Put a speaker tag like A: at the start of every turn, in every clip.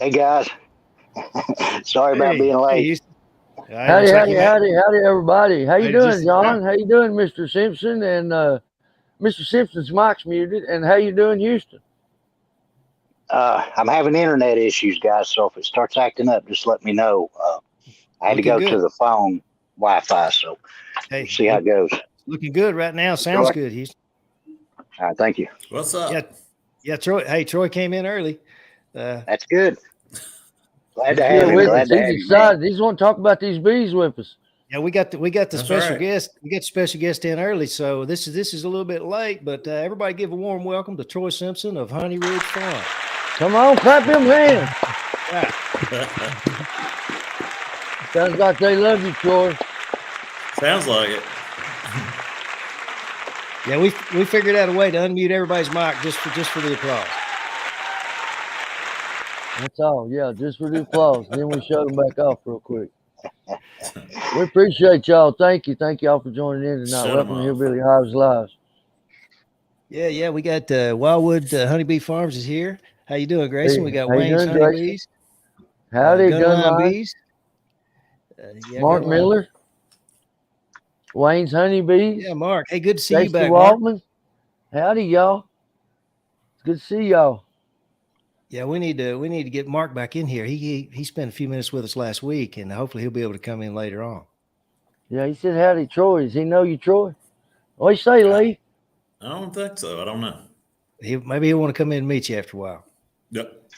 A: Hey guys, sorry about being late.
B: Howdy, everybody. How you doing,
C: Yeah.
B: John? How you doing, Mr. Simpson? And Mr. Simpson's mic's muted. And how you doing, Houston?
A: I'm having internet issues, guys. So if it starts acting up, just let me know. I had to go to the phone Wi-Fi, so we'll see how it goes.
C: Looking good right now. Sounds good, Houston.
A: All right, thank you.
D: What's up?
C: Yeah, Troy. Hey, Troy came in early.
A: That's good. Glad to have him. Glad to have
B: He's
A: you,
B: excited. He's want to talk about these bees with us.
C: Yeah, we got the special guest. We got the special guest in early, so this is a little bit late. But everybody, give a warm welcome to Troy Simpson of Honey Ridge Farm.
B: Come on, clap them hands. Sounds like they love you, Troy.
D: Sounds like it.
C: Yeah, we figured out a way to unmute everybody's mic just for the applause.
B: That's all. Yeah, just for the applause. Then we shut them back off real quick. We appreciate y'all. Thank you y'all for joining in tonight. Welcome to Hillbilly Hives Live.
C: Yeah. We got Wildwood Honeybee Farms is here. How you doing, Grayson? We got Wayne's Honeybees.
B: Howdy,
C: Gunline Bees.
B: Mark Miller. Wayne's Honeybees.
C: Yeah, Mark. Hey, good to see
B: Casey
C: you back,
B: Waltman.
C: Mark.
B: Howdy, y'all. It's good to see y'all.
C: Yeah, we need to get Mark back in here. He spent a few minutes with us last week, and hopefully he'll be able to come in later on.
B: Yeah, he said howdy, Troy. Does he know you, Troy? What you say, Lee?
D: I don't think so. I don't know.
C: Maybe he'll want to come in and meet you after a while.
D: Yep.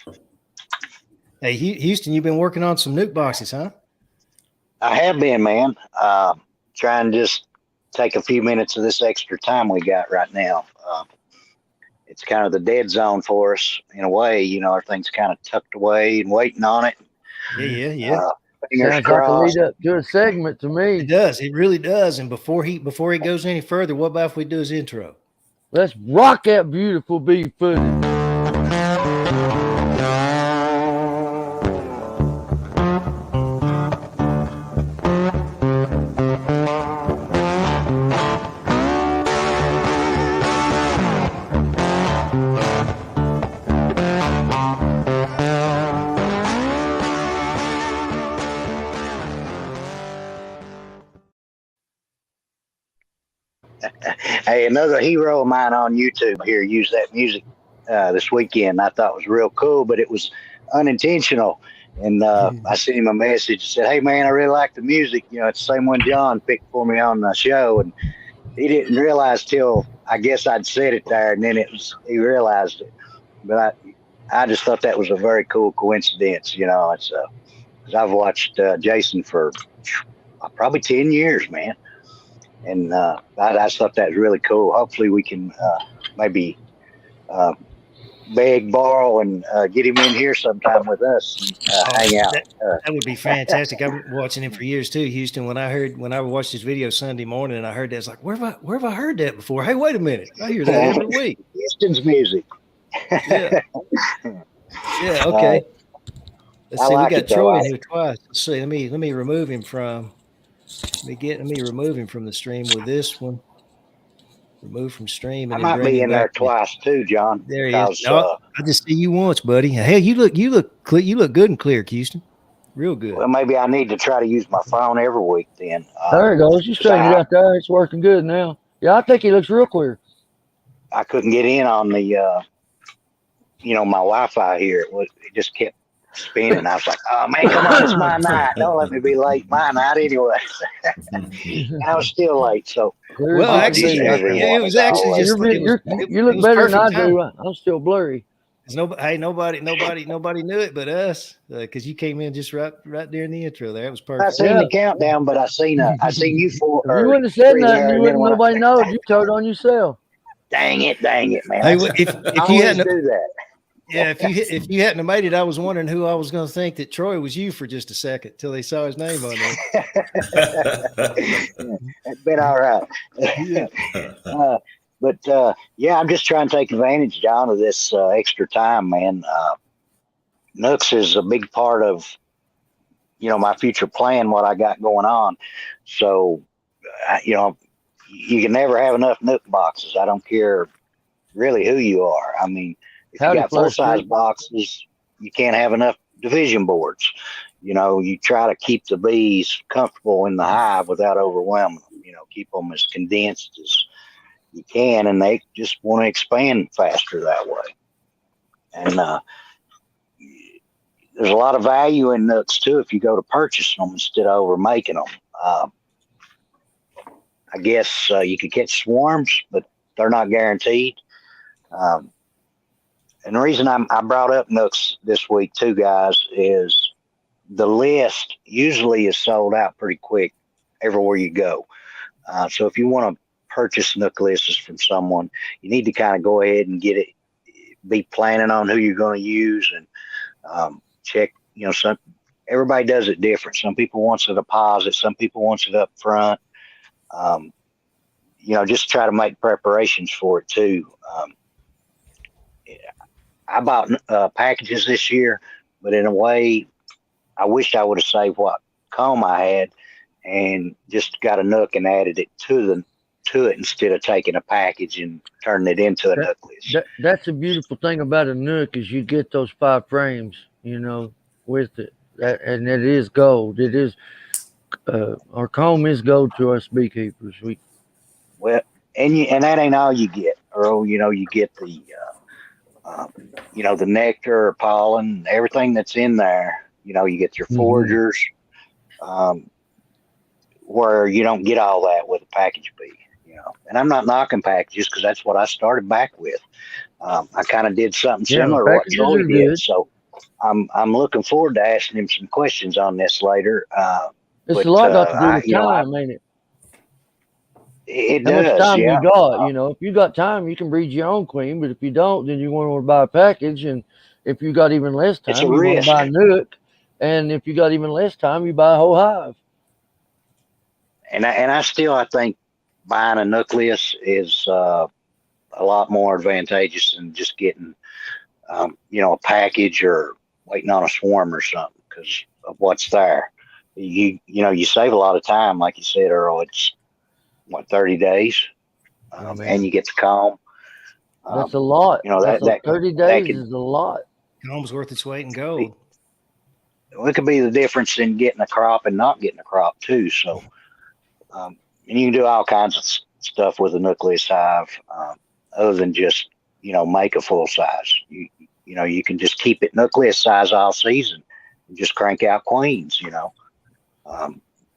C: Hey, Houston, you've been working on some nuke boxes, huh?
A: I have been, man. Trying to just take a few minutes of this extra time we got right now. It's kind of the dead zone for us in a way. You know, everything's kind of tucked away and waiting on it.
C: Yeah.
B: Sounds like a lead up to a segment to me.
C: It does. It really does. And before he goes any further, what about if we do his intro?
B: Let's rock that beautiful bee footage.
A: Hey, another hero of mine on YouTube here used that music this weekend. I thought it was real cool, but it was unintentional. And I sent him a message and said, "Hey, man, I really like the music. You know, it's the same one John picked for me on the show." And he didn't realize till I guess I'd said it there, and then he realized it. But I just thought that was a very cool coincidence. You know, it's because I've watched Jason for probably 10 years, man. And I just thought that was really cool. Hopefully we can maybe beg, borrow, and get him in here sometime with us and hang out.
C: That would be fantastic. I've been watching him for years too, Houston. When I watched his video Sunday morning and I heard that, it's like, where have I heard that before? Hey, wait a minute. I hear that every week.
A: Houston's music.
C: Yeah, okay. Let's see, we got Troy in here twice. Let's see. Let me remove him from remove him from the stream with this one. Remove from stream. And
A: I might be in there twice too, John.
C: There he is. No, I just see you once, buddy. Hey, you look good and clear, Houston. Real good.
A: Well, maybe I need to try to use my phone every week then.
B: There it goes. You straightened it out there. It's working good now. Yeah, I think he looks real clear.
A: I couldn't get in on the my Wi-Fi here. It just kept spinning. I was like, "Oh man, come on, it's my night. Don't let me be late. My night anyway." I was still late, so
C: well, actually, it was actually just
B: you look better than I do. I'm still blurry.
C: Nobody knew it but us because you came in just right during the intro. There, it was perfect.
A: I seen the countdown, but I seen you four.
B: You wouldn't have said nothing. You wouldn't. Nobody knows. You told on yourself.
A: Dang it, man!
C: Hey, if you hadn't
A: do that.
C: Yeah, if you hadn't have made it, I was wondering who I was going to think that Troy was you for just a second till they saw his name on there.
A: That's been all right. But I'm just trying to take advantage, John, of this extra time, man. Nooks is a big part of, my future plan, what I got going on. So, you can never have enough Nook boxes. I don't care really who you are. I mean, if you got full-size boxes, you can't have enough division boards. You try to keep the bees comfortable in the hive without overwhelming them. Keep them as condensed as you can, and they just want to expand faster that way. And there's a lot of value in nuts too if you go to purchasing them instead of over making them. I guess you could catch swarms, but they're not guaranteed. And the reason I brought up nuts this week too, guys, is the list usually is sold out pretty quick everywhere you go. So if you want to purchase nook lists from someone, you need to kind of go ahead and get it, be planning on who you're going to use, and check, everybody does it different. Some people wants a deposit, some people wants it up front. Just try to make preparations for it too. I bought packages this year, but in a way, I wish I would have saved what comb I had and just got a nook and added it to it instead of taking a package and turning it into a nook list.
B: That's a beautiful thing about a nook is you get those 5 frames, with it. And it is gold. It is our comb is gold to us beekeepers.
A: And that ain't all you get, Earl. You get the the nectar or pollen, everything that's in there. You get your foragers, where you don't get all that with a package bee. And I'm not knocking packages because that's what I started back with. I kind of did something similar to what Troy did. So I'm looking forward to asking him some questions on this later.
B: It's a lot got to do with time, ain't it?
A: It
B: How
A: does.
B: much time
A: yeah.
B: you got? If you got time, you can breed your own queen. But if you don't, then you want to buy a package. And if you got even less time, you want to buy a nook. And if you got even less time, you buy a whole hive.
A: And I think buying a nook list is a lot more advantageous than just getting, a package or waiting on a swarm or something because of what's there. You save a lot of time, like you said, Earl. It's 30 days, and you get the comb.
B: That's a lot.
A: That
B: 30 days is a lot.
C: Comb's worth its weight in gold.
A: It could be the difference in getting a crop and not getting a crop too. So, and you can do all kinds of stuff with a nook list hive, other than just make a full size. You can just keep it nook list size all season and just crank out queens.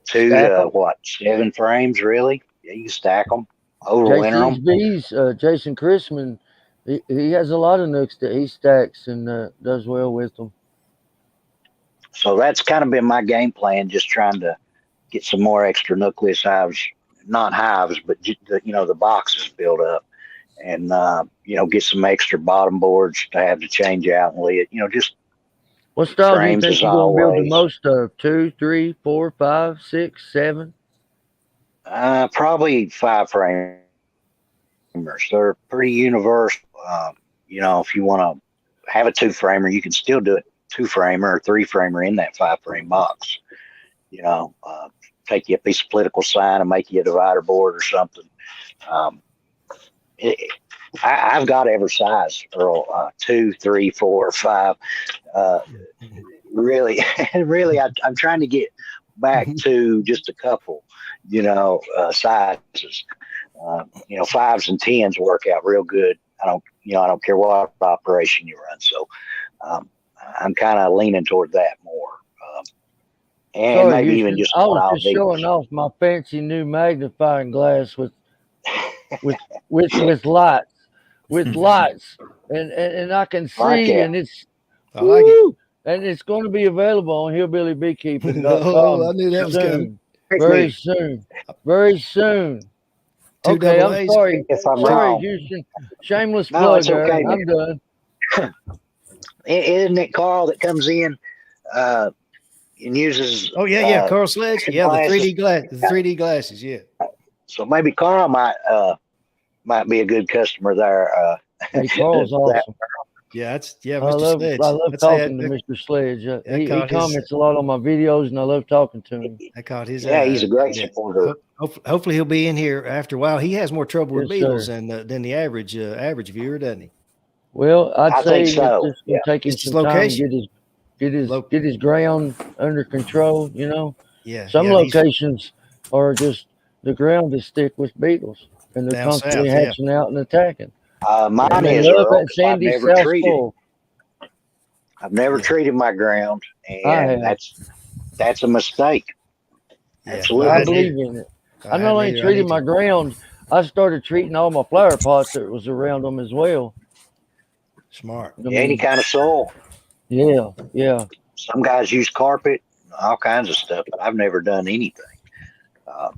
A: 7 frames really? Yeah, you can stack them, overwinter them.
B: Bees, Jason Chrisman, he has a lot of nooks that he stacks and does well with them.
A: So that's kind of been my game plan, just trying to get some more extra nook list hives, not hives, but the boxes built up, and get some extra bottom boards to have to change out and lid. Just
B: what style do you
A: frames
B: think you're going to build the most of? 2, 3, 4, 5, 6, 7?
A: Probably 5 framers. They're pretty universal. If you want to have a 2-framer, you can still do it 2-framer or 3-framer in that 5-frame box. Take you a piece of political sign and make you a divider board or something. I've got every size, Earl. 2, 3, 4, 5. Really, I'm trying to get back to just a couple, sizes. 5s and 10s work out real good. I don't care what operation you run. So I'm kind of leaning toward that more. And maybe even just
B: I was just showing off my fancy new magnifying glass with lights, and I can see, and it's
C: I like it.
B: And it's going to be available on Hillbilly Beekeeping.
C: Oh, I knew that was
B: coming. Very soon. Okay, I'm sorry.
A: If I'm
B: sorry,
A: wrong.
B: Houston. Shameless plug.
A: It's okay,
B: I'm done.
A: Isn't it Carl that comes in and uses?
C: Oh yeah, Carl Sledge. Yeah, the 3D glasses. Yeah.
A: So maybe Carl might be a good customer there.
B: Hey, Carl's awesome.
C: Yeah,
B: I
C: Mr. Sledge.
B: love talking to Mr. Sledge. He comments a lot on my videos, and I love talking to him.
C: I caught his.
A: He's a great supporter.
C: Hopefully, he'll be in here after a while. He has more trouble with beetles than the average viewer, doesn't he?
B: Well, I'd say
A: so.
B: it's going to take him some time to get his get his ground under control.
C: Yeah.
B: Some
C: Yeah.
B: locations are just the ground is thick with beetles, and they're
C: Down
B: constantly
C: south, yeah.
B: hatching out and attacking.
A: Mine
B: And they
A: is
B: love
A: Earl,
B: that
A: 'cause
B: sandy south soil.
A: I've never
C: Yeah.
A: treated my ground,
B: I
A: and
B: have.
A: that's a mistake.
C: Yeah.
A: Absolutely.
B: I
C: hadn't either.
B: believe in it. I
C: I
B: not
C: hadn't
B: only
C: either. I
B: treated
C: need
B: my
C: to.
B: ground, I started treating all my flower pots that was around them as well.
C: Smart.
B: I
A: Any
B: mean,
A: kind of soil.
B: yeah.
A: Some guys use carpet, all kinds of stuff, but I've never done anything.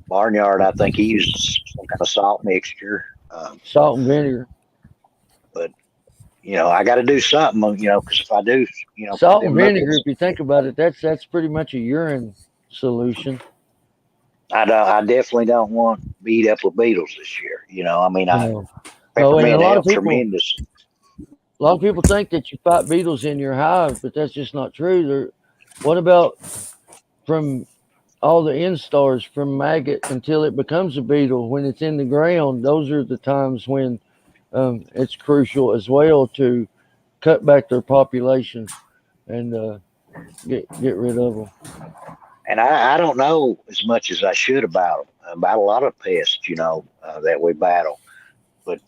A: Barnyard, I think he used some kind of salt mixture.
B: Salt and vinegar.
A: But I got to do something, because if I do,
B: Salt and
A: them
B: vinegar,
A: knuckles,
B: if you think about it, that's pretty much a urine solution.
A: I definitely don't want to beat up with beetles this year. I mean,
B: No. No, and
A: peppermint helped tremendous.
B: a lot of people think that you fight beetles in your hive, but that's just not true. What about from all the instars from maggot until it becomes a beetle? When it's in the ground, those are the times when it's crucial as well to cut back their population and get rid of them.
A: And I don't know as much as I should about a lot of pests, that we battle. But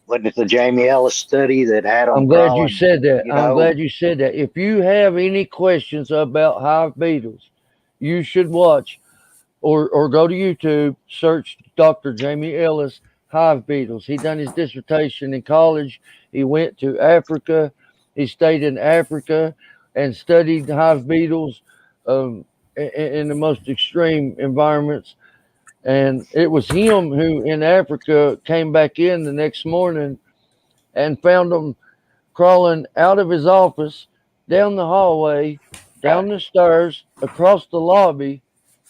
A: wasn't it the Jamie Ellis study that had them
B: I'm glad
A: crawling?
B: you said that.
A: You
B: I'm
A: know?
B: glad you said that. If you have any questions about hive beetles, you should watch or go to YouTube, search Dr. Jamie Ellis hive beetles. He done his dissertation in college. He went to Africa. He stayed in Africa and studied hive beetles in the most extreme environments. And it was him who in Africa came back in the next morning and found them crawling out of his office, down the hallway, down the stairs, across the lobby,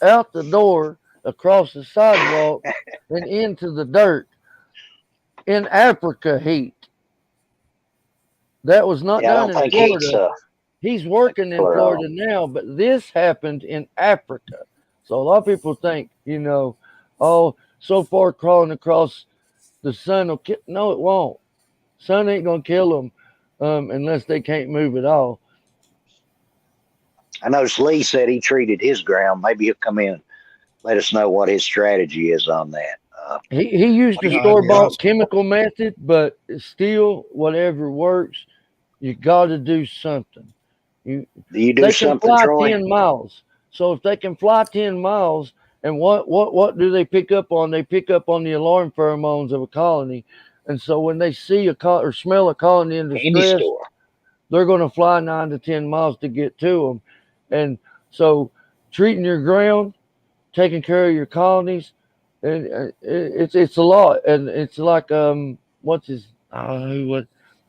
B: out the door, across the sidewalk, and into the dirt in Africa heat. That was not
A: Yeah, I
B: done
A: don't
B: in
A: think he's
B: Florida. He's working in Florida now, but this happened in Africa. So a lot of people think, oh, so far crawling across the sun will kill. No, it won't. Sun ain't gonna kill them unless they can't move at all.
A: I noticed Lee said he treated his ground. Maybe he'll come in and let us know what his strategy is on that.
B: He used the store-bought chemical method, but still, whatever works, you got to do something.
A: Do you do
B: they
A: something,
B: can fly
A: Troy?
B: 10 miles. So if they can fly 10 miles, and what do they pick up on? They pick up on the alarm pheromones of a colony. And so when they see or smell a colony in distress, they're going to fly 9 to 10 miles to get to them. And so treating your ground, taking care of your colonies, and it's a lot. And it's like what's his what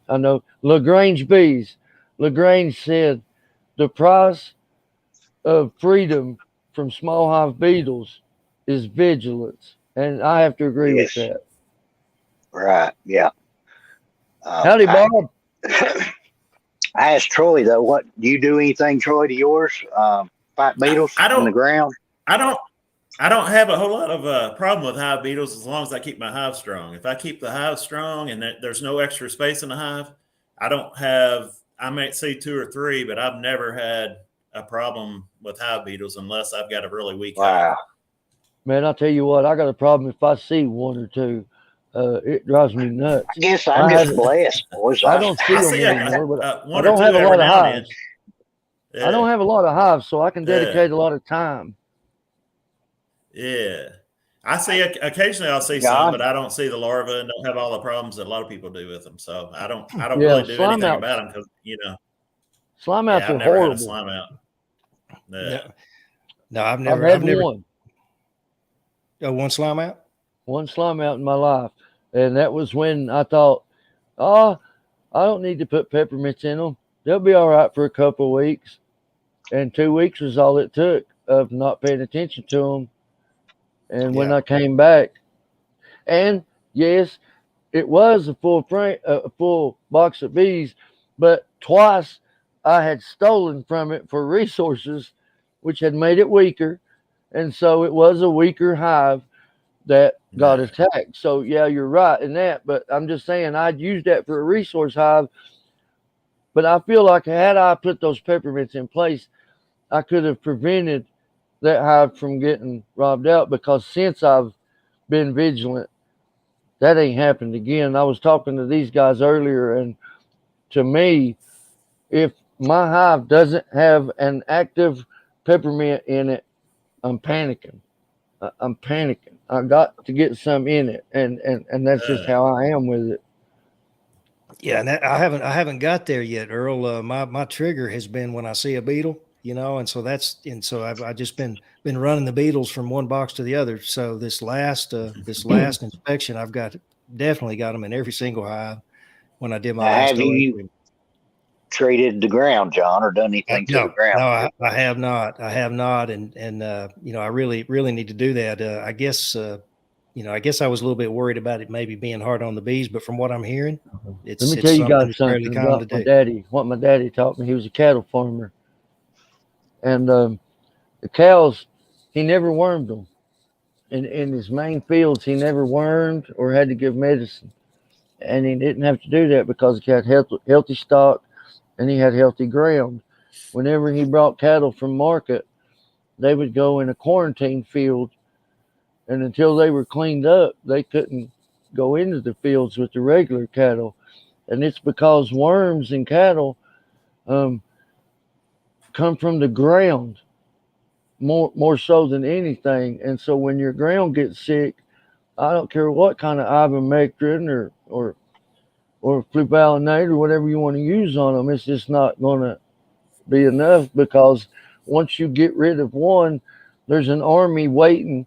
B: I know, LaGrange bees. LaGrange said the price of freedom from small hive beetles is vigilance, and I have to agree with that.
A: Right? Yeah.
B: Howdy, Bob.
A: I asked Troy though, what do you do anything, Troy, to yours? Fight beetles in the ground?
D: I don't have a whole lot of problem with hive beetles as long as I keep my hive strong. If I keep the hive strong and there's no extra space in the hive, I might see 2 or 3, but I've never had a problem with hive beetles unless I've got a really weak hive.
B: Man, I'll tell you what, I got a problem if I see 1 or 2. It drives me nuts.
A: I guess I'm just blessed, boys.
B: I don't see them anymore, but I don't have a lot of hives. Yeah. I don't have a lot of hives, so I can dedicate a lot of time.
D: Yeah. I see occasionally I'll see some, but I don't see the larvae and don't have all the problems that a lot of people do with them. So I don't really do anything about them because
B: slime outs are
D: never
B: horrible.
D: Had a slime out. Yeah.
C: No, I've never
B: one.
C: Oh, one slime out?
B: One slime out in my life. And that was when I thought, I don't need to put peppermints in them. They'll be all right for a couple of weeks. And 2 weeks was all it took of not paying attention to them. And when I came back, and yes, it was a full box of bees, but twice I had stolen from it for resources, which had made it weaker. And so it was a weaker hive that got attacked. So yeah, you're right in that, but I'm just saying I'd use that for a resource hive But I feel like had I put those peppermints in place, I could have prevented that hive from getting robbed out, because since I've been vigilant, that ain't happened again. I was talking to these guys earlier, and to me, if my hive doesn't have an active peppermint in it, I'm panicking. I'm panicking. I got to get some in it, and that's just how I am with it.
C: Yeah, and I haven't got there yet, Earl. My trigger has been when I see a beetle, and so I've just been running the beetles from one box to the other. So this last inspection, I've definitely got them in every single hive. When I did my last
A: have you treated the ground, John, or done anything to the ground?
C: No, I have not. I have not, and I really need to do that. I guess I was a little bit worried about it maybe being hard on the bees, but from what I'm hearing,
B: let me tell you guys something about my daddy. What my daddy taught me. He was a cattle farmer, and the cows, he never wormed them. In his main fields, he never wormed or had to give medicine, and he didn't have to do that because he had healthy stock, and he had healthy ground. Whenever he brought cattle from market, they would go in a quarantine field, and until they were cleaned up, they couldn't go into the fields with the regular cattle. And it's because worms in cattle come from the ground more so than anything. And so when your ground gets sick, I don't care what kind of ivermectin or fluvalinate or whatever you want to use on them, it's just not going to be enough, because once you get rid of one, there's an army waiting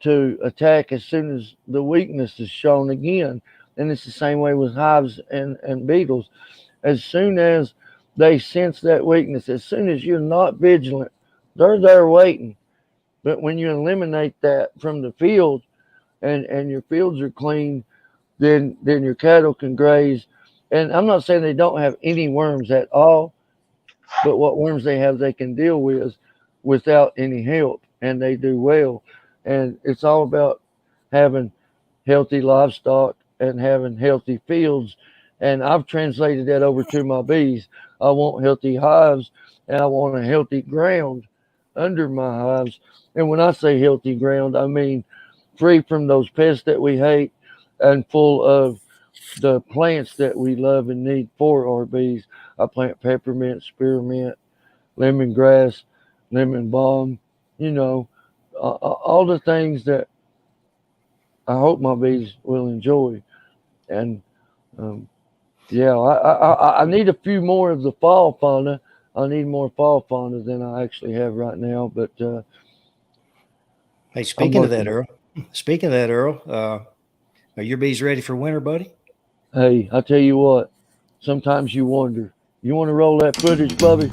B: to attack as soon as the weakness is shown again. And it's the same way with hives and beetles. As soon as they sense that weakness, as soon as you're not vigilant, they're there waiting. But when you eliminate that from the field, and your fields are clean, then your cattle can graze. And I'm not saying they don't have any worms at all, but what worms they have, they can deal with without any help, and they do well. And it's all about having healthy livestock and having healthy fields. And I've translated that over to my bees. I want healthy hives, and I want a healthy ground under my hives. And when I say healthy ground, I mean free from those pests that we hate and full of the plants that we love and need for our bees. I plant peppermint, spearmint, lemongrass, lemon balm, all the things that I hope my bees will enjoy. And I need a few more of the fall fauna. I need more fall fauna than I actually have right now. But
C: hey, speaking of that, Earl, are your bees ready for winter, buddy?
B: Hey, I tell you what, sometimes you wonder. You want to roll that footage, Bubby?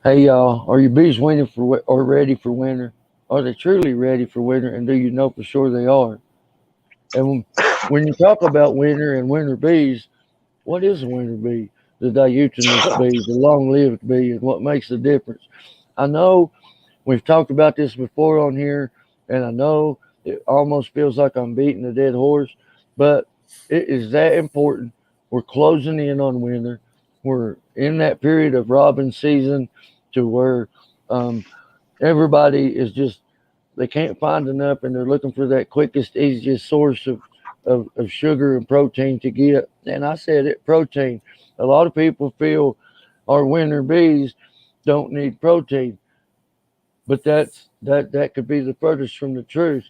B: Hey y'all, are your bees ready for winter? Are they truly ready for winter, and do you know for sure they are? And when you talk about winter and winter bees, what is a winter bee? The diutinous bee, the long-lived bee, and what makes the difference? I know we've talked about this before on here, and I know it almost feels like I'm beating a dead horse, but it is that important. We're closing in on winter. We're in that period of robin season to where everybody is just, they can't find enough, and they're looking for that quickest, easiest source of sugar and protein to get. And I said it, protein. A lot of people feel our winter bees don't need protein, but that could be the furthest from the truth.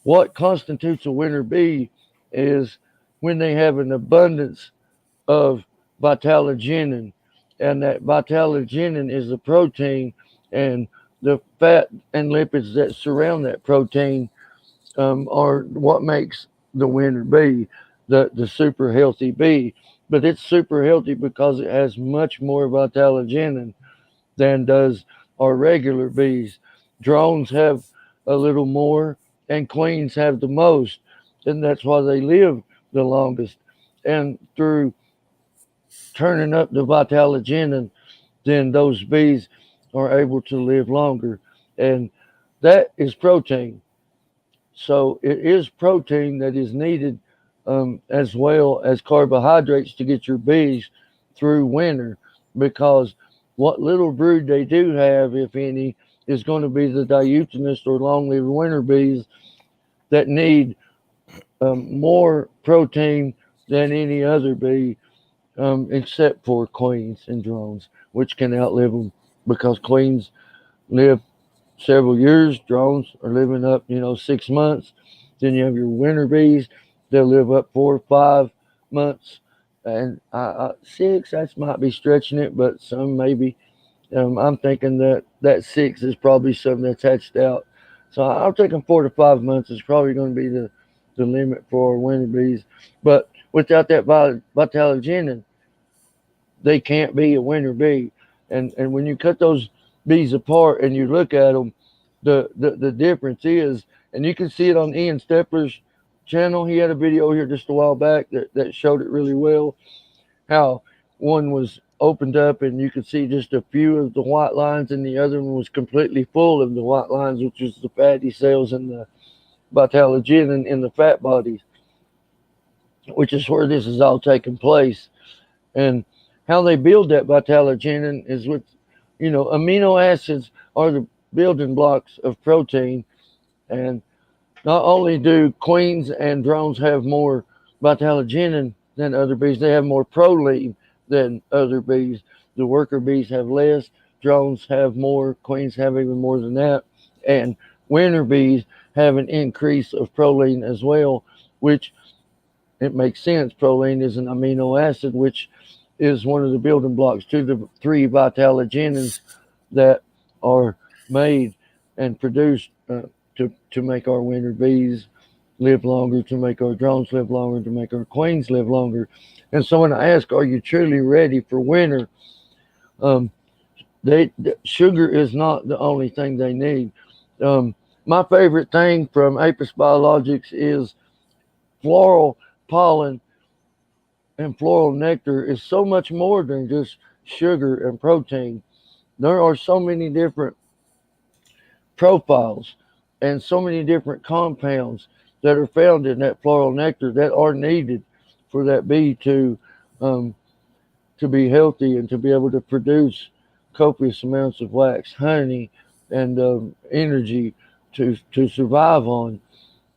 B: What constitutes a winter bee is when they have an abundance of vitellogenin, and that vitellogenin is the protein, and the fat and lipids that surround that protein are what makes the winter bee the super healthy bee. but it's super healthy because it has much more vitellogenin than does our regular bees. Drones have a little more, and queens have the most, and that's why they live the longest. And through turning up the vitellogenin, then those bees are able to live longer. And that is protein. So it is protein that is needed, as well as carbohydrates to get your bees through winter, because what little brood they do have, if any, is going to be the diutinous or long-lived winter bees that need more protein than any other bee, except for queens and drones, which can outlive them because queens live several years. Drones are living up, 6 months. Then you have your winter bees; they'll live up 4 or 5 months, and six. That might be stretching it, but some maybe. I'm thinking that six is probably something that's hatched out. So I'm thinking 4 to 5 months is probably going to be the limit for our winter bees. But without that vitellogenin, they can't be a winter bee. And when you cut those bees apart and you look at them, the difference is, and you can see it on Ian Stepler's channel. He had a video here just a while back that showed it really well, how one was opened up and you could see just a few of the white lines, and the other one was completely full of the white lines, which is the fatty cells and the vitellogenin in the fat bodies, which is where this is all taking place. And how they build that vitellogenin is with, amino acids are the building blocks of protein. And not only do queens and drones have more vitellogenin than other bees, they have more proline than other bees. The worker bees have less, drones have more, queens have even more than that. And winter bees have an increase of proline as well, which it makes sense. Proline is an amino acid, which is one of the building blocks to the three vitellogenins that are made and produced to make our winter bees live longer, to make our drones live longer, to make our queens live longer. And so when I ask, are you truly ready for winter? Sugar is not the only thing they need. My favorite thing from Apis Biologics is floral pollen and floral nectar is so much more than just sugar and protein. There are so many different profiles and so many different compounds that are found in that floral nectar that are needed for that bee to be healthy and to be able to produce copious amounts of wax, honey, and energy to survive on.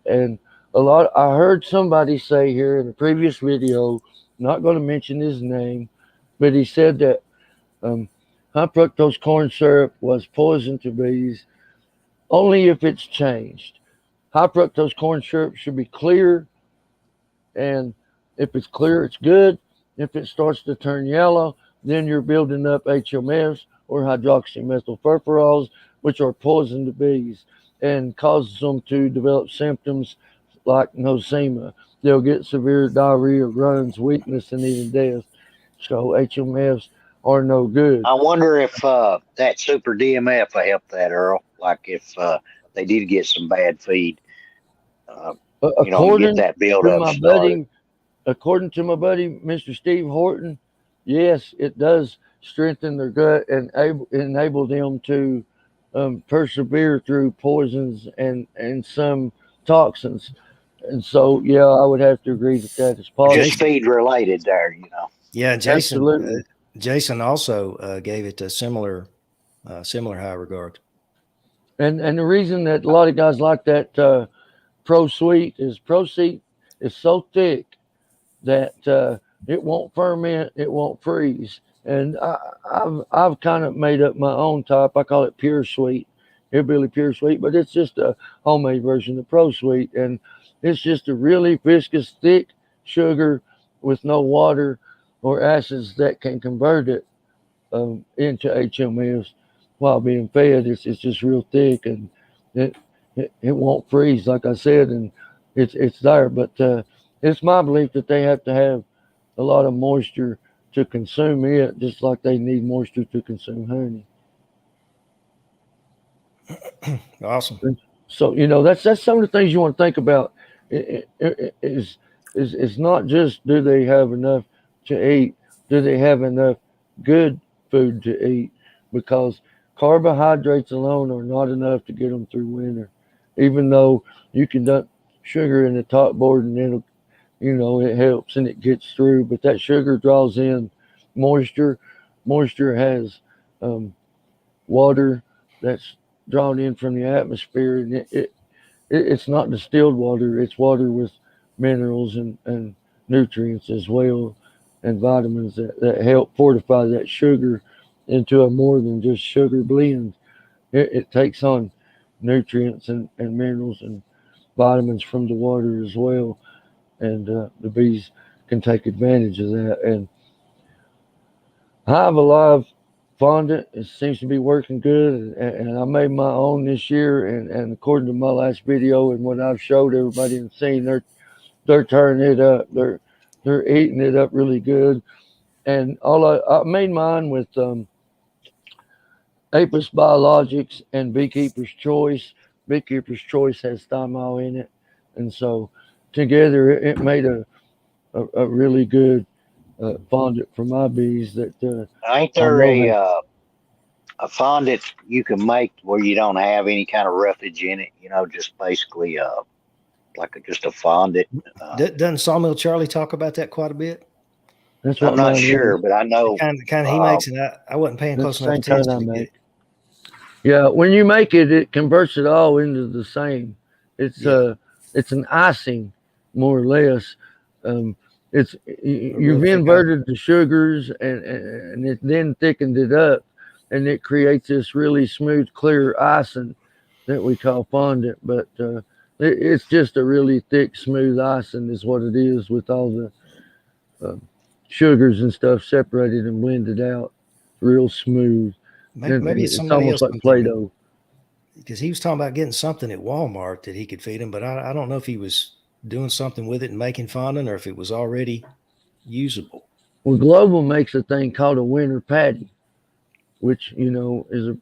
B: And I heard somebody say here in a previous video, not going to mention his name, but he said that high fructose corn syrup was poison to bees only if it's changed. High fructose corn syrup should be clear, and if it's clear, it's good. If it starts to turn yellow, then you're building up HMFs or hydroxymethylfurfurols, which are poison to bees and causes them to develop symptoms like nosema. They'll get severe diarrhea, runs, weakness, and even death. So HMFs are no good.
A: I wonder if that super DMF will help that, Earl. Like if they did get some bad feed, get that build up started.
B: According to my buddy, Mr. Steve Horton, yes, it does strengthen their gut and enable them to persevere through poisons and some toxins. And so, yeah, I would have to agree that is possible.
A: Just feed related there,
C: Yeah, Jason.
B: Absolutely.
C: Jason also gave it a similar high regard.
B: And the reason that a lot of guys like that Pro Sweet is so thick that it won't ferment, it won't freeze. And I've kind of made up my own type. I call it Pure Sweet, Hillbilly Pure Sweet, but it's just a homemade version of Pro Sweet, and it's just a really viscous, thick sugar with no water or acids that can convert it into HMFs while being fed. It's just real thick, and it won't freeze, like I said, and it's there. But it's my belief that they have to have a lot of moisture to consume it, just like they need moisture to consume honey.
C: Awesome.
B: So that's some of the things you want to think about. Is not just do they have enough to eat, do they have enough good food to eat? Because carbohydrates alone are not enough to get them through winter. Even though you can dump sugar in the top board and it'll, it helps and it gets through, but that sugar draws in moisture. Moisture has water that's drawn in from the atmosphere, and it's not distilled water. It's water with minerals and nutrients as well, and vitamins that help fortify that sugar into a more than just sugar blend. It takes on nutrients and minerals and vitamins from the water as well, and the bees can take advantage of that. And Hive Alive fondant, it seems to be working good, and I made my own this year, and according to my last video and what I've showed everybody and seen, they're turning it up. They're eating it up really good. And I made mine with Apis Biologics and Beekeeper's Choice. Beekeeper's Choice has thymol in it, and so together it made a really good fondant for my bees. That
A: Ain't there a fondant you can make where you don't have any kind of roughage in it? Just basically just a fondant.
C: Doesn't Sawmill Charlie talk about that quite a bit?
B: That's what
A: I'm not
B: mine
A: sure,
B: is.
A: but I know
C: Kind of he makes it. I wasn't paying close enough attention to get it.
B: Yeah, when you make it, it converts it all into the same. It's an icing, more or less. You've inverted the sugars and it then thickened it up, and it creates this really smooth, clear icing that we call fondant. But it's just a really thick, smooth icing is what it is, with all the sugars and stuff separated and blended out, real smooth.
C: Maybe it's
B: almost like Play-Doh.
C: Because he was talking about getting something at Walmart that he could feed him, but I don't know if he was doing something with it and making fondant, or if it was already usable.
B: Well, Global makes a thing called a winter patty, which is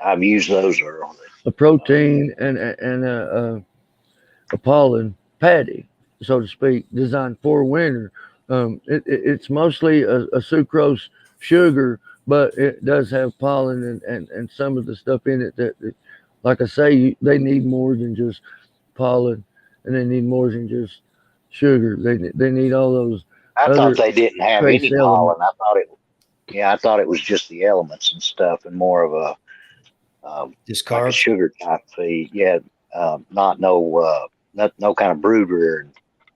A: I've used those early.
B: a protein and a pollen patty, so to speak, designed for winter. It's mostly a sucrose sugar, but it does have pollen and some of the stuff in it that like I say, they need more than just pollen, and they need more than just sugar. They need all those.
A: I thought they didn't have any
B: trace
A: pollen. I thought it was just the elements and stuff, and more of a
C: Just
A: like a
C: carbs.
A: sugar type feed. Yeah, not no kind of brood rearing.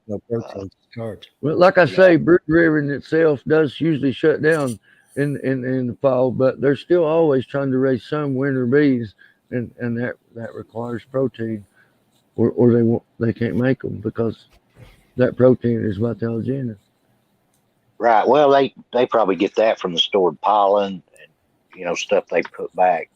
C: No protein, carbs.
B: Well, like I say, brood rearing itself does usually shut down in the fall, but they're still always trying to raise some winter bees, and that requires protein, or they can't make them, because that protein is vitalogenous.
A: Right. Well, they probably get that from the stored pollen and stuff they put back.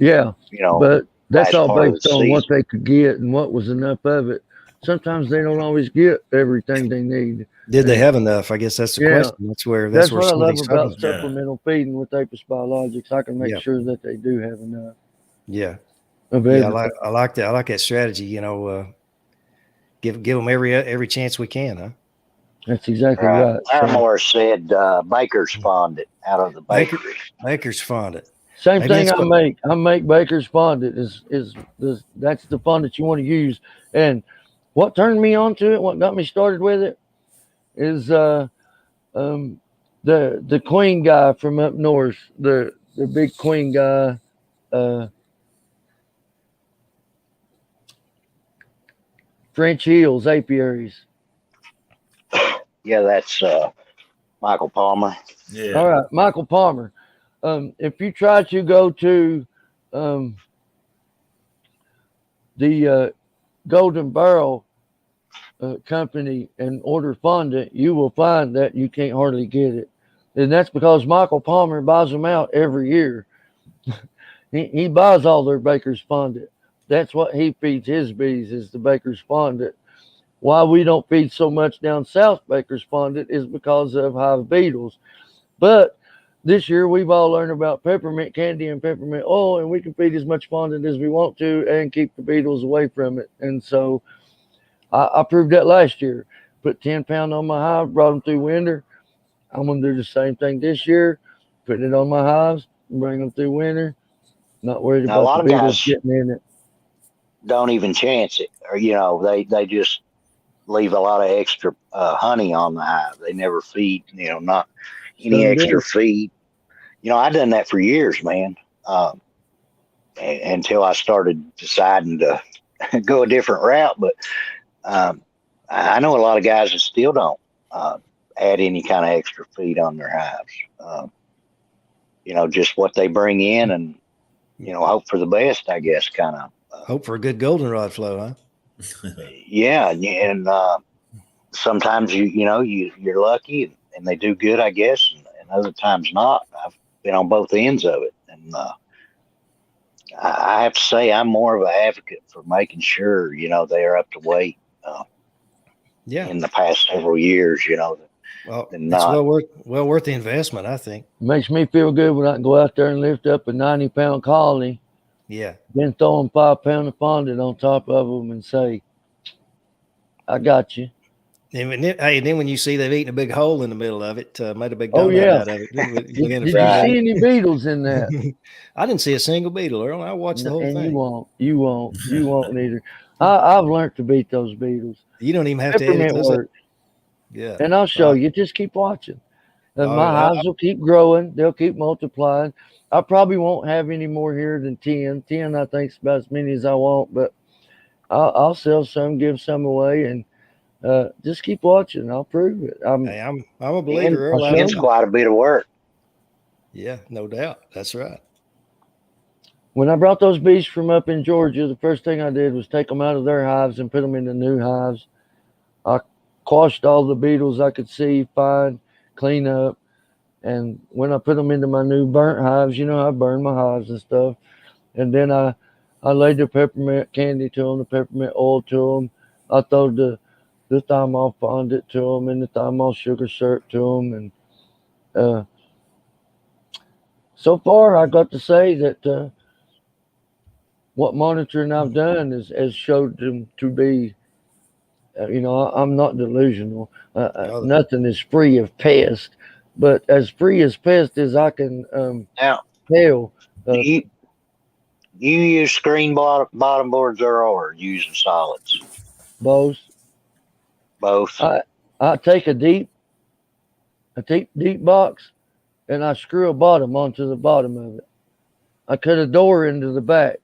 B: Yeah, but that's
A: last
B: all
A: part of
B: based
A: the
B: on what
A: season.
B: they could get and what was enough of it. Sometimes they don't always get everything they need.
C: Did they have enough? I guess that's the question. That's where
B: That's what I
C: some of
B: love
C: these
B: about
C: others-
B: supplemental feeding with Apis Biologics. I can make sure that they do have enough.
C: Yeah.
B: Of
C: Yeah,
B: everything.
C: I like that. I like that strategy. Give them every chance we can, huh?
B: That's exactly right.
A: Paramore said Baker's fondant out of the bakery.
C: Baker's fondant.
B: Same
C: Maybe
B: thing
C: that's
B: I
C: what-
B: make. I make Baker's fondant. That's the fondant you want to use. And what turned me on to it, what got me started with it, is the queen guy from up north, the big queen guy. French Hills apiaries.
A: Yeah, that's Michael Palmer.
D: Yeah.
B: All right, Michael Palmer. If you try to go to the Golden Barrel company and order fondant, you will find that you can't hardly get it. And that's because Michael Palmer buys them out every year. he buys all their Baker's fondant. That's what he feeds his bees, is the Baker's fondant. why we don't feed so much down south Baker's Fondant is because of hive beetles. But this year we've all learned about peppermint candy and peppermint oil, and we can feed as much fondant as we want to and keep the beetles away from it. And so I proved that last year. Put 10 pound on my hive, brought them through winter. I'm gonna do the same thing this year, putting it on my hives, bring them through winter. Not worried
A: Now, a
B: about
A: lot
B: the
A: of
B: beetles
A: guys
B: getting in it.
A: don't even chance it, or they just leave a lot of extra honey on the hive. They never feed, not any
B: Some
A: extra
B: do.
A: feed. I done that for years, man, until I started deciding to go a different route. But I know a lot of guys that still don't add any kind of extra feed on their hives. Just what they bring in, and hope for the best, I guess, kind of.
C: Hope for a good goldenrod flow, huh?
A: Yeah, and sometimes you're lucky and they do good, I guess, and other times not. I've been on both ends of it, and I have to say I'm more of an advocate for making sure they are up to weight. In the past several years,
C: Well,
A: than
C: it's
A: not.
C: well worth the investment, I think.
B: Makes me feel good when I can go out there and lift up a 90-pound colony.
C: Yeah.
B: Then throw them 5 pound of fondant on top of them and say, "I got you."
C: And then when you see they've eaten a big hole in the middle of it, made a big
B: Oh
C: donut
B: yeah.
C: out of it.
B: Did you see any beetles in that?
C: I didn't see a single beetle, Earl. I watched the whole
B: And
C: thing.
B: you won't either. I've learned to beat those beetles.
C: You don't even have to edit
B: Peppermint
C: those.
B: works.
C: Yeah.
B: And I'll show you. Just keep watching. My hives will keep growing. They'll keep multiplying. I probably won't have any more here than 10. 10, I think, is about as many as I want. But I'll sell some, give some away, and just keep watching. I'll prove it.
C: I'm a believer, Earl.
A: It's quite a bit of work.
C: Yeah, no doubt. That's right.
B: When I brought those bees from up in Georgia, the first thing I did was take them out of their hives and put them into new hives. I quashed all the beetles I could see, find, clean up. And when I put them into my new burnt hives, I burn my hives and stuff. And then I laid the peppermint candy to them, the peppermint oil to them. I throw the thymol fondant to them and the thymol sugar syrup to them. And so far, I got to say that what monitoring I've done has showed them to be, I'm not delusional. Nothing is free of pests. But as free as pest as I can
A: Now,
B: tell.
A: you use screen bottom boards or using solids?
B: Both. I take a deep box and I screw a bottom onto the bottom of it. I cut a door into the back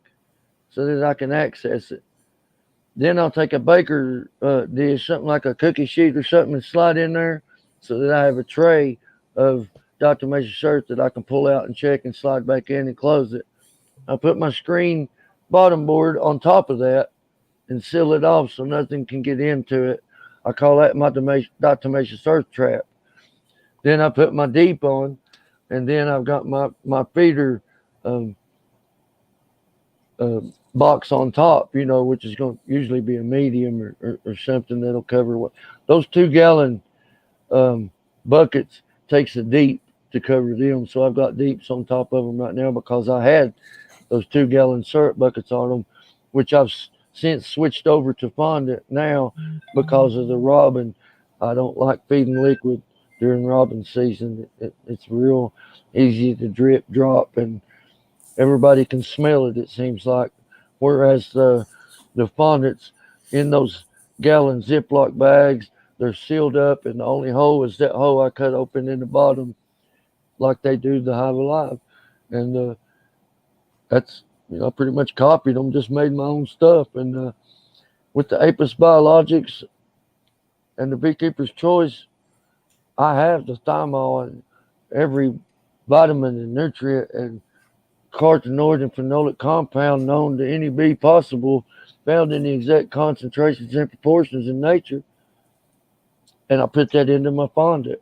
B: so that I can access it. Then I'll take a baker dish, something like a cookie sheet or something, and slide in there so that I have a tray of Dr. Mason shirts that I can pull out and check and slide back in and close it. I put my screen bottom board on top of that and seal it off so nothing can get into it. I call that my Dr. Mason search trap. Then I put my deep on, and then I've got my feeder box on top, which is going to usually be a medium or something that'll cover what those 2-gallon buckets takes a deep to cover them. So I've got deeps on top of them right now because I had those 2-gallon syrup buckets on them, which I've since switched over to fondant now because of the robin. I don't like feeding liquid during robin season. It's real easy to drip, drop, and everybody can smell it, it seems like. Whereas the fondants in those gallon Ziploc bags, they're sealed up, and the only hole is that hole I cut open in the bottom like they do the Hive Alive. And that's, I pretty much copied them, just made my own stuff. And with the Apis Biologics and the Beekeeper's Choice, I have the thymol and every vitamin and nutrient and carotenoid and phenolic compound known to any bee possible, found in the exact concentrations and proportions in nature. And I put that into my fondant,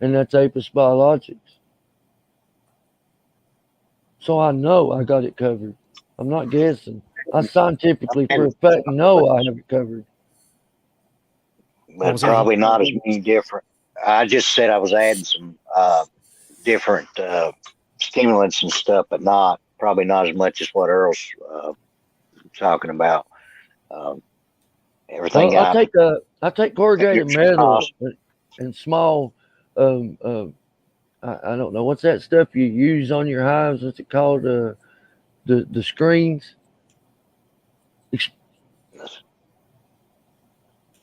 B: and that's Apis Biologics. So I know I got it covered. I'm not guessing. I scientifically, for a fact, know I have it covered.
A: but probably not as many different. I just said I was adding some different stimulants and stuff, but probably not as much as what Earl's talking about. Everything.
B: Well, I take corrugated metal and small. I don't know what's that stuff you use on your hives. What's it called? The screens.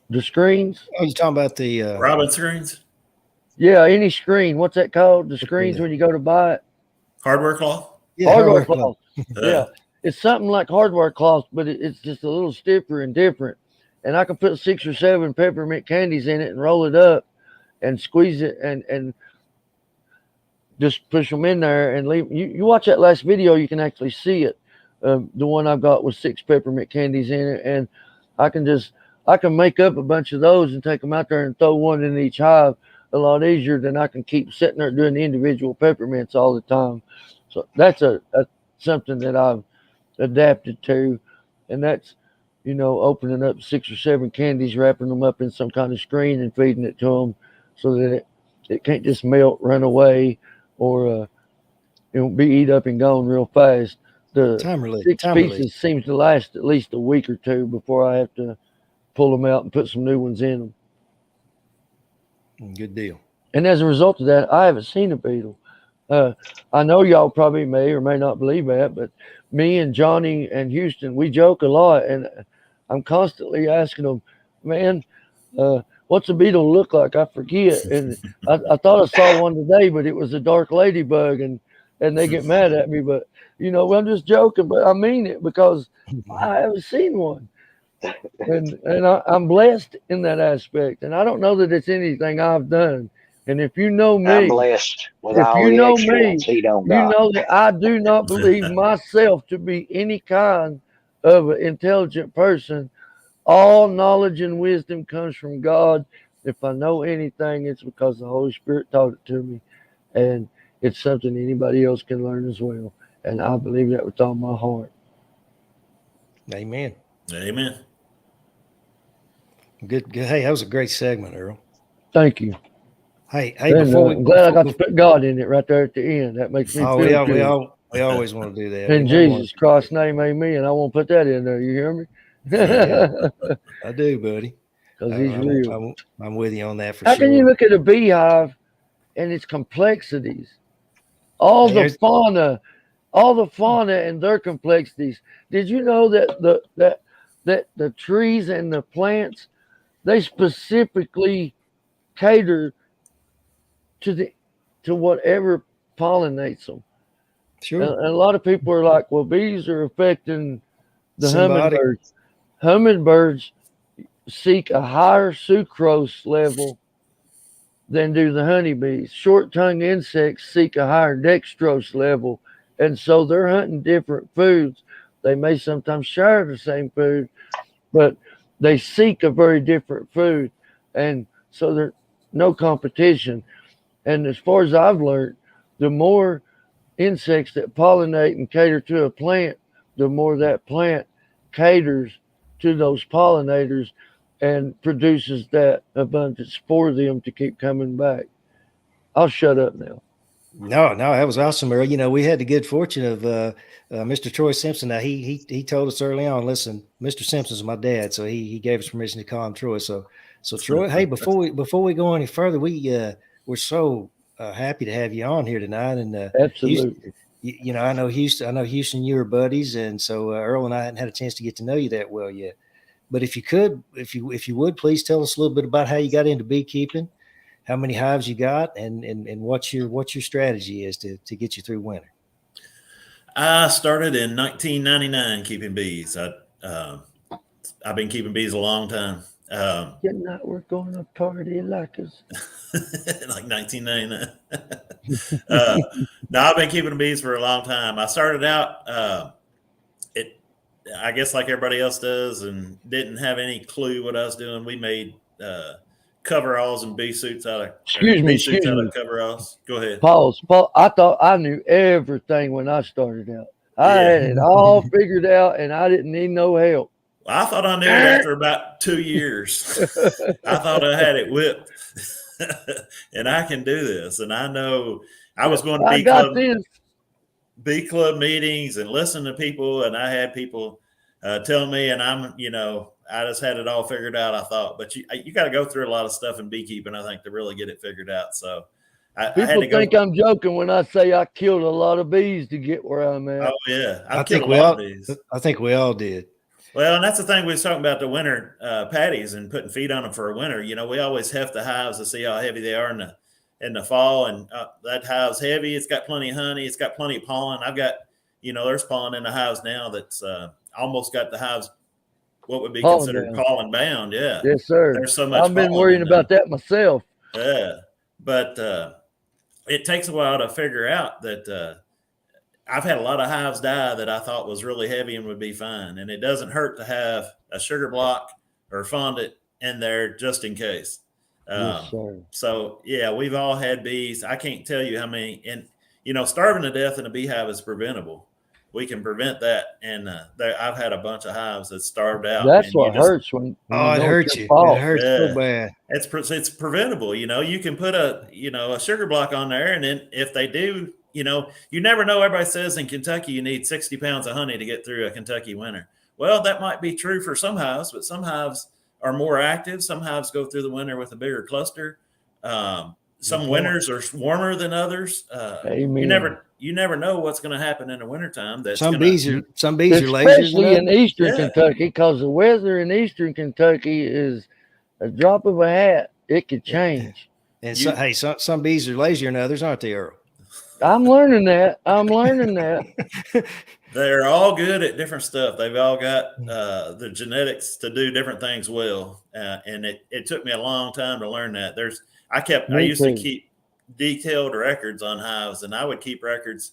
B: The screens.
C: Oh, you talking about the
D: Robin screens?
B: Yeah, any screen. What's that called? The screens when you go to buy it.
D: Hardware cloth.
C: Yeah,
B: hardware cloth. Yeah, it's something like hardware cloth, but it's just a little stiffer and different. And I can put 6 or 7 peppermint candies in it and roll it up and squeeze it and just push them in there and leave. You watch that last video, you can actually see it. The one I've got with 6 peppermint candies in it, and I can make up a bunch of those and take them out there and throw one in each hive a lot easier than I can keep sitting there doing the individual peppermints all the time. So that's something that I've adapted to, and that's, opening up 6 or 7 candies, wrapping them up in some kind of screen and feeding it to them so that it can't just melt, run away, or it won't be eat up and gone real fast. The 6 pieces seems to last at least a week or 2 before I have to pull them out and put some new ones in them.
C: Good deal.
B: And as a result of that, I haven't seen a beetle. I know y'all probably may or may not believe that, but me and Johnny and Houston, we joke a lot, and I'm constantly asking them, man, what's a beetle look like? I forget. And I thought I saw one today, but it was a dark ladybug, and they get mad at me. But, I'm just joking, but I mean it because I haven't seen one. And I'm blessed in that aspect. And I don't know that it's anything I've done. And if you know me,
A: I'm blessed with all the extra ones he don't got.
B: You know that I do not believe myself to be any kind of an intelligent person. All knowledge and wisdom comes from God. If I know anything, it's because the Holy Spirit taught it to me. And it's something anybody else can learn as well. And I believe that with all my heart.
C: Amen.
D: Amen.
C: Good. Hey, that was a great segment, Earl.
B: Thank you.
C: Hey,
B: I'm glad I got to put God in it right there at the end. That makes me feel good.
C: We always want to do that.
B: In Jesus Christ's name, amen. I won't put that in there. You hear me?
C: Yeah, I do, buddy.
B: Because he's real.
C: I'm with you on that for sure.
B: How can you look at a beehive and its complexities? All the fauna and their complexities. Did you know that the trees and the plants, they specifically cater to whatever pollinates them?
C: Sure.
B: And a lot of people are like, well, bees are affecting the hummingbirds. Hummingbirds seek a higher sucrose level than do the honeybees. Short-tongued insects seek a higher dextrose level, and so they're hunting different foods. They may sometimes share the same food, but they seek a very different food, and so there's no competition. And as far as I've learned, the more insects that pollinate and cater to a plant, the more that plant caters to those pollinators and produces that abundance for them to keep coming back. I'll shut up now.
C: No, that was awesome, Earl. We had the good fortune of Mr. Troy Simpson. Now he told us early on, listen, Mr. Simpson's my dad, so he gave us permission to call him Troy. So Troy, hey, before we go any further, we're so happy to have you on here tonight. And
B: absolutely,
C: Houston, I know Houston, you were buddies, and so Earl and I hadn't had a chance to get to know you that well yet. But if you would, please tell us a little bit about how you got into beekeeping, how many hives you got, and what your strategy is to get you through winter.
D: I started in 1999 keeping bees. I've been keeping bees a long time.
B: Good night, we're going to party like us.
D: Like 1999. No, I've been keeping bees for a long time. I started out, I guess like everybody else does, and didn't have any clue what I was doing. We made coveralls and bee suits out of coveralls. Go ahead.
B: Paul, I thought I knew everything when I started out. I had it all figured out, and I didn't need no help.
D: I thought I knew it after about 2 years. I thought I had it whipped. And I can do this. And I know I was going to bee club meetings and listen to people. And I had people tell me, and I just had it all figured out, I thought. But you got to go through a lot of stuff in beekeeping, I think, to really get it figured out. So
B: people think I'm joking when I say I killed a lot of bees to get where I'm at.
D: Oh, yeah.
C: I think we all did.
D: Well, and that's the thing we was talking about, the winter patties and putting feed on them for a winter. We always heft the hives to see how heavy they are in the fall. And that hive's heavy. It's got plenty of honey. It's got plenty of pollen. I've got, there's pollen in the hives now that's almost got the hives what would be considered pollen bound. Yeah.
B: Yes, sir.
D: There's so much.
B: I've been worrying about that myself.
D: Yeah. But it takes a while to figure out that I've had a lot of hives die that I thought was really heavy and would be fine. And it doesn't hurt to have a sugar block or fondant in there just in case.
B: Yes,
D: so, yeah, we've all had bees. I can't tell you how many. And, starving to death in a beehive is preventable. We can prevent that. And I've had a bunch of hives that starved out.
B: That's what hurts when
C: it hurts you. It hurts so bad.
D: It's preventable. You can put a sugar block on there. And then if they do, you never know. Everybody says in Kentucky, you need 60 pounds of honey to get through a Kentucky winter. Well, that might be true for some hives, but some hives are more active. Some hives go through the winter with a bigger cluster. Some winters are warmer than others. You never know what's going to happen in the wintertime.
C: Some bees are lazy.
B: Especially in eastern Kentucky, because the weather in eastern Kentucky is a drop of a hat. It could change.
C: And some bees are lazier than others, aren't they, Earl?
B: I'm learning that.
D: They're all good at different stuff. They've all got the genetics to do different things well. And it took me a long time to learn that. I used to keep detailed records on hives, and I would keep records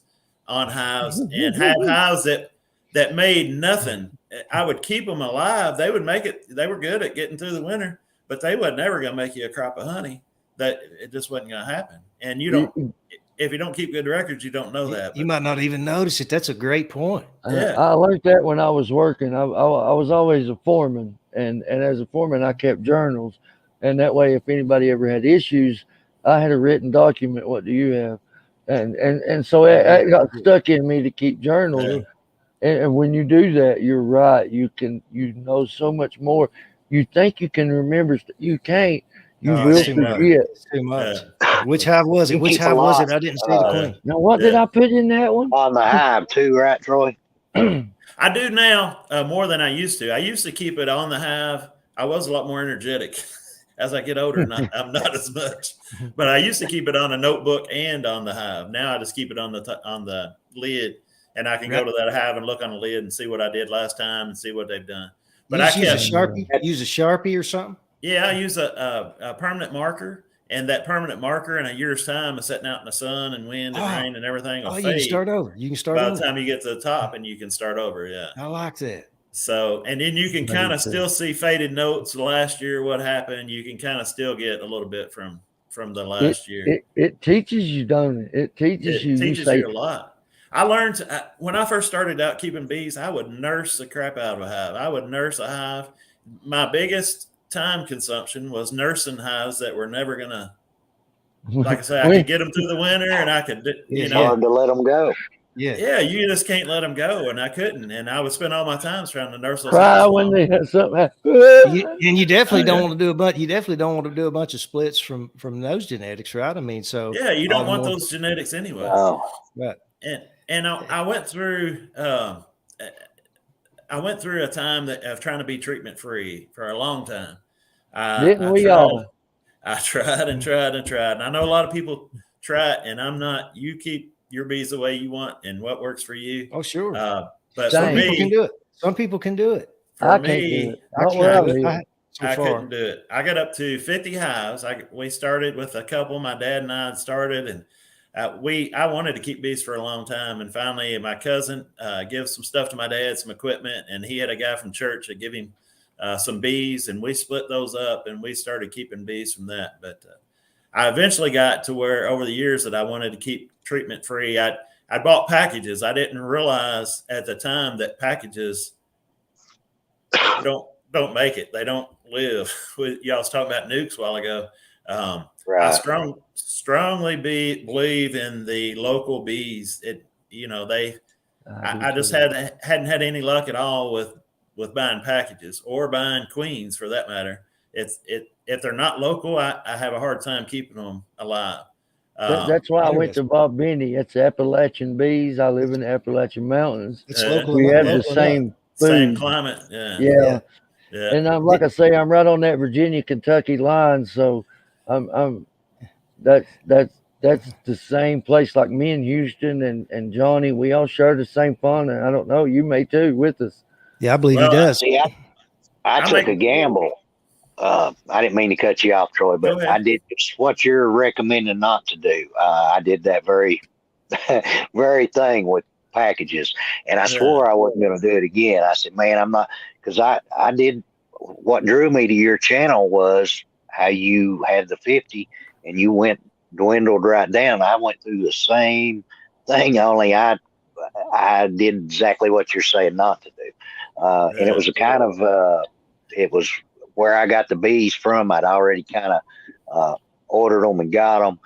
D: on hives and have hives that made nothing. I would keep them alive. They would make it. They were good at getting through the winter, but they were never going to make you a crop of honey. That it just wasn't going to happen. And if you don't keep good records, you don't know that.
C: You might not even notice it. That's a great point.
B: Yeah. I learned that when I was working. I was always a foreman, and as a foreman, I kept journals, and that way, if anybody ever had issues, I had a written document. What do you have? And so it got stuck in me to keep journals. Yeah. And when you do that, you're right. You know so much more. You think you can remember, you can't. You will forget.
C: Too much. Which hive was it? I didn't see the queen.
B: Now, what did I put in that one?
A: On the hive too, right, Troy?
D: I do now more than I used to. I used to keep it on the hive. I was a lot more energetic. As I get older, I'm not as much. But I used to keep it on a notebook and on the hive. Now I just keep it on the lid, and I can go to that hive and look on the lid and see what I did last time and see what they've done. But
C: use a Sharpie or something.
D: Yeah, I use a permanent marker, and that permanent marker in a year's time is sitting out in the sun and wind and rain and everything.
C: You can start over.
D: By the time you get to the top, and you can start over. Yeah,
C: I like that.
D: So, and then you can kind of still see faded notes last year, what happened. You can kind of still get a little bit from the last year.
B: It teaches you, don't it? It teaches you
D: a lot. I learned when I first started out keeping bees, I would nurse the crap out of a hive. I would nurse a hive. My biggest time consumption was nursing hives that were never going to, like I say, I could get them through the winter, and I could,
A: it's hard to let them go.
D: Yeah, you just can't let them go, and I couldn't, and I would spend all my time trying to nurse those.
B: Cry when they have something happen.
C: And you definitely don't want to do a bunch. You definitely don't want to do a bunch of splits from those genetics, right? I mean, so
D: yeah, you don't want those genetics anyway.
A: Oh,
C: right.
D: And I went through a time of trying to be treatment free for a long time.
B: Didn't we all?
D: I tried and tried and tried, and I know a lot of people try it, and I'm not. You keep your bees the way you want and what works for you.
C: Oh, sure.
D: But some people
C: can do it. Some people can do it.
D: For me, I couldn't do it. I got up to 50 hives. We started with a couple. My dad and I had started, and I wanted to keep bees for a long time. And finally, my cousin gave some stuff to my dad, some equipment, and he had a guy from church that gave him some bees, and we split those up, and we started keeping bees from that. But I eventually got to where over the years that I wanted to keep treatment free. I bought packages. I didn't realize at the time that packages don't make it. They don't live. Y'all was talking about nukes a while ago.
A: Right.
D: I strongly believe in the local bees. I just hadn't had any luck at all with buying packages or buying queens for that matter. If they're not local, I have a hard time keeping them alive.
B: That's why I went to Bob Benny. It's Appalachian bees. I live in the Appalachian Mountains.
C: It's local.
B: We have the
C: local
B: same
D: same
B: food.
D: climate.
B: Yeah.
D: Yeah.
B: And I'm like I say, I'm right on that Virginia Kentucky line, so I'm that's the same place. Like me and Houston and Johnny, we all share the same fun, and I don't know, you may too with us.
C: Yeah, I believe he does.
A: See, I took a gamble. I didn't mean to cut you off, Troy, but I did what you're recommending not to do. I did that very, very thing with packages, and I swore I wasn't going to do it again. I said, man, I'm not, because I did, what drew me to your channel was how you had the 50 and you dwindled right down. I went through the same thing, only I did exactly what you're saying not to do. And it was a kind of, it was where I got the bees from. I'd already kind of ordered them and got them.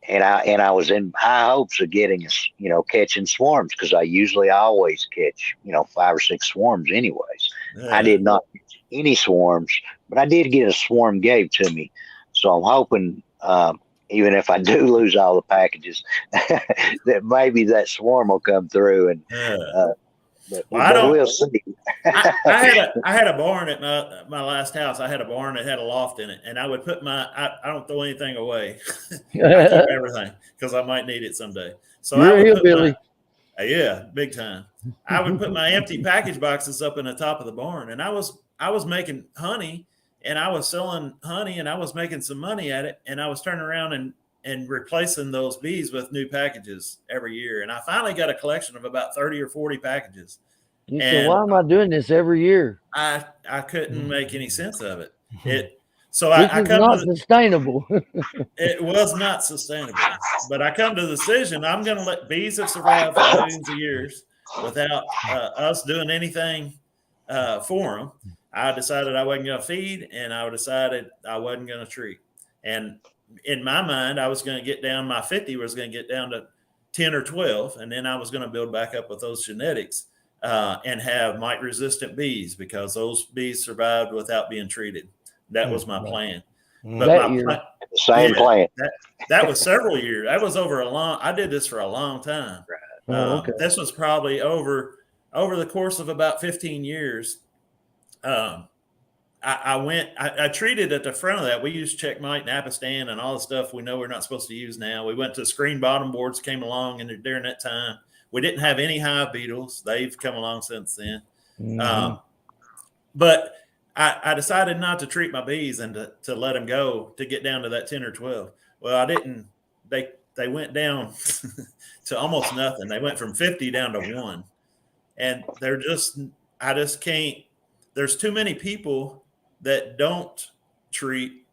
A: And I was in high hopes of getting, catching swarms, because I always catch, 5 or 6 swarms anyways. I did not catch any swarms, but I did get a swarm gave to me. So I'm hoping, even if I do lose all the packages, that maybe that swarm will come through. And but we'll see.
D: I had a barn at my last house. I had a barn that had a loft in it, and I would put I don't throw anything away. I keep everything because I might need it someday. So
B: You're a hillbilly.
D: Yeah, big time. I would put my empty package boxes up in the top of the barn, and I was making honey, and I was selling honey, and I was making some money at it, and I was turning around and replacing those bees with new packages every year. And I finally got a collection of about 30 or 40 packages.
B: You said, why am I doing this every year?
D: I couldn't make any sense of it.
B: Sustainable.
D: It was not sustainable. But I come to the decision, I'm going to let bees have survived for millions of years without us doing anything for them. I decided I wasn't going to feed, and I decided I wasn't going to treat. And in my mind, I was going to get down, my 50 was going to get down to 10 or 12. And then I was going to build back up with those genetics and have mite-resistant bees, because those bees survived without being treated. That was my plan. But
B: the
A: same plan.
D: That was several years. That was I did this for a long time. This was probably over the course of about 15 years. I treated at the front of that. We used checkmate and apistan and all the stuff we know we're not supposed to use now. We went to screen bottom boards, came along, and during that time, we didn't have any hive beetles. They've come along since then. But I decided not to treat my bees and to let them go, to get down to that 10 or 12. Well, I didn't. They went down to almost nothing. They went from 50 down to 1. And I just can't. There's too many people that don't treat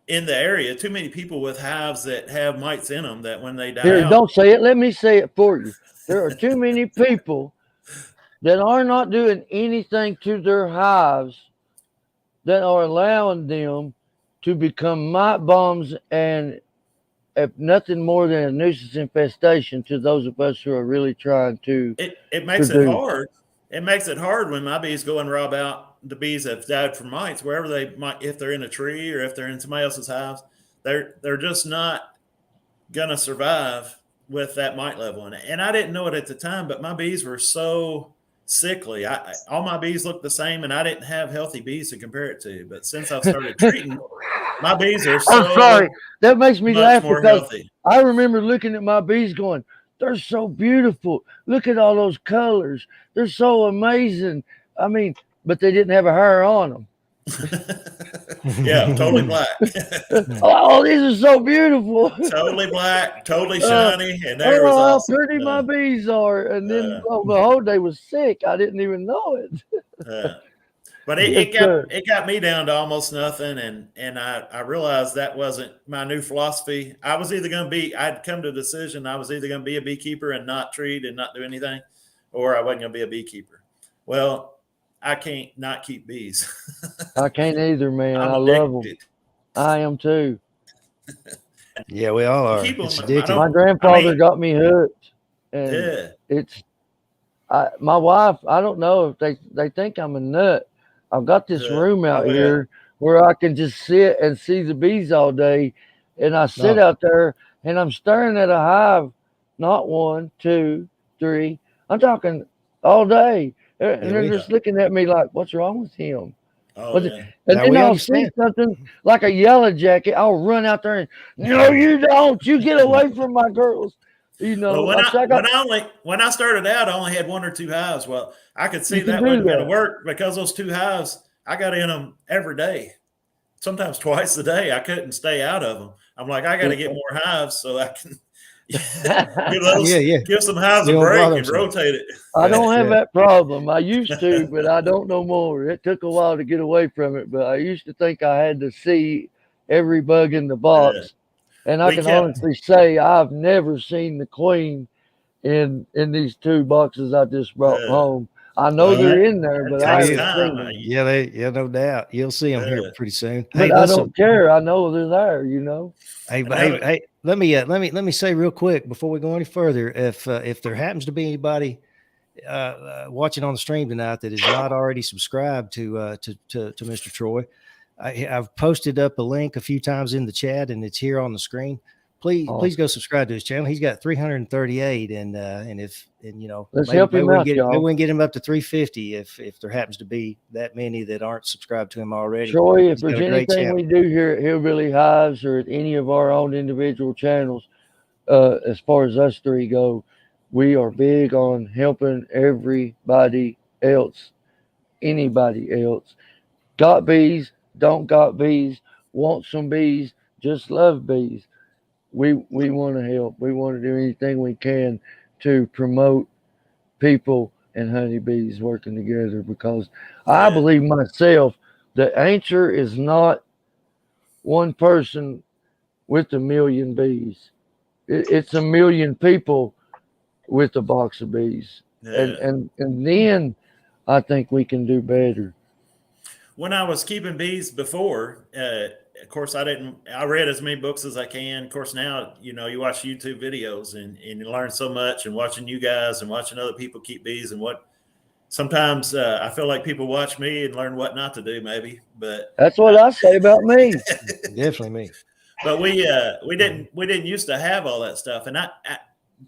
D: in the area, too many people with hives that have mites in them, that when they die
B: out, don't say it. Let me say it for you. There are too many people that are not doing anything to their hives that are allowing them to become mite bombs and if nothing more than a nuisance infestation to those of us who are really trying to.
D: It makes it hard. It makes it hard when my bees go and rob out the bees that have died from mites, wherever they might, if they're in a tree or if they're in somebody else's hives, they're just not gonna survive with that mite level. And I didn't know it at the time, but my bees were so sickly. All my bees looked the same, and I didn't have healthy bees to compare it to. But since I've started treating, my bees are so.
B: I'm sorry. That makes me laugh because
D: healthy.
B: I remember looking at my bees going, they're so beautiful. Look at all those colors. They're so amazing. I mean, but they didn't have a hair on them.
D: Yeah, totally black.
B: Oh, these are so beautiful.
D: Totally black, totally shiny. And
B: there was how pretty my bees are. And then, behold, they was sick. I didn't even know it.
D: But it got me down to almost nothing, and I realized that wasn't my new philosophy. I was either going to be, I'd come to a decision, I was either going to be a beekeeper and not treat and not do anything, or I wasn't going to be a beekeeper. Well, I can't not keep bees.
B: I can't either, man. I
D: I'm
B: love them.
D: addicted.
B: I am too.
C: Yeah, we all are.
D: Keep 'em.
C: It's
D: I
C: addictive.
D: don't-
B: My grandfather
D: mean-
B: got me hooked, and
D: Yeah.
B: it's my wife. I don't know if they think I'm a nut. I've got this room out
D: Oh, yeah.
B: here where I can just sit and see the bees all day, and I sit
C: No.
B: out there and I'm staring at a hive, not one, two, three. I'm talking all day, and
C: Yeah,
B: they're
C: we-
B: just looking at me like, "What's wrong with him?"
D: Oh,
B: But-
D: yeah.
B: And
C: Now,
B: then
C: we
B: I'll see
C: understand.
B: something like a yellow jacket. I'll run out there and, no, you don't. You get away from my girls. You know,
D: Well,
B: like I got,
D: when I started out, I only had 1 or 2 hives. Well, I could see
B: You can
D: that
B: do
D: wasn't going to
B: that.
D: work because those 2 hives, I got in them every day, sometimes twice a day. I couldn't stay out of them. I'm like, I got to get more hives so I can give some hives
C: You
D: a
C: don't
D: break
C: bother
D: and
C: them.
D: rotate it.
B: I don't have
C: Yeah.
B: that problem. I used to, but I don't no more. It took a while to get away from it, but I used to think I had to see every bug in the box. And I
D: We
B: can
D: kept-
B: honestly say I've never seen the queen in these 2 boxes I just brought home. I know
D: Well,
B: they're in there, but I
D: takes
B: haven't
D: time.
B: seen them.
C: Yeah, no doubt. You'll see them here pretty soon.
B: But
C: Hey,
B: I
C: listen.
B: don't care. I know they're there, you know.
C: Hey, let me say real quick before we go any further. If there happens to be anybody watching on the stream tonight that is not already subscribed to Mr. Troy, I've posted up a link a few times in the chat, and it's here on the screen. Please go subscribe to his channel. He's got 338, and you know,
B: let's help him out, y'all.
C: Maybe we can get him up to 350 if there happens to be that many that aren't subscribed to him already.
B: Troy, if
C: He's got
B: there's
C: a great
B: anything
C: channel.
B: we do here at Hillbilly Hives or at any of our own individual channels, as far as us 3 go, we are big on helping everybody else, anybody else. Got bees, don't got bees, want some bees, just love bees. We want to help. We want to do anything we can to promote people and honeybees working together, because I believe myself the answer is not one person with 1,000,000 bees. It's 1,000,000 people with a box of bees.
D: Yeah.
B: And then I think we can do better.
D: When I was keeping bees before, of course, I read as many books as I can. Of course, now, you know, you watch YouTube videos and you learn so much, and watching you guys and watching other people keep bees, and sometimes I feel like people watch me and learn what not to do, maybe, but
B: That's what I say about me.
C: Definitely me.
D: But we didn't used to have all that stuff. And I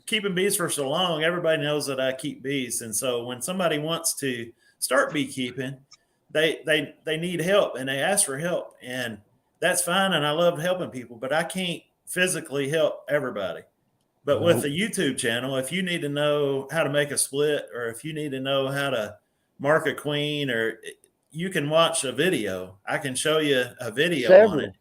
D: keeping bees for so long, everybody knows that I keep bees. And so when somebody wants to start beekeeping, they need help and they ask for help, and that's fine. And I love helping people, but I can't physically help everybody. But with the YouTube channel, if you need to know how to make a split, or if you need to know how to mark a queen, or you can watch a video, I can show you a video on it.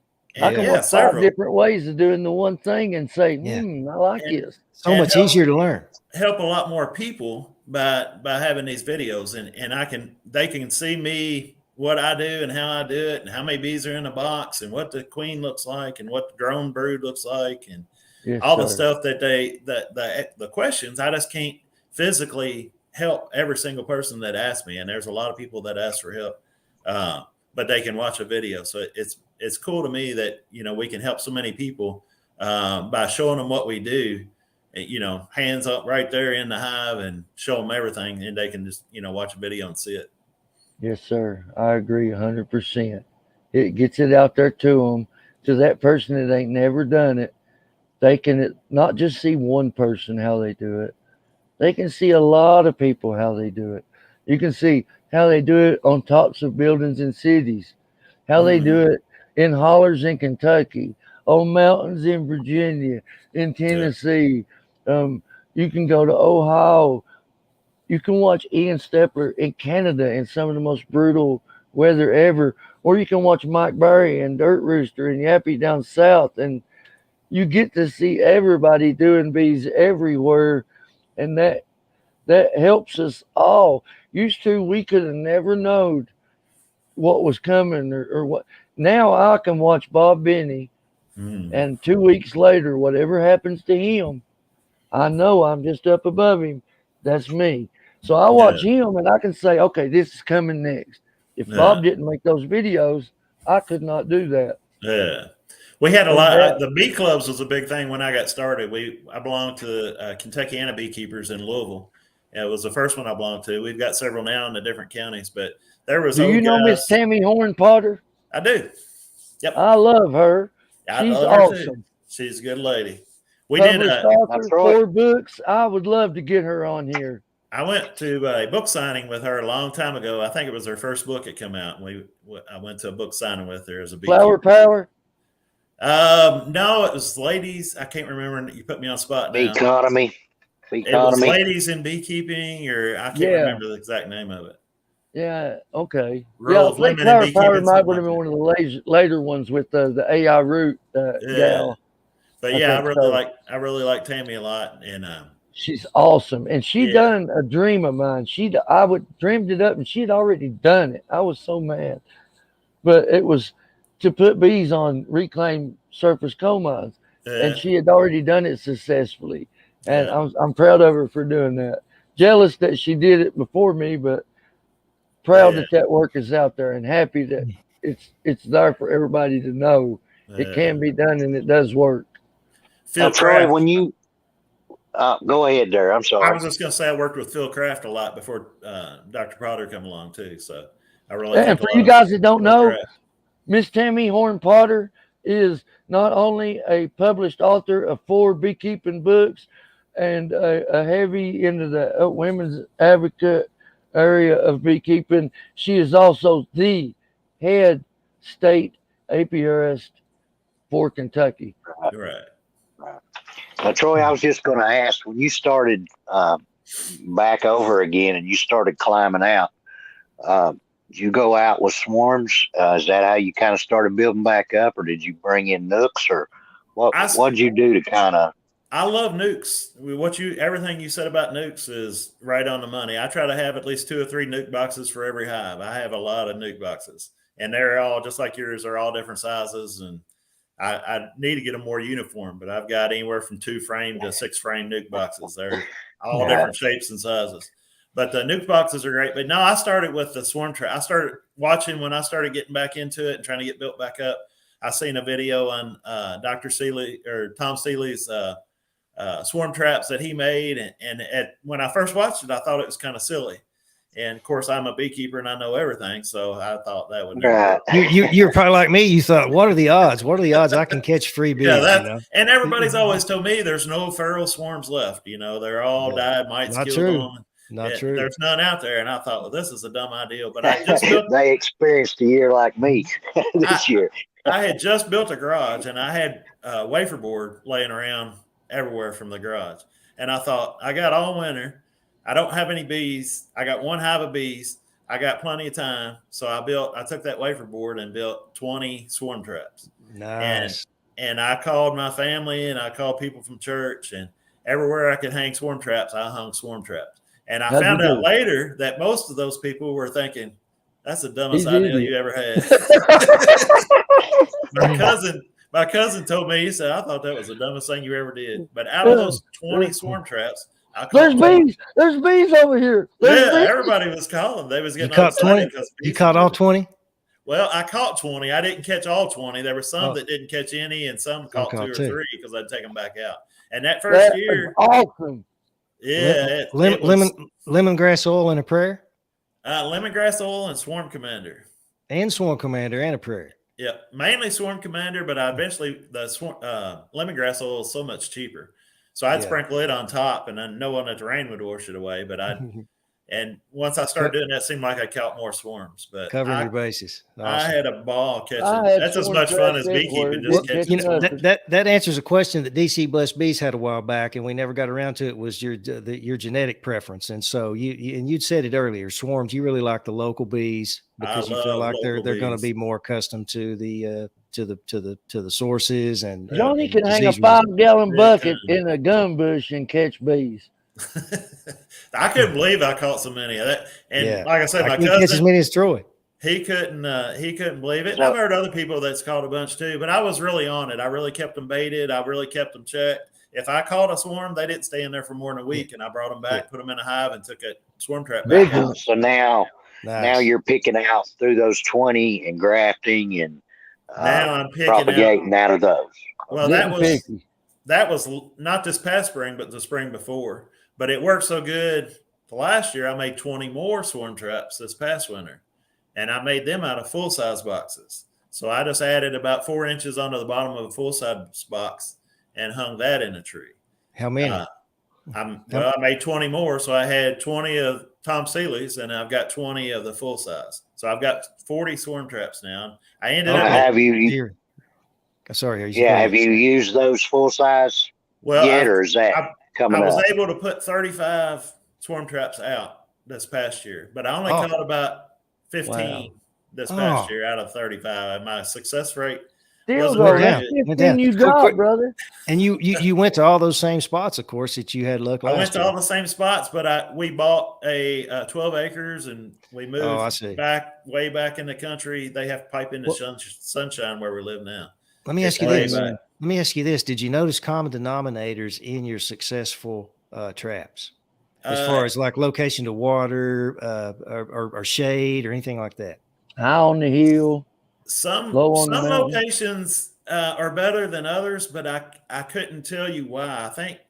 B: I can watch 5 different ways of doing the one thing and say, I like this.
C: So much easier to learn.
D: Help a lot more people by having these videos, and they can see me, what I do and how I do it, and how many bees are in a box, and what the queen looks like, and what the drone brood looks like, and all the stuff that the questions. I just can't physically help every single person that asks me, and there's a lot of people that ask for help, but they can watch a video. So it's cool to me that, you know, we can help so many people by showing them what we do, you know, hands up right there in the hive, and show them everything, and they can just, you know, watch a video and see it.
B: Yes, sir. I agree 100%. It gets it out there to them, to that person that ain't never done it. They can not just see one person how they do it. They can see a lot of people how they do it. You can see how they do it on tops of buildings in cities, how they do it in hollers in Kentucky, on mountains in Virginia, in Tennessee. You can go to Ohio. You can watch Ian Stepler in Canada in some of the most brutal weather ever. Or you can watch Mike Berry and Dirt Rooster and Yappy down south. And you get to see everybody doing bees everywhere. And that helps us all. Used to, we could have never known what was coming or what. Now I can watch Bob Benny, and 2 weeks later, whatever happens to him, I know I'm just up above him. That's me. So I
D: Yeah.
B: watch him and I can say, okay, this is coming next. If
D: Yeah.
B: Bob didn't make those videos, I could not do that.
D: Yeah. We had a
B: And
D: lot.
B: that,
D: The bee clubs was a big thing when I got started. I belonged to Kentuckiana Beekeepers in Louisville. It was the first one I belonged to. We've got several now in the different counties, but there was
B: do you
D: old
B: know Miss
D: guys.
B: Tammy Horn Potter?
D: I do. Yep.
B: I love her.
D: I
B: She's
D: love her too.
B: awesome.
D: She's a good lady. We did.
B: Published author,
A: That's right.
B: 4 books. I would love to get her on here.
D: I went to a book signing with her a long time ago. I think it was her first book that came out. I went to a book signing with her as a beekeeper.
B: Flower Power.
D: No, it was ladies. I can't remember. You put me on spot now.
A: Economy.
D: It was Ladies in Beekeeping, or I can't remember the exact name of it.
B: Yeah. Okay.
D: Role of Women in
B: Flower
D: Beekeeping,
B: Power might
D: something
B: have been
D: like
B: one of the later ones with the AI root gal.
D: But
B: I
D: really like Tammy a lot, and
B: she's awesome. And she done a dream of mine. I would dreamed it up, and she'd already done it. I was so mad, but it was to put bees on reclaimed surface coal mines, and she had already done it successfully. And I'm proud of her for doing that. Jealous that she did it before me, but proud that work is out there, and happy that it's there for everybody to know it can be done and it does work.
D: Phil
A: Troy,
D: Kraft.
A: when you go ahead there, I'm sorry.
D: I was just going to say I worked with Phil Kraft a lot before Dr. Potter came along too. So I really
B: and for you guys that don't know, Miss Tammy Horn Potter is not only a published author of 4 beekeeping books and a heavy into the women's advocate area of beekeeping, she is also the head state apiarist for Kentucky.
D: Right.
A: Now, Troy, I was just going to ask, when you started back over again and you started climbing out, did you go out with swarms? Is that how you kind of started building back up, or did you bring in nooks, or what did you do to kind of?
D: I love nukes. Everything you said about nukes is right on the money. I try to have at least 2 or 3 nuke boxes for every hive. I have a lot of nuke boxes, and they're all just like yours. They're all different sizes, and I need to get them more uniform. But I've got anywhere from 2 frame to 6 frame nuke boxes. They're all different shapes and sizes. But the nuke boxes are great. But no, I started with the swarm trap. I started watching when I started getting back into it and trying to get built back up. I seen a video on Dr. Seeley or Tom Seeley's swarm traps that he made, and when I first watched it, I thought it was kind of silly. And of course, I'm a beekeeper and I know everything, so I thought that would never work.
C: You're probably like me. You thought, what are the odds? What are the odds I can catch free bees?
D: And everybody's always told me there's no feral swarms left. They're all died. Mites killed them.
C: Not true.
D: There's none out there. And I thought, well, this is a dumb idea. But I just built.
A: They experienced a year like me this year.
D: I had just built a garage, and I had a wafer board laying around everywhere from the garage. And I thought, I got all winter. I don't have any bees. I got 1 hive of bees. I got plenty of time. So I took that wafer board and built 20 swarm traps.
C: Nice.
D: And I called my family and I called people from church, and everywhere I could hang swarm traps, I hung swarm traps. And I found out later that most of those people were thinking, that's the dumbest idea you ever had. My cousin told me, he said, I thought that was the dumbest thing you ever did. But out of those 20 swarm traps,
B: there's bees. There's bees over here.
D: Everybody was calling. They was getting excited.
C: You caught all 20?
D: Well, I caught 20. I didn't catch all 20. There were some that didn't catch any, and some caught 2 or 3 because I'd take them back out. And that first year,
B: awesome.
D: Yeah,
C: lemongrass oil and a prayer.
D: Lemongrass oil and Swarm Commander.
C: And Swarm Commander and a prayer.
D: Yeah, mainly Swarm Commander, but I eventually lemongrass oil is so much cheaper, so I'd sprinkle it on top, and then knowing that the rain would wash it away. But and once I started doing that, it seemed like I caught more swarms. But
C: covering your bases. Awesome.
D: I had a ball catching. That's as much fun as beekeeping. Just catching.
C: That answers a question that DC Blessed Bees had a while back, and we never got around to it. Was your genetic preference? And so you'd said it earlier. Swarms, you really like the local bees because you feel like they're going to be more accustomed to the sources. And
B: Johnny can hang a 5-gallon bucket in a gum bush and catch bees.
D: I couldn't believe I caught so many of that. And like I said, my cousin
C: catch as many as Troy.
D: He couldn't believe it. I've heard other people that's caught a bunch too, but I was really on it. I really kept them baited. I really kept them checked. If I caught a swarm, they didn't stay in there for more than a week, and I brought them back, put them in a hive, and took a swarm trap.
B: Big
D: back.
B: one.
A: So now
C: Nice.
A: you're picking out through those 20 and grafting and
D: Now I'm picking
A: propagating out of those.
D: Well,
B: Getting picky.
D: that was not this past spring, but the spring before. But it worked so good. Last year, I made 20 more swarm traps this past winter, and I made them out of full size boxes. So I just added about 4 inches onto the bottom of a full size box and hung that in a tree.
C: How many?
D: I made 20 more. So I had 20 of Tom Seeley's, and I've got 20 of the full size. So I've got 40 swarm traps now. I ended up.
A: Have you?
C: Sorry.
A: Have you used those full size yet, or is that coming up?
D: I was able to put 35 swarm traps out this past year, but I only caught about 15 this past year out of 35. My success rate
B: Still
D: wasn't
B: going
C: went
B: down.
C: down.
B: You
C: So
B: got,
C: quick-
B: brother.
C: And you went to all those same spots, of course, that you had luck last
D: I went to
C: year.
D: all the same spots, but we bought a 12 acres and we moved way back in the country. They have to pipe into sunshine where we live now.
C: Let me ask you this. Let me ask you this. Did you notice common denominators in your successful traps? As far as like location to water or shade or anything like that?
B: High on the hill.
D: Some
B: low on the mountain.
D: locations are better than others, but I couldn't tell you why. I think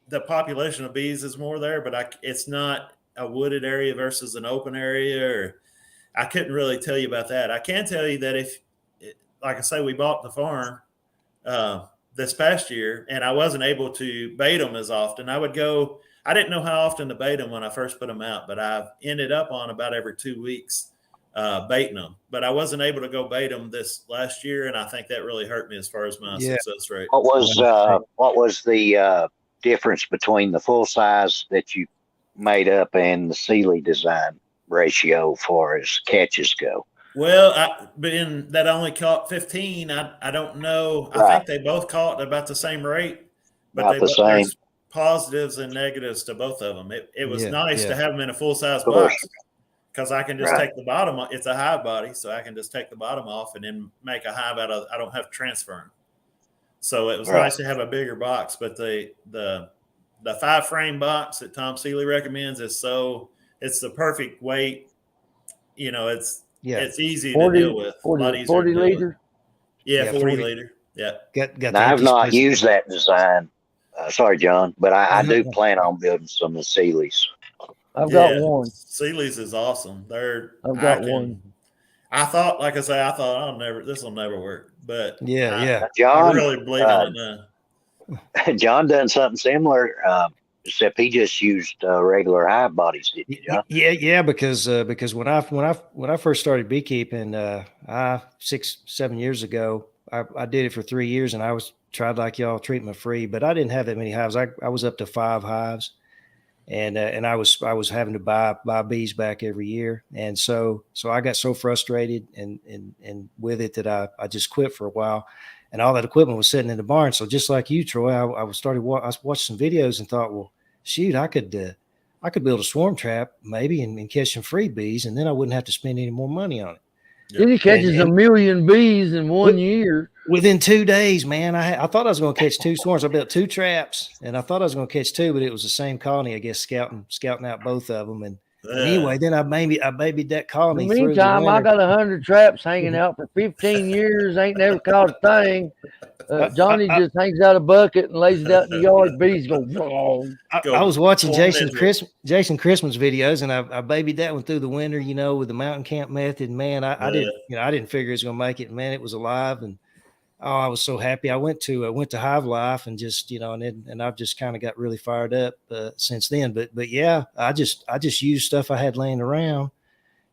D: the population of bees is more there, but it's not a wooded area versus an open area. Or I couldn't really tell you about that. I can tell you that like I say, we bought the farm this past year, and I wasn't able to bait them as often. I didn't know how often to bait them when I first put them out, but I've ended up on about every 2 weeks baiting them. But I wasn't able to go bait them this last year, and I think that really hurt me as far as my success rate.
A: What was the difference between the full size that you made up and the Seeley design ratio far as catches go?
D: Well, being that I only caught 15, I don't know. I think they both caught about the same rate, but there's positives and negatives to both of them. It was nice to have them in a full size box because I can just take the bottom. It's a hive body, so I can just take the bottom off and then make a hive out of. I don't have to transfer them. So it was nice to have a bigger box, but the 5-frame box that Tom Seeley recommends it's the perfect weight. You know, it's easy to deal with.
B: 40 liter.
D: Yeah, 40 liter. Yeah.
A: Now, I've not used that design. Sorry, John, but I do plan on building some of the Seeleys.
B: I've got one.
D: Seeley's is awesome.
B: I've got one.
D: I thought this will never work, but
A: John,
D: I really believe in it now.
A: John done something similar, except he just used regular hive bodies, didn't you, John?
C: Yeah, because when I first started beekeeping 6-7 years ago, I did it for 3 years, and I tried like y'all treatment free, but I didn't have that many hives. I was up to 5 hives, and I was having to buy bees back every year, and so I got so frustrated and with it that I just quit for a while, and all that equipment was sitting in the barn. So just like you, Troy, I watched some videos and thought, well, shoot, I could build a swarm trap maybe and catch some free bees, and then I wouldn't have to spend any more money on it.
B: Then he catches a million bees in 1 year.
C: Within 2 days, man, I thought I was going to catch 2 swarms. I built 2 traps, and I thought I was going to catch 2, but it was the same colony, I guess, scouting out both of them. And anyway, then I babied that colony.
B: In the meantime, I got 100 traps hanging out for 15 years. Ain't never caught a thing. Johnny just hangs out a bucket and lays it out in the yard. Bees go.
C: I was watching Jason Christman's videos, and I babied that one through the winter, with the mountain camp method. Man, I didn't figure it was going to make it. Man, it was alive, and I was so happy. I went to Hive Life and just and I've just kind of got really fired up since then. But yeah, I just used stuff I had laying around,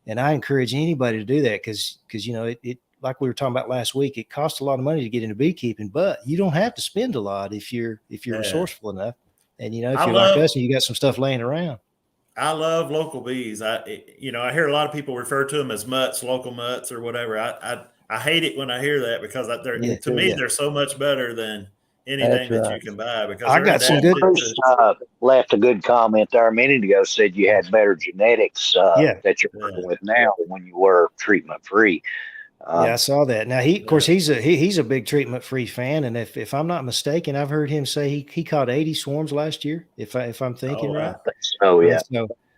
C: and I encourage anybody to do that because it like we were talking about last week, it costs a lot of money to get into beekeeping, but you don't have to spend a lot if you're resourceful enough. And if you're like us and you got some stuff laying around.
D: I love local bees. I hear a lot of people refer to them as mutts, local mutts or whatever. I hate it when I hear that because they're so much better than anything that you can buy. Because
C: I got some good.
A: Left a good comment there a minute ago. Said you had better genetics that you're working with now than when you were treatment free.
C: I saw that. Now he's a big treatment free fan, and if I'm not mistaken, I've heard him say he caught 80 swarms last year. If I'm thinking right.
A: Oh yeah.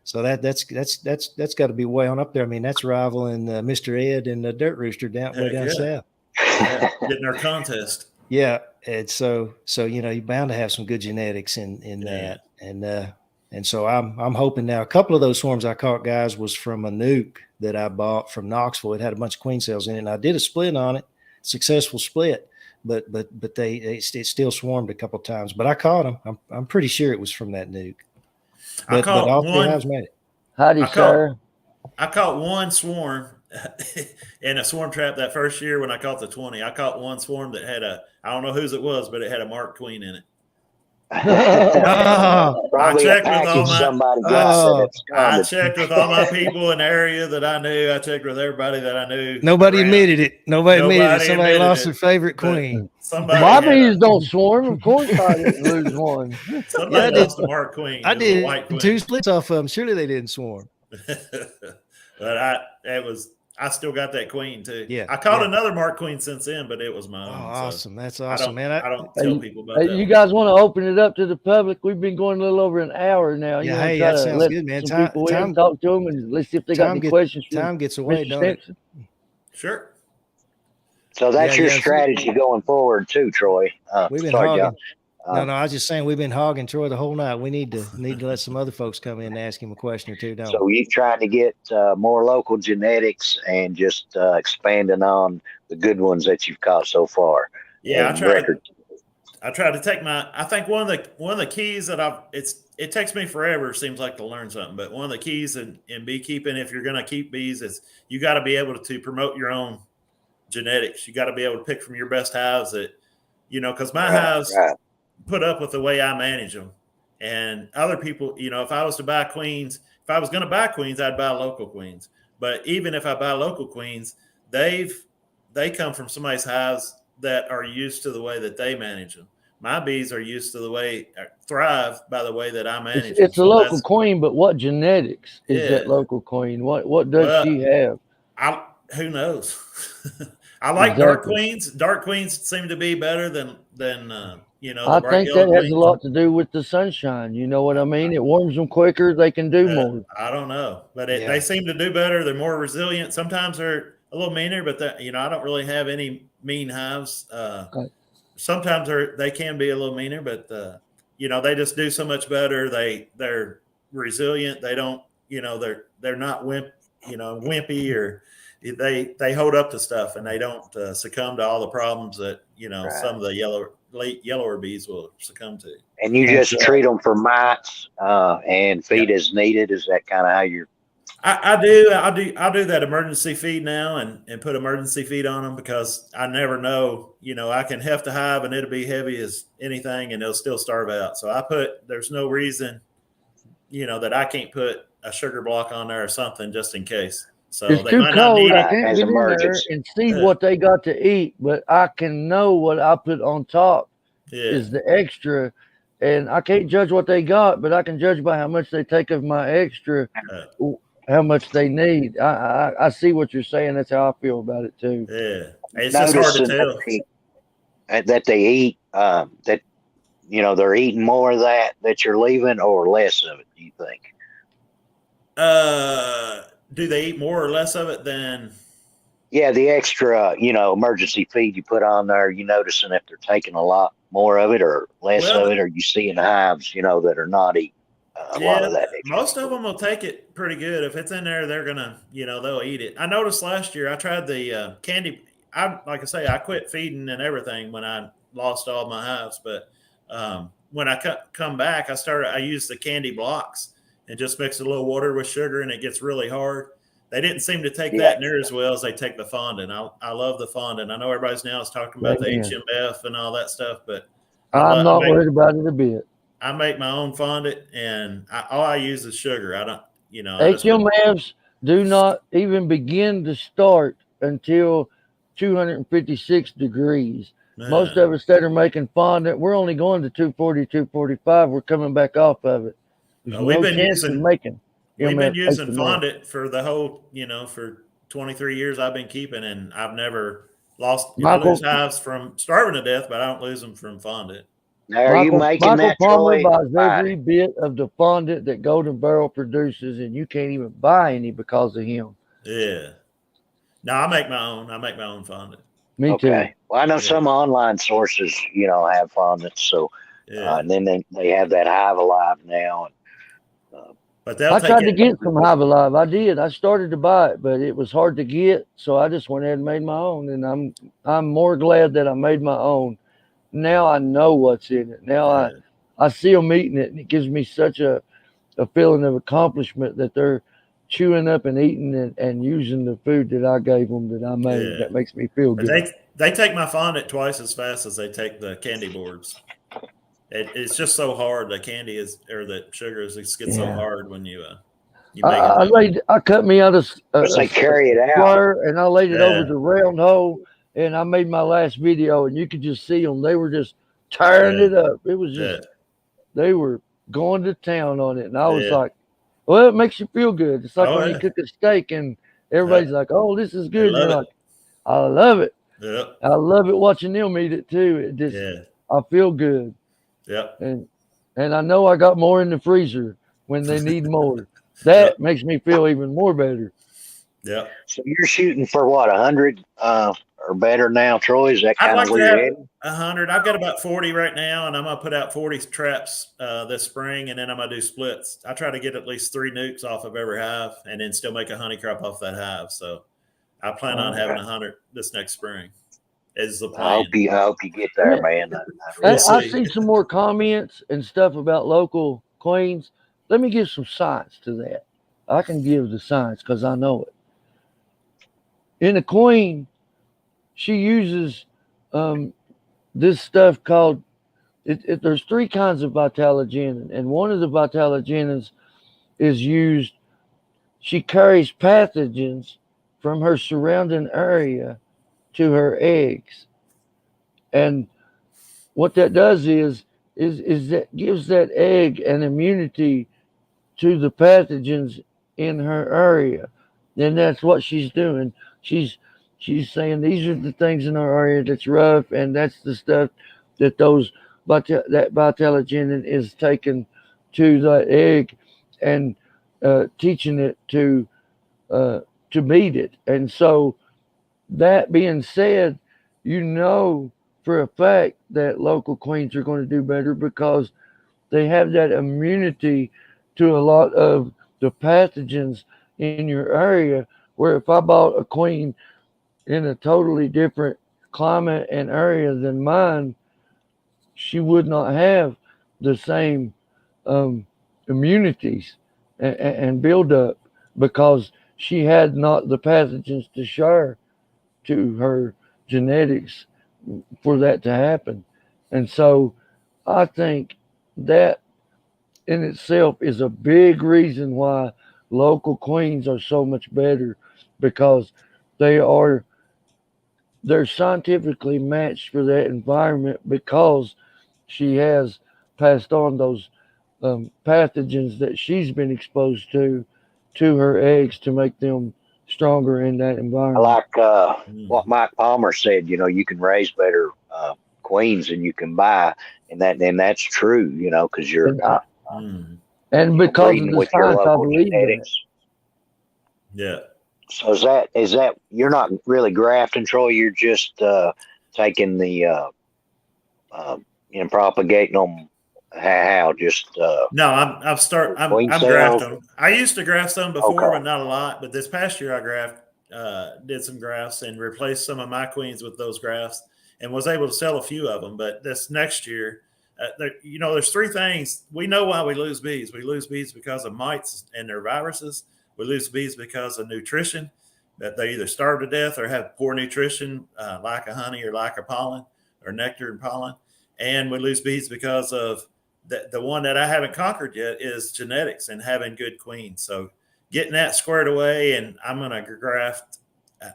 C: So that's got to be way on up there. I mean, that's rivaling Mr. Ed and the Dirt Rooster way down south.
D: Yeah, getting our contest.
C: Yeah, and so you're bound to have some good genetics in that, and so I'm hoping now. A couple of those swarms I caught, guys, was from a nuke that I bought from Knoxville. It had a bunch of queen cells in it, and I did a split on it, successful split, but it still swarmed a couple of times. But I caught them. I'm pretty sure it was from that nuke. But all three hives made it.
B: Howdy, sir.
D: I caught one swarm in a swarm trap that first year when I caught the 20. I caught one swarm that had I don't know whose it was, but it had a marked queen in it.
A: Probably
D: I checked with all
A: my
D: checked with all my people in the area that I knew. I checked with everybody that I knew.
C: Nobody admitted it. Nobody admitted it. Somebody lost their favorite queen.
B: My bees don't swarm. Of course I didn't lose one.
D: Somebody lost a marked queen.
C: I did
D: white queen.
C: 2 splits off of them. Surely they didn't swarm.
D: But I still got that queen too.
C: Yeah,
D: I caught another marked queen since then, but it was mine.
C: Oh, awesome! That's awesome, man.
D: I don't tell people about that.
B: You guys want to open it up to the public? We've been going a little over an hour now.
C: Yeah, hey, that sounds good, man.
B: Time, talk to them and let's see if they got any questions.
C: Time gets away, don't it?
D: Sure.
A: So that's your strategy going forward too, Troy.
C: We've been hogging. No, I was just saying we've been hogging Troy the whole night. We need to let some other folks come in and ask him a question or two, don't we?
A: So you trying to get more local genetics and just expanding on the good ones that you've caught so far.
D: Yeah, I try to take I think one of the keys that it takes me forever, seems like, to learn something, but one of the keys in beekeeping, if you're going to keep bees, is you got to be able to promote your own genetics. You got to be able to pick from your best hives that, because my hives put up with the way I manage them. And other people, if I was to buy queens, if I was going to buy queens, I'd buy local queens. But even if I buy local queens, they come from somebody's hives that are used to the way that they manage them. My bees are used to thrive by the way that I manage them.
B: It's a local queen, but what genetics is that local queen? What does she have?
D: Who knows? I like dark queens. Dark queens seem to be better than
B: I think that has a lot to do with the sunshine. You know what I mean? It warms them quicker. They can do more.
D: I don't know, but they seem to do better. They're more resilient. Sometimes they're a little meaner, but I don't really have any mean hives. Sometimes they can be a little meaner, but they just do so much better. They're resilient. They don't, they're not wimpy, or they hold up to stuff, and they don't succumb to all the problems that some of the late yellower bees will succumb to.
A: And you just treat them for mites and feed as needed. Is that kind of how you're?
D: I do that emergency feed now and put emergency feed on them, because I never know. I can heft a hive and it'll be heavy as anything and they'll still starve out. So there's no reason, that I can't put a sugar block on there or something just in case. So
B: it's too cold. I can't get in there and see what they got to eat, but I can know what I put on top is the extra. And I can't judge what they got, but I can judge by how much they take of my extra, how much they need. I see what you're saying. That's how I feel about it too.
D: Yeah, it's just hard to tell
A: that they eat. That they're eating more of that you're leaving, or less of it. Do you think?
D: Do they eat more or less of it than?
A: Yeah, the extra, emergency feed you put on there. You noticing if they're taking a lot more of it or less of it, or you seeing hives, that are not eating a lot of that.
D: Most of them will take it pretty good. If it's in there, they're gonna, they'll eat it. I noticed last year I tried the candy. Like I say, I quit feeding and everything when I lost all my hives. But when I come back, I used the candy blocks and just mix a little water with sugar, and it gets really hard. They didn't seem to take that near as well as they take the fondant. I love the fondant. I know everybody's now is talking about the HMF and all that stuff, but
B: I'm not worried about it a bit.
D: I make my own fondant, and all I use is sugar. I don't,
B: HMFs do not even begin to start until 256 degrees. Most of us that are making fondant, we're only going to 240, 245. We're coming back off of it.
D: We've been using fondant for the whole, for 23 years I've been keeping, and I've never lost. I lose hives from starving to death, but I don't lose them from fondant.
A: Now, are you making
B: Michael
A: that,
B: Palmer
A: Troy?
B: buys
A: Right.
B: every bit of the fondant that Golden Barrel produces, and you can't even buy any because of him.
D: Yeah. No, I make my own. I make my own fondant.
B: Me too.
A: Okay. Well, I know
D: Yeah.
A: some online sources, have fondants. So,
D: Yeah.
A: and then they have that Hive Alive now. And,
D: But they'll
B: I
D: take
B: tried to
D: it.
B: get some Hive Alive. I did. I started to buy it, but it was hard to get, so I just went ahead and made my own. And I'm more glad that I made my own. Now I know what's in it. Now
D: Yeah.
B: I see them eating it, and it gives me such a feeling of accomplishment that they're chewing up and eating and using the food that I gave them, that I made.
D: Yeah.
B: That makes me feel
D: But
B: good.
D: they take my fondant twice as fast as they take the candy boards. It's just so hard. The candy is, or the sugar is, it gets so
B: Yeah.
D: hard when you make it.
B: I cut me out
A: Because they carry it out.
B: square, and I laid it over
D: Yeah.
B: the round hole, and I made my last video, and you could just see them. They were just tearing
D: Yeah.
B: it up. It was just,
D: Yeah.
B: they were going to town on it. And I was
D: Yeah.
B: like, well, it makes you feel good. It's like
D: Oh,
B: when
D: yeah.
B: you cook a steak and everybody's like, oh, this is
D: They
B: good. And you're
D: love
B: like, I love it.
D: it. Yep.
B: I love it watching them eat it too. It just,
D: Yeah.
B: I feel good.
D: Yep.
B: And I know I got more in the freezer when they need more. That makes me feel even more better.
D: Yep.
A: So you're shooting for what, 100 or better now, Troy? Is that
D: I'd
A: kind
D: like
A: of where
D: to
A: you're
D: have
A: heading?
D: 100. I've got about 40 right now, and I'm gonna put out 40 traps this spring, and then I'm gonna do splits. I try to get at least 3 nukes off of every hive, and then still make a honey crop off that hive. So I plan on having 100 this next spring. Is the plan.
A: I hope you get there, man.
D: We'll
B: I
D: see.
B: see some more comments and stuff about local queens. Let me give some science to that. I can give the science because I know it. In a queen, she uses this stuff called, there's 3 kinds of vitellogenin, and one of the vitellogenins is used, she carries pathogens from her surrounding area to her eggs. And what that does is that gives that egg an immunity to the pathogens in her area. And that's what she's doing. She's saying these are the things in our area that's rough, and that's the stuff that that vitellogenin is taken to the egg and teaching it to meet it. And so, that being said, for a fact that local queens are going to do better because they have that immunity to a lot of the pathogens in your area. Where if I bought a queen in a totally different climate and area than mine, she would not have the same immunities and build up because she had not the pathogens to share to her genetics for that to happen. And so I think that in itself is a big reason why local queens are so much better, because they're scientifically matched for that environment, because she has passed on those pathogens that she's been exposed to her eggs to make them stronger in that
A: I
B: environment.
A: like what Mike Palmer said. You can raise better queens than you can buy, and that's true. Because you're
B: and because of
A: breeding
B: the
A: with your
B: science, I
A: local
B: believe
A: genetics.
D: Yeah.
A: So is that you're not really grafting, Troy? You're just taking the propagating them. How just
D: No, I'm
A: queen cells?
D: grafting. I used to graft some before,
A: Okay.
D: but not a lot. But this past year, I did some grafts and replaced some of my queens with those grafts, and was able to sell a few of them. But this next year, there's 3 things we know why we lose bees. We lose bees because of mites and their viruses. We lose bees because of nutrition, that they either starve to death or have poor nutrition, lack of honey or lack of pollen or nectar and pollen. And we lose bees because of the one that I haven't conquered yet is genetics and having good queens. So getting that squared away, and I'm going to graft.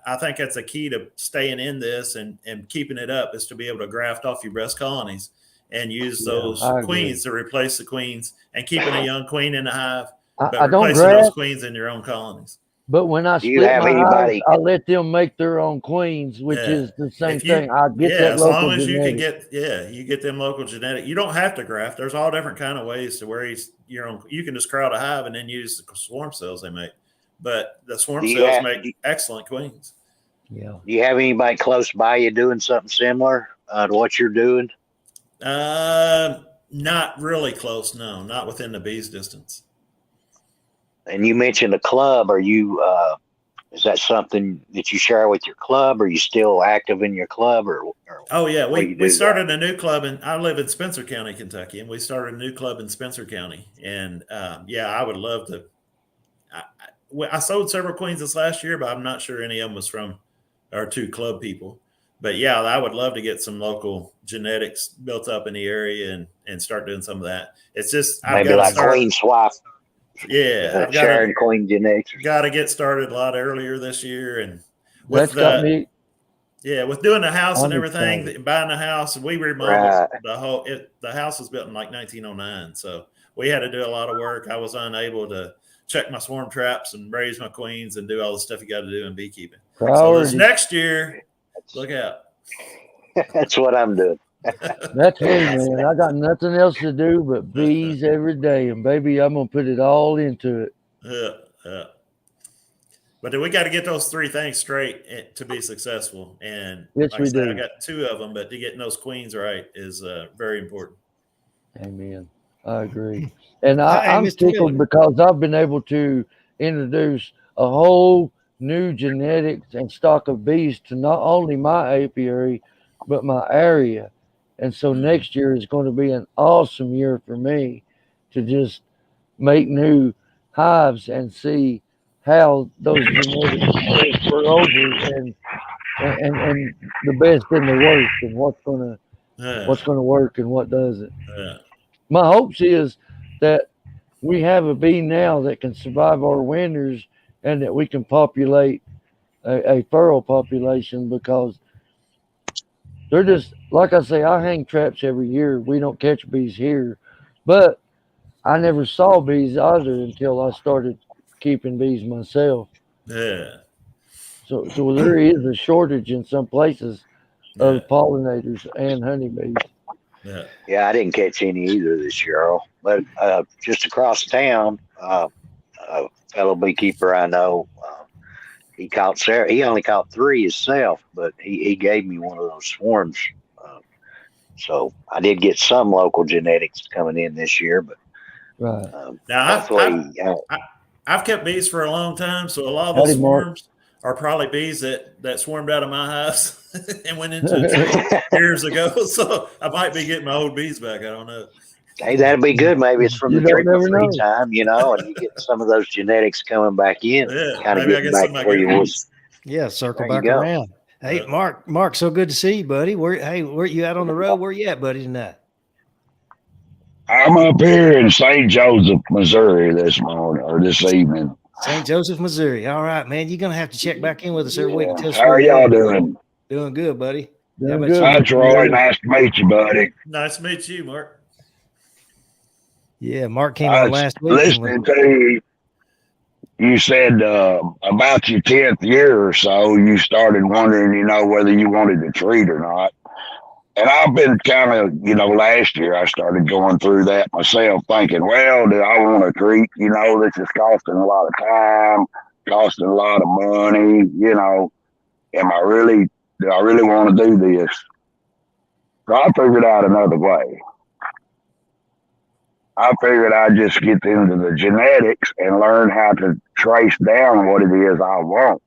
D: I think that's a key to staying in this and keeping it up, is to be able to graft off your best colonies and use those queens to replace the queens, and keeping a young queen in the hive, but
B: I don't
D: replacing those
B: graft.
D: queens in your own colonies.
B: But when I
A: Do you
B: split
A: have
B: my hives,
A: anybody?
B: I let them make their own queens, which
D: Yeah.
B: is the same
D: If you,
B: thing. I get
D: yeah,
B: that
D: as
B: local
D: long as you can
B: genetic.
D: you get them local genetic. You don't have to graft. There's all different kind of ways to where you can just crowd a hive and then use the swarm cells they make. But the swarm
A: Do you
D: cells
A: have?
D: make excellent queens.
B: Yeah.
A: Do you have anybody close by you doing something similar to what you're doing?
D: Not really close. No, not within the bee's distance.
A: And you mentioned a club. Are you? Is that something that you share with your club? Are you still active in your club, or
D: Oh yeah,
A: what do you
D: we
A: do
D: started a new club, and I live in Spencer County, Kentucky, and we started a new club in Spencer County. And yeah, I would love to. I sold several queens this last year, but I'm not sure any of them was from our two club people. But yeah, I would love to get some local genetics built up in the area and start doing some of that. It's just I've
A: maybe
D: got to
A: like
D: start.
A: queen swap,
D: Yeah, I've
A: sharing queen genetics?
D: got to get started a lot earlier this year, and with
B: That's got me
D: yeah, with doing the house and
B: I'm
D: everything,
B: excited.
D: buying the house, we remodeled
A: Right.
D: the whole. The house was built in like 1909, so we had to do a lot of work. I was unable to check my swarm traps and raise my queens and do all the stuff you got to do in beekeeping. So this
B: priority.
D: next year, look out.
A: That's what I'm doing.
B: That's me, man. I got nothing else to do but bees every day, and baby, I'm gonna put it all into it.
D: Yeah. But we got to get those three things straight to be successful. And
B: Yes,
D: like
B: we
D: I said,
B: do.
D: I got two of them, but to getting those queens right is very important.
B: Amen. I agree. And
C: Hey,
B: I'm
C: Mr.
B: tickled
C: Miller.
B: because I've been able to introduce a whole new genetics and stock of bees to not only my apiary, but my area. And so next year is going to be an awesome year for me to just make new hives and see how those genetics were over and the best and the worst and what's gonna work and what doesn't.
D: Yeah.
B: My hopes is that we have a bee now that can survive our winters and that we can populate a feral population because they're just like I say, I hang traps every year. We don't catch bees here, but I never saw bees either until I started keeping bees myself.
D: Yeah.
B: So there is a shortage in some places
D: Yeah.
B: of pollinators and honeybees.
D: Yeah.
A: Yeah, I didn't catch any either this year, Earl. But just across town, a fellow beekeeper I know, he caught Sarah. He only caught three himself, but he gave me one of those swarms. Uh, so I did get some local genetics coming in this year, but
B: Right.
D: Now
A: hopefully,
D: I've kept bees for a long time, so a lot of the
B: Howdy, Mark.
D: swarms are probably bees that swarmed out of my house and went into a tree years ago. So I might be getting my old bees back. I don't know.
A: hey, that'd be good. Maybe it's from
B: You
A: the
B: don't never
A: treatment-free
B: know.
A: time, and you get some of those genetics coming back in,
D: Yeah,
A: kind of
D: maybe I
A: getting
D: get some
A: back
D: of
A: to
D: my
A: where you
D: good
A: was.
D: bees.
C: Yeah, circle
A: There you
C: back
A: go.
C: around. Hey,
D: Yeah.
C: Mark, so good to see you, buddy. Where you out on the road? Where you at, buddy, tonight?
E: I'm up here in St. Joseph, Missouri this morning or this evening.
C: St. Joseph, Missouri. All right, man. You're gonna have to check back in with us every week and
E: Yeah.
C: tell us
E: How
C: where
E: are
C: you're
E: y'all
C: at.
E: doing?
C: Doing good, buddy. How
B: Doing
C: about
B: good,
C: you?
E: Hi,
B: Mr.
E: Troy.
B: Miller.
E: Nice to meet you, buddy.
D: Nice to meet you, Mark.
C: Yeah, Mark came
E: I
C: on
E: was
C: last week. And
E: listening to you. You said about your 10th year or so, you started wondering, whether you wanted to treat or not. And I've been kind of, last year I started going through that myself, thinking, well, do I want to treat? This is costing a lot of time, costing a lot of money. Do I really want to do this? So I figured out another way. I figured I'd just get into the genetics and learn how to trace down what it is I want.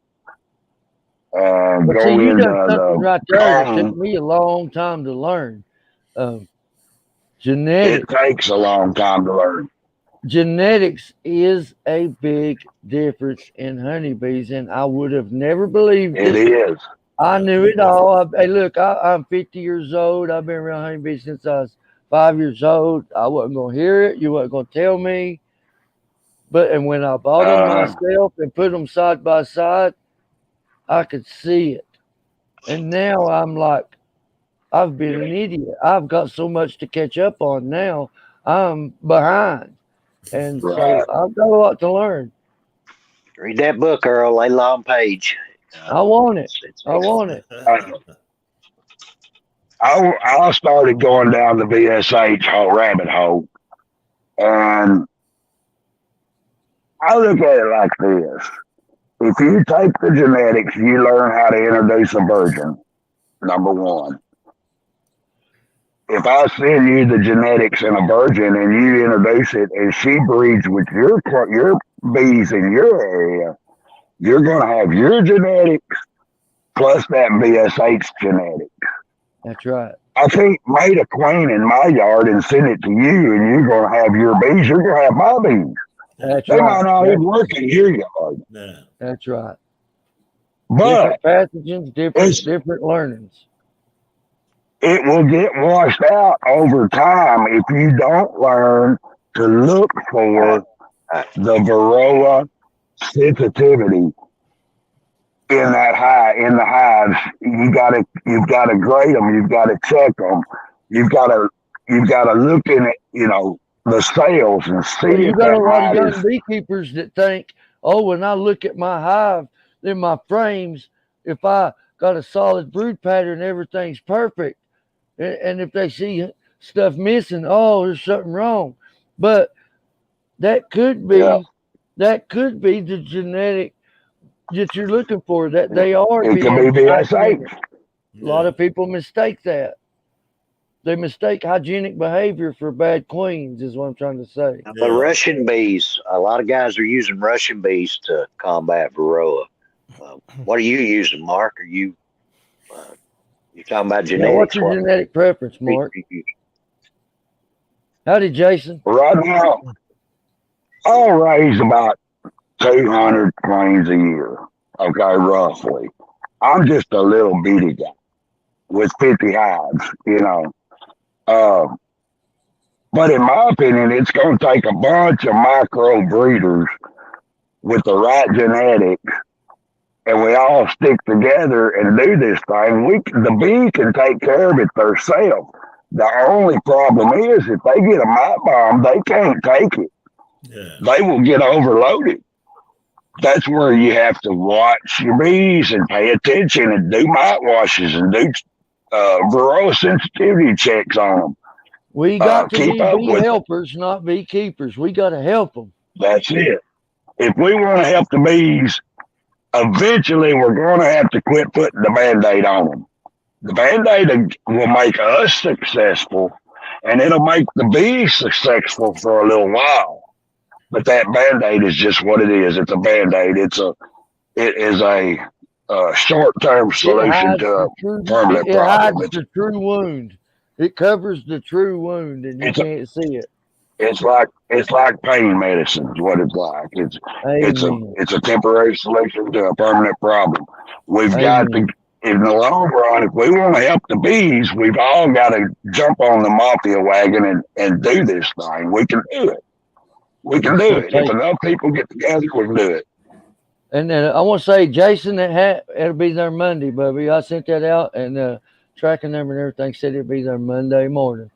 E: And
B: But
E: go
B: see, you
E: into
B: done something right there that took
E: the
B: me a long time to learn.
E: it
B: Genetics.
E: takes a long time to learn.
B: Genetics is a big difference in honeybees, and I would have never believed
E: It
B: it.
E: is.
B: I knew it all. Hey, look, I'm 50 years old. I've been around honeybees since I was 5 years old. I wasn't going to hear it. You wasn't going to tell me. And when I bought them myself and put them side by side, I could see it. And now I'm like, I've been an idiot. I've got so much to catch up on now. I'm behind. And
E: Right.
B: so I've got a lot to learn.
A: Read that book, Earl. A long page.
B: I want it. I want it.
E: I started going down the VSH whole rabbit hole, and I look at it like this. If you take the genetics, you learn how to introduce a virgin, number one. If I send you the genetics in a virgin and you introduce it and she breeds with your bees in your area, you're going to have your genetics plus that VSH genetics.
B: That's right.
E: I can't mate a queen in my yard and send it to you, and you're going to have your bees. You're going to have my bees.
B: That's
E: they
B: right.
E: might not even work in your yard.
D: Yeah.
B: That's right.
E: But
B: different pathogens, different learnings.
E: It will get washed out over time if you don't learn to look for the varroa sensitivity in the hives. You've got to grade them. You've got to check them. You've got to look in it, the cells and see.
B: Well, you got a lot of young beekeepers that think, oh, when I look at my hive, then my frames, if I got a solid brood pattern, everything's perfect. And if they see stuff missing, oh, there's something wrong. But that could be the genetic that you're looking for. That they are.
E: It can be VSH.
B: A lot of people mistake that. They mistake hygienic behavior for bad queens, is what I'm trying to say.
A: The Russian bees. A lot of guys are using Russian bees to combat varroa. What are you using, Mark? Are you? You're talking about genetics.
B: Now, what's your genetic preference, Mark? Howdy, Jason.
E: Right now, I'll raise about 200 queens a year. Okay, roughly. I'm just a little bitty guy with 50 hives, But in my opinion, it's going to take a bunch of micro breeders with the right genetics, and we all stick together and do this thing. The bee can take care of it themselves. The only problem is if they get a mite bomb, they can't take it. Yeah. They will get overloaded. That's where you have to watch your bees and pay attention and do mite washes and do varroa sensitivity checks on them.
B: We got to be bee helpers, not beekeepers. We got to help them.
E: That's it. If we want to help the bees, eventually we're going to have to quit putting the Band-Aid on them. The Band-Aid will make us successful, and it'll make the bees successful for a little while. But that Band-Aid is just what it is. It's a Band-Aid. It is a short-term solution to a permanent problem.
B: It hides the true wound. It covers the true wound, and you can't see it.
E: It's like pain medicine is what it's like. It's a temporary solution to a permanent problem. We've got to, in the long run, if we want to help the bees, we've all got to jump on the mafia wagon and do this thing. We can do it. We can do it. If enough people get together, we can do it.
B: And then I want to say, Jason, it'll be there Monday, Bubby. I sent that out, and tracking number and everything said it'll be there Monday morning.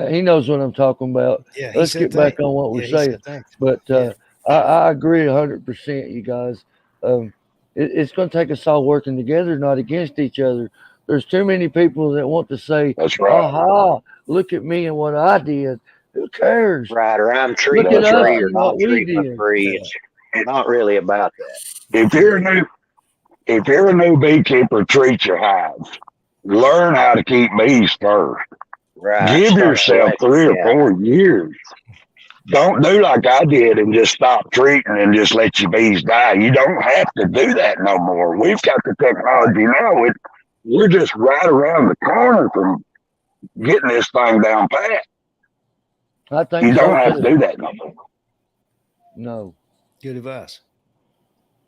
B: He knows what I'm talking about.
C: Yeah,
B: let's get back on what we're saying. But I agree 100%, you guys. It's going to take us all working together, not against each other. There's too many people that want to say,
E: "That's right.
B: Aha, look at me and what I did." Who cares?
A: Right, or I'm treating a tree or not treating a tree. It's not really about that.
E: If you're a new beekeeper, treat your hives. Learn how to keep bees first.
A: Right.
E: Give yourself 3 or 4 years. Don't do like I did and just stop treating and just let your bees die. You don't have to do that no more. We've got the technology now. We're just right around the corner from getting this thing down pat.
B: I think
E: you don't have to do that no more.
B: No.
C: Good advice.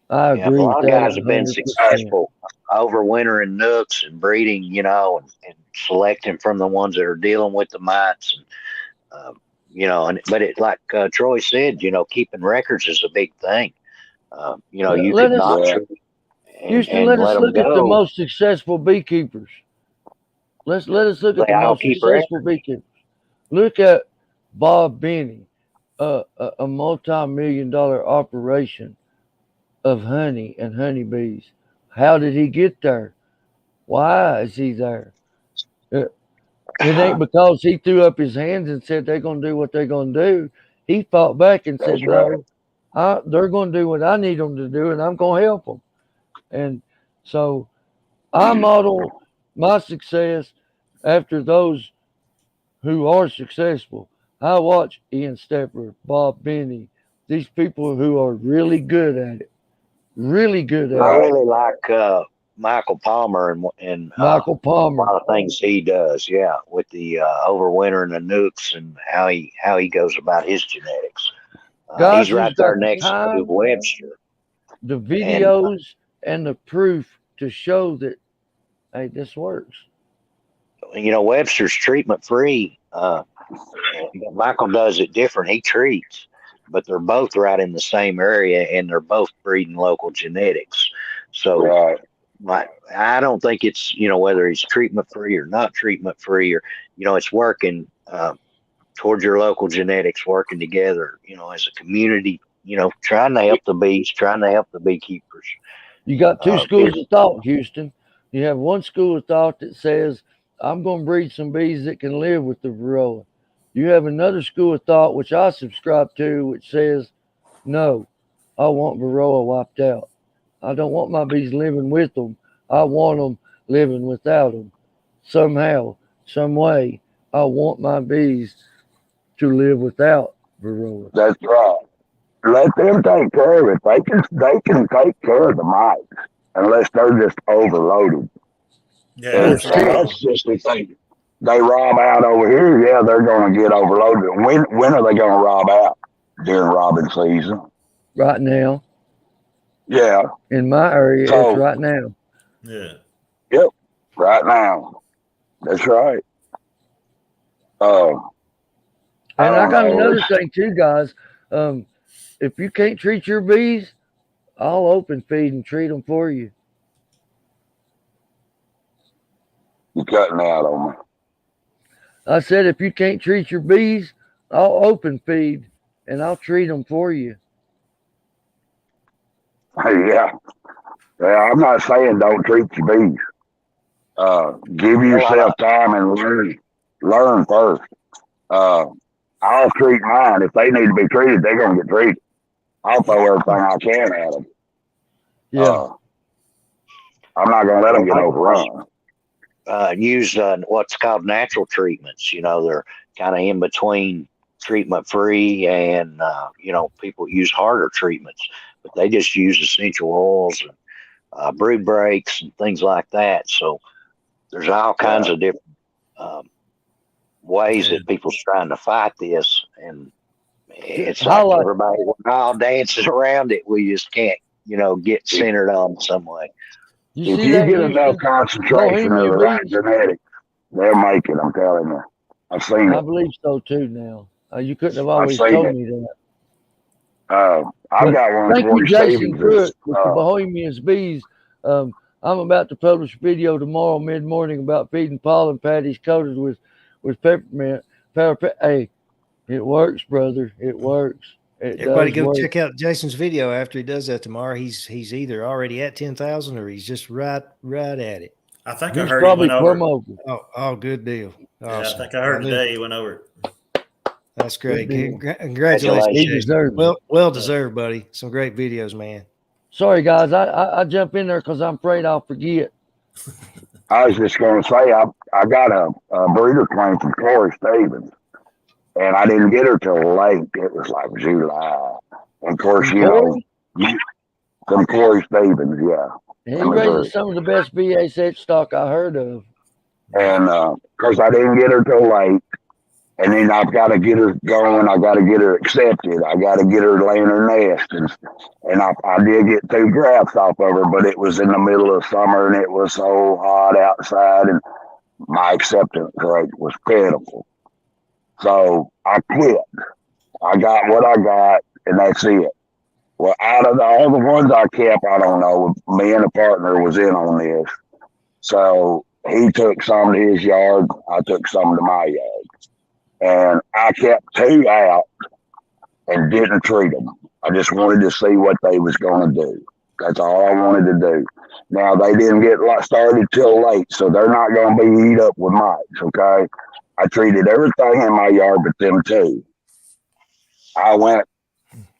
B: I agree.
A: A lot
B: of
A: guys have been successful overwintering nooks and breeding, and selecting from the ones that are dealing with the mites. And, but it, like Troy said, keeping records is a big thing. You can not treat.
B: Houston, let us look at the most successful beekeepers. Let us look at the most successful beekeepers. Look at Bob Benny. a multi-million-dollar operation of honey and honeybees. How did he get there? Why is he there? It ain't because he threw up his hands and said they're going to do what they're going to do. He fought back and said,
E: That's right.
B: no, they're going to do what I need them to do, and I'm going to help them. And so I model my success after those who are successful. I watch Ian Stepper, Bob Benny, these people who are really good at it. Really good at
A: I
B: it.
A: really like Michael Palmer and
B: Michael
A: a
B: Palmer.
A: lot of things he does. Yeah, with the overwintering the nukes and how he goes about his genetics.
B: Guys
A: He's right
B: who's
A: there
B: got the
A: next to
B: time,
A: Webster.
B: the
A: And
B: videos, and the proof to show that, hey, this works.
A: Webster's treatment free. Michael does it different. He treats, but they're both right in the same area, and they're both breeding local genetics. So, I don't think it's whether he's treatment free or not treatment free, or it's working towards your local genetics, working together. As a community. Trying to help the bees, trying to help the beekeepers.
B: You got two schools of thought, Houston. You have one school of thought that says, I'm going to breed some bees that can live with the Varroa. You have another school of thought, which I subscribe to, which says, no, I want Varroa wiped out. I don't want my bees living with them. I want them living without them. Somehow, some way, I want my bees to live without Varroa.
E: That's right. Let them take care of it. They can take care of the mites unless they're just overloaded.
D: Yeah,
E: And so that's just the thing. They rob out over here, yeah, they're going to get overloaded. When are they going to rob out? During robbing season.
B: Right now.
E: Yeah.
B: In my area, it's right now.
D: Yeah.
E: Yep. Right now. That's right.
B: And I got another thing too, guys. If you can't treat your bees, I'll open feed and treat them for you.
E: You're cutting out on me.
B: I said, if you can't treat your bees, I'll open feed and I'll treat them for you.
E: Yeah. I'm not saying don't treat your bees. Give yourself time and learn first. I'll treat mine. If they need to be treated, they're going to get treated. I'll throw everything I can at them.
B: Yeah.
E: I'm not going to let them get overrun.
A: Use what's called natural treatments. They're kind of in between treatment free and, people use harder treatments, but they just use essential oils and brood breaks and things like that. So there's all kinds of different ways that people's trying to fight this. And it's like everybody, we're all dancing around it. We just can't, get centered on some way.
E: If you get enough concentration of the right genetics, they'll make it. I'm telling you. I've seen it.
B: I believe so too now. You couldn't have always told me that.
E: I've got one.
B: Thank you, Jason Pruitt, with the Bohemian's Bees. I'm about to publish a video tomorrow mid-morning about feeding pollen patties coated with peppermint. Hey, it works, brother. It works.
C: Everybody go check out Jason's video after he does that tomorrow. He's either already at 10,000 or he's just right at it.
D: I think I heard he went over.
C: Oh, good deal.
D: Awesome. Yeah, I think I heard today he went over.
C: That's great. Congratulations. Well deserved, buddy. Some great videos, man.
B: Sorry, guys. I jump in there because I'm afraid I'll forget.
E: I was just going to say, I got a breeder claim from Corey Stevens. And I didn't get her till late. It was like July. And of course, from Corey Stevens, yeah.
B: He raises some of the best BSH stock I heard of.
E: And of course, I didn't get her till late. And then I've got to get her going. I got to get her accepted. I got to get her laying her nest. And I did get 2 grafts off of her, but it was in the middle of summer and it was so hot outside. And my acceptance rate was pitiful. So I quit. I got what I got, and that's it. Well, out of all the ones I kept, I don't know. Me and a partner was in on this. So he took some to his yard. I took some to my yard. And I kept 2 out. and didn't treat them. I just wanted to see what they was going to do. That's all I wanted to do. Now, they didn't get started till late, so they're not going to be eat up with mites, okay? I treated everything in my yard but them two. I went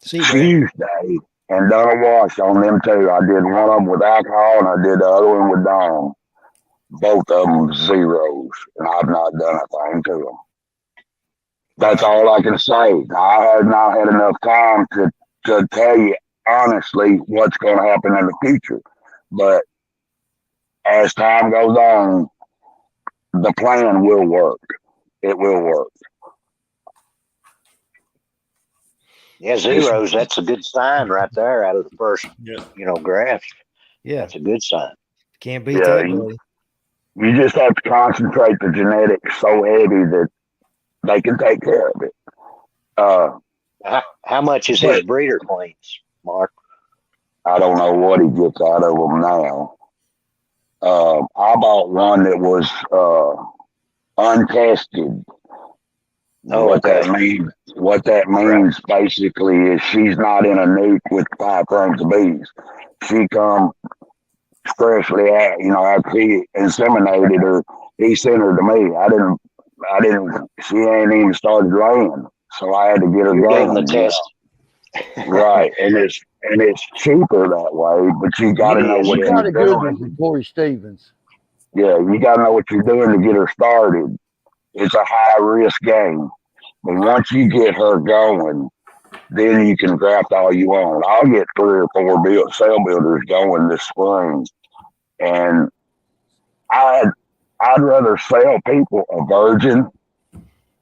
E: Tuesday and done a wash on them two. I did one of them with alcohol, and I did the other one with Dawn. Both of them zeros, and I've not done a thing to them. That's all I can say. I have not had enough time to tell you honestly what's going to happen in the future. But as time goes on, the plan will work. It will work.
A: Yeah, zeros, that's a good sign right there out of the first, graph.
C: Yeah.
A: That's a good sign.
C: Can't beat that, buddy.
E: You just have to concentrate the genetics so heavy that they can take care of it.
A: How much is his breeder cleans, Mark?
E: I don't know what he gets out of them now. I bought one that was untested. What that means basically is she's not in a nuke with 5 frames of bees. She come freshly out, after he inseminated her, he sent her to me. I didn't, she ain't even started laying. So I had to get her going.
A: The test.
E: Right. And it's cheaper that way, but you got to know what you're doing.
B: Good one for Corey Stevens.
E: Yeah, you got to know what you're doing to get her started. It's a high risk game. But once you get her going, then you can graft all you want. I'll get 3 or 4 cell builders going this spring. And I'd rather sell people a virgin.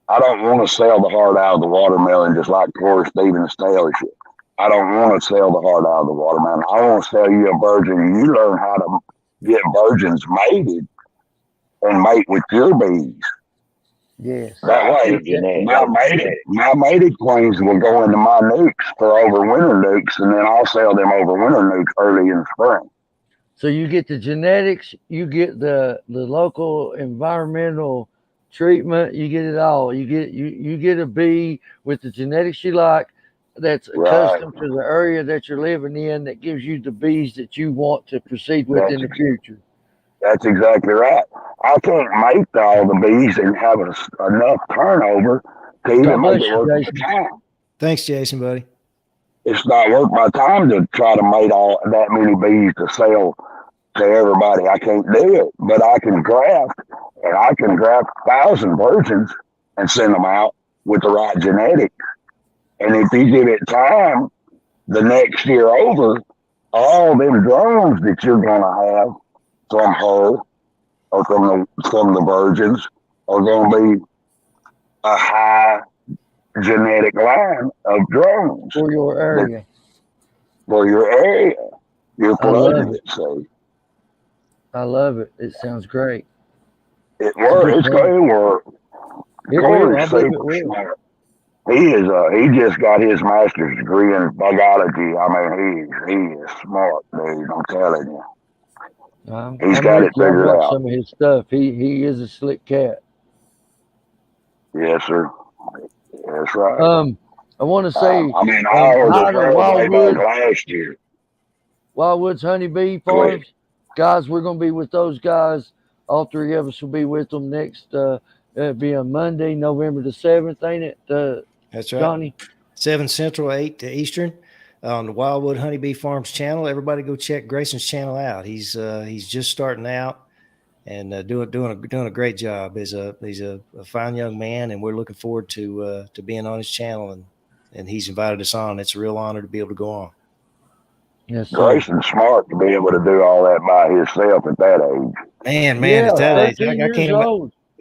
E: I don't want to sell the heart out of the watermelon just like Corey Stevens tells you. I don't want to sell the heart out of the watermelon. I want to sell you a virgin and you learn how to get virgins mated and mate with your bees.
B: Yes.
E: That way, my mated queens will go into my nukes for overwinter nukes, and then I'll sell them overwinter nukes early in the spring.
B: So you get the genetics, you get the local environmental treatment, you get it all. You get a bee with the genetics you like, that's accustomed to the area that you're living in, that gives you the bees that you want to proceed with in the future.
E: That's exactly right. I can't make all the bees and have enough turnover to even make it worth my time.
C: Thanks, Jason, buddy.
E: It's not worth my time to try to mate all that many bees to sell to everybody. I can't do it, but I can graft, and I can graft 1,000 virgins and send them out with the right genetics. And if you give it time, the next year over, all them drones that you're going to have from her or from the virgins are going to be a high genetic line of drones
B: for your area.
E: You're flooding it, so.
B: I love it. It sounds great.
E: It works. It's going to work. Corey's super smart. He just got his master's degree in biology. I mean, he is smart, dude. I'm telling you. He's got it figured out.
B: Some of his stuff. He is a slick cat.
E: Yes, sir. That's right.
B: I want to say,
E: I was last year.
B: Wildwood's Honeybee Farms. Guys, we're going to be with those guys. All 3 of us will be with them next. It'll be on Monday, November the 7th, ain't it?
C: That's right.
B: Johnny?
C: 7 Central, 8 Eastern on the Wildwood Honeybee Farms channel. Everybody go check Grayson's channel out. He's just starting out and doing a great job. He's a fine young man, and we're looking forward to being on his channel, and he's invited us on. It's a real honor to be able to go on.
B: Yes, sir.
E: Grayson's smart to be able to do all that by himself at that age.
C: Man, at that age,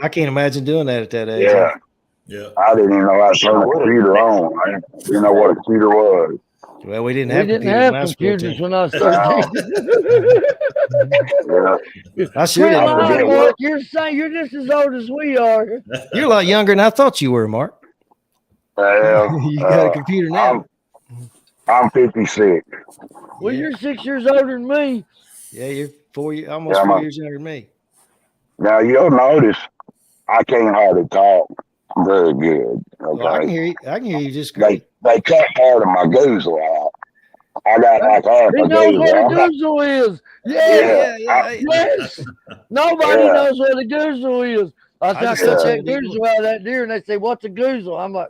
C: I can't imagine doing that at that age.
E: Yeah. I didn't even know how to turn a computer on. I didn't know what a computer was.
C: Well, we didn't have computers
B: when I was 13.
C: I should have.
B: Mark, you're just as old as we are.
C: You're a lot younger than I thought you were, Mark. You got a computer now.
E: I'm 56.
B: Well, you're 6 years older than me.
C: Yeah, you're almost 4 years younger than me.
E: Now, you'll notice I can't hardly talk. Very good. Okay.
C: Well, I can hear you. I can hear you just great.
E: They cut part of my goozle out. I got like half
B: He
E: a
B: knows what a
E: goozle.
B: goozle is. Yes.
C: Yeah.
B: Yes. Nobody knows what a goozle is. I
C: just
B: cut
C: said
B: that goozle out of that deer, and they say, "What's a goozle?" I'm like,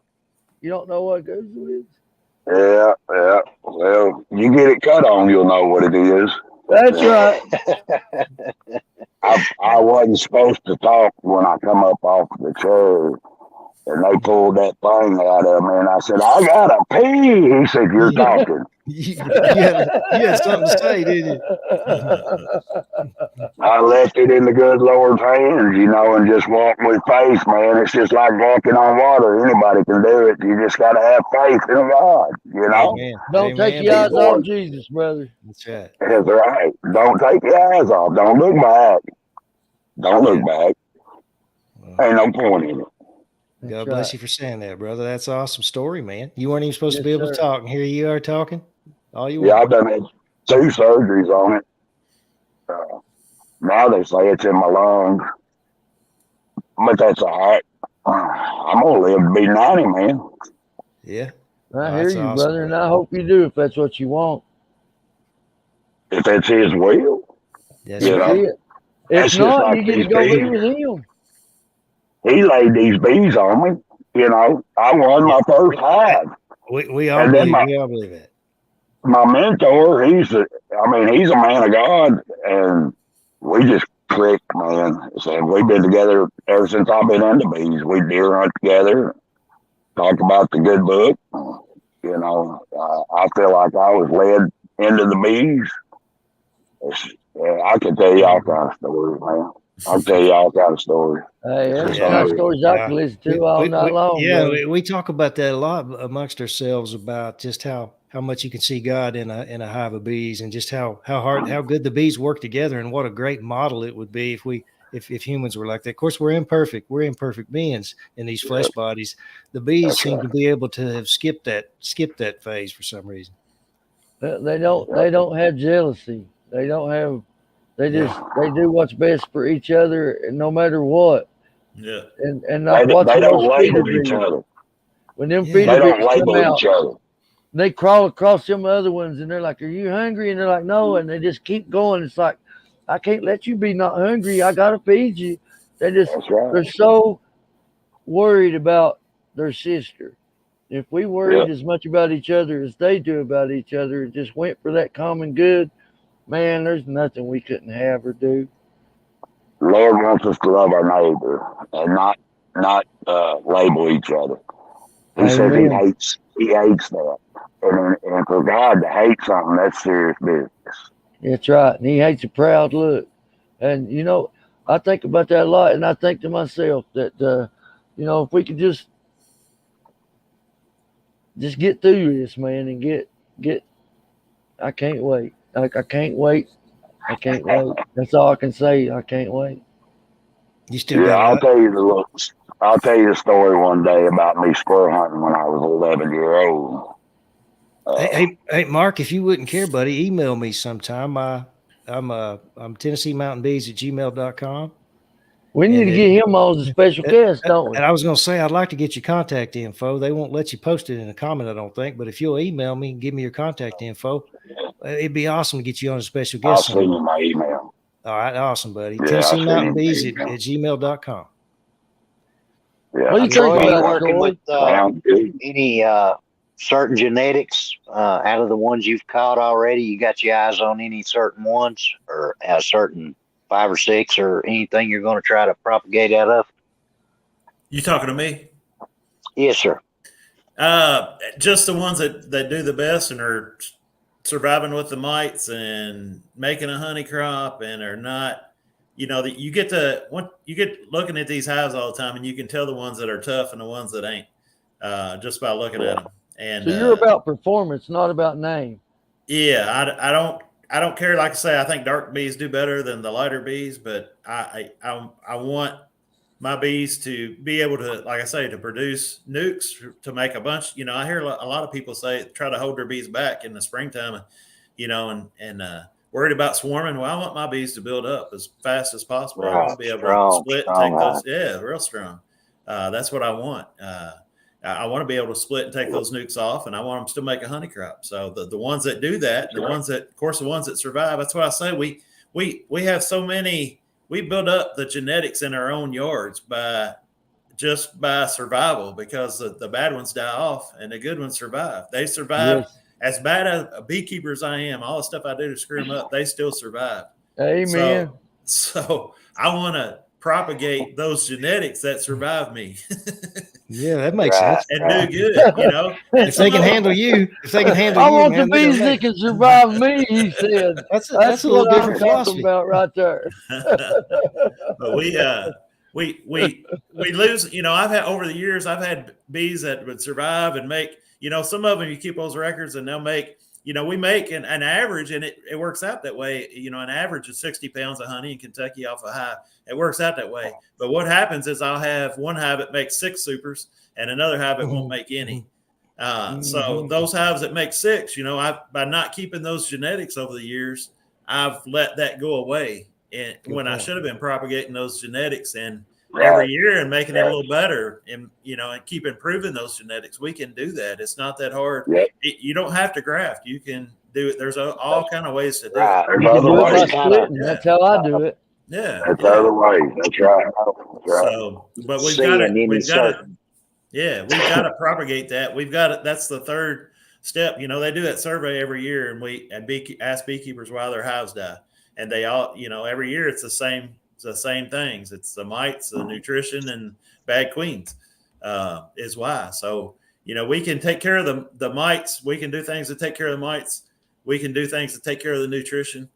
B: "You don't know what a goozle is?"
E: Yeah. Well, you get it cut on, you'll know what it is.
B: That's right.
E: I wasn't supposed to talk when I come up off the chair, and they pulled that thing out of me, and I said, "I gotta pee." He said, "You're talking."
C: you had something to say, did you?
E: I left it in the good Lord's hands, and just walk with faith, man. It's just like walking on water. Anybody can do it. You just got to have faith in God,
C: Amen.
B: Don't take your eyes off Jesus, brother.
C: That's right.
E: That's right. Don't take your eyes off. Don't look back. Don't look back. Ain't no point in it.
C: God bless you for saying that, brother. That's an awesome story, man. You weren't even supposed to be able to talk, and here you are talking. All you
E: I've done had 2 surgeries on it. Now they say it's in my lungs, but that's all right. I'm gonna live to be 90, man.
C: Yeah,
B: I hear you, awesome, brother, and I hope you do if that's what you want.
E: If it's His will,
C: that's right.
B: If not, like you get to go be with Him.
E: He laid these bees on me. I won my first hive.
C: We all believe it.
E: My mentor, he's a man of God, and we just clicked, man. So we've been together ever since I've been into bees. We deer hunt together, talk about the good book. I feel like I was led into the bees. I can tell you all kind of stories, man. I'll tell you all kind of stories.
B: Hey, there's kind of stories I can listen to all night long.
C: Yeah, we talk about that a lot amongst ourselves about just how much you can see God in a hive of bees, and just how good the bees work together, and what a great model it would be if humans were like that. Of course, we're imperfect beings in these flesh bodies. The bees seem to be able to have skipped that phase for some reason.
B: They don't have jealousy. They don't have. They do what's best for each other, no matter what.
D: Yeah.
B: And not
E: they don't label each other.
B: When them feeder
E: they
B: bees
E: don't label
B: come out,
E: each other.
B: They crawl across them other ones, and they're like, "Are you hungry?" And they're like, "No," and they just keep going. It's like, I can't let you be not hungry. I gotta feed you. They're so worried about their sister. If we worried as much about each other as they do about each other, and just went for that common good, man, there's nothing we couldn't have or do.
E: The Lord wants us to love our neighbor and not label each other. He says he hates that. And for God to hate something, that's serious business.
B: That's right. And He hates a proud look. And, I think about that a lot, and I think to myself that, if we could just get through this, man, and get, I can't wait. I can't wait. I can't wait. That's all I can say. I can't wait.
C: You still
E: I'll tell you the story one day about me squirrel hunting when I was 11-year old.
C: Hey, Mark, if you wouldn't care, buddy, email me sometime. I'm TennesseeMountainBees@gmail.com.
B: We need to get him on as a special guest, don't we?
C: And I was going to say, I'd like to get your contact info. They won't let you post it in a comment, I don't think. But if you'll email me and give me your contact info, it'd be awesome to get you on as a special guest.
E: I'll send you my email.
C: All right, awesome, buddy. TennesseeMountainBees@gmail.com.
E: Yeah.
B: What do you think about
A: working with any certain genetics out of the ones you've caught already? You got your eyes on any certain ones, or a certain 5 or 6, or anything you're going to try to propagate out of?
D: You talking to me?
A: Yes, sir.
D: Just the ones that do the best and are surviving with the mites and making a honey crop and are not, that you get looking at these hives all the time, and you can tell the ones that are tough and the ones that ain't, just by looking at them. And
B: so you're about performance, not about name.
D: Yeah, I don't care. Like I say, I think dark bees do better than the lighter bees, but I want my bees to be able to, like I say, to produce nukes, to make a bunch. I hear a lot of people say try to hold their bees back in the springtime, and worried about swarming. Well, I want my bees to build up as fast as possible. I want to be able to split, take those. Yeah, real strong. That's what I want. I want to be able to split and take those nukes off, and I want them to still make a honey crop. So the ones that do that, the ones that, of course, the ones that survive. That's what I say. We have so many. We build up the genetics in our own yards by survival, because the bad ones die off and the good ones survive. They survive.
B: Yes.
D: As bad a beekeeper as I am, all the stuff I do to screw them up, they still survive.
B: Amen.
D: So I want to propagate those genetics that survive me.
C: Yeah, that makes sense.
D: And do good, you know.
C: If they can handle you,
B: I want the bees that can survive me, he said.
C: That's a little
B: what
C: different
B: I'm talking
C: philosophy.
B: about right there.
D: But we lose, you know. I've had, over the years, I've had bees that would survive and make, you know, some of them, you keep those records and they'll make, you know, we make an average, and it works out that way. You know, an average of 60 pounds of honey in Kentucky off a hive. It works out that way. But what happens is I'll have one hive that makes 6 supers and another hive that won't make any. So those hives that make 6, you know, by not keeping those genetics over the years, I've let that go away. And when I should have been propagating those genetics and every year and making it a little better, and, you know, and keep improving those genetics. We can do that. It's not that hard. You don't have to graft. You can do it. There's all kind of ways to do it.
B: You can do it by splitting. That's how I do it.
D: Yeah.
E: That's the other way. That's right.
D: So, but we've got to propagate that. We've got it. That's the third step. You know, they do that survey every year, and we ask beekeepers why their hives die. And they all, you know, every year it's the same things. It's the mites, the nutrition, and bad queens is why. So, you know, we can take care of the mites. We can do things to take care of the mites. We can do things to take care of the nutrition.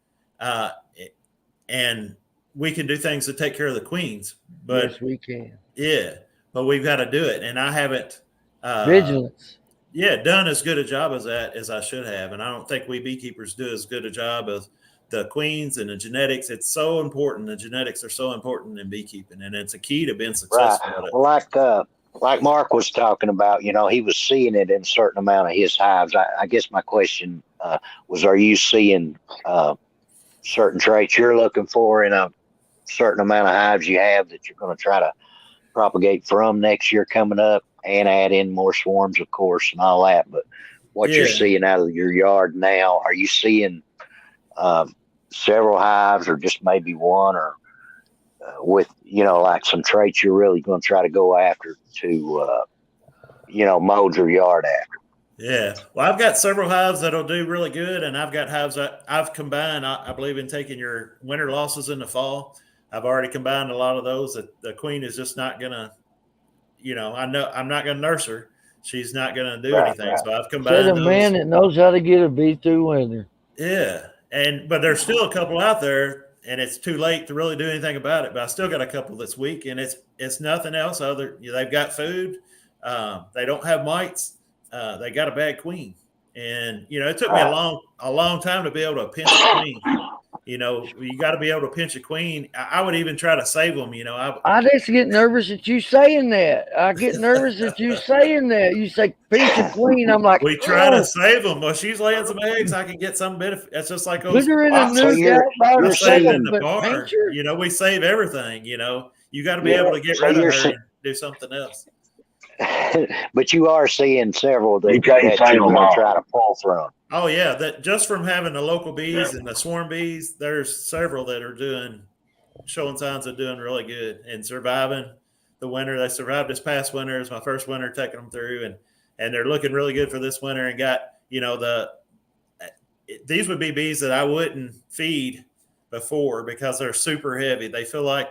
D: And we can do things to take care of the queens. But
B: yes, we can.
D: Yeah, but we've got to do it. And I haven't
B: vigilance.
D: Done as good a job as that as I should have. And I don't think we beekeepers do as good a job of the queens and the genetics. It's so important. The genetics are so important in beekeeping, and it's a key to being successful at it.
A: Well, like Mark was talking about, you know, he was seeing it in a certain amount of his hives. I guess my question was, are you seeing certain traits you're looking for in a certain amount of hives you have that you're going to try to propagate from next year coming up, and add in more swarms, of course, and all that? But what you're seeing out of your yard now, are you seeing several hives, or just maybe one, or with, you know, like some traits you're really going to try to go after to, you know, mold your yard after?
D: Yeah. Well, I've got several hives that'll do really good, and I've got hives that I've combined. I believe in taking your winter losses in the fall. I've already combined a lot of those. That the queen is just not going to, you know, I know I'm not going to nurse her. She's not going to do anything. So I've combined
B: Said a man that knows how to get a bee through winter.
D: Yeah. But there's still a couple out there, and it's too late to really do anything about it. But I still got a couple that's weak, and it's nothing else other. You know, they've got food. They don't have mites. They got a bad queen, and you know, it took me a long time to be able to pinch a queen. You know, you got to be able to pinch a queen. I would even try to save them. You know,
B: I just get nervous at you saying that. I get nervous at you saying that. You say pinch a queen. I'm like,
D: we try to save them. Well, she's laying some eggs. I can get some benefit. It's just like those.
B: Put her in a nuke out by
D: You're saving in the
B: but
D: barn. You know, we save everything. You know, you got to be able to get rid of her and do something else.
A: But you are seeing several that you're going to try to pull from.
D: Oh yeah, that just from having the local bees and the swarm bees, there's several that are showing signs of doing really good and surviving the winter. They survived this past winter. It was my first winter taking them through, and they're looking really good for this winter. And got, you know, these would be bees that I wouldn't feed before because they're super heavy. They feel like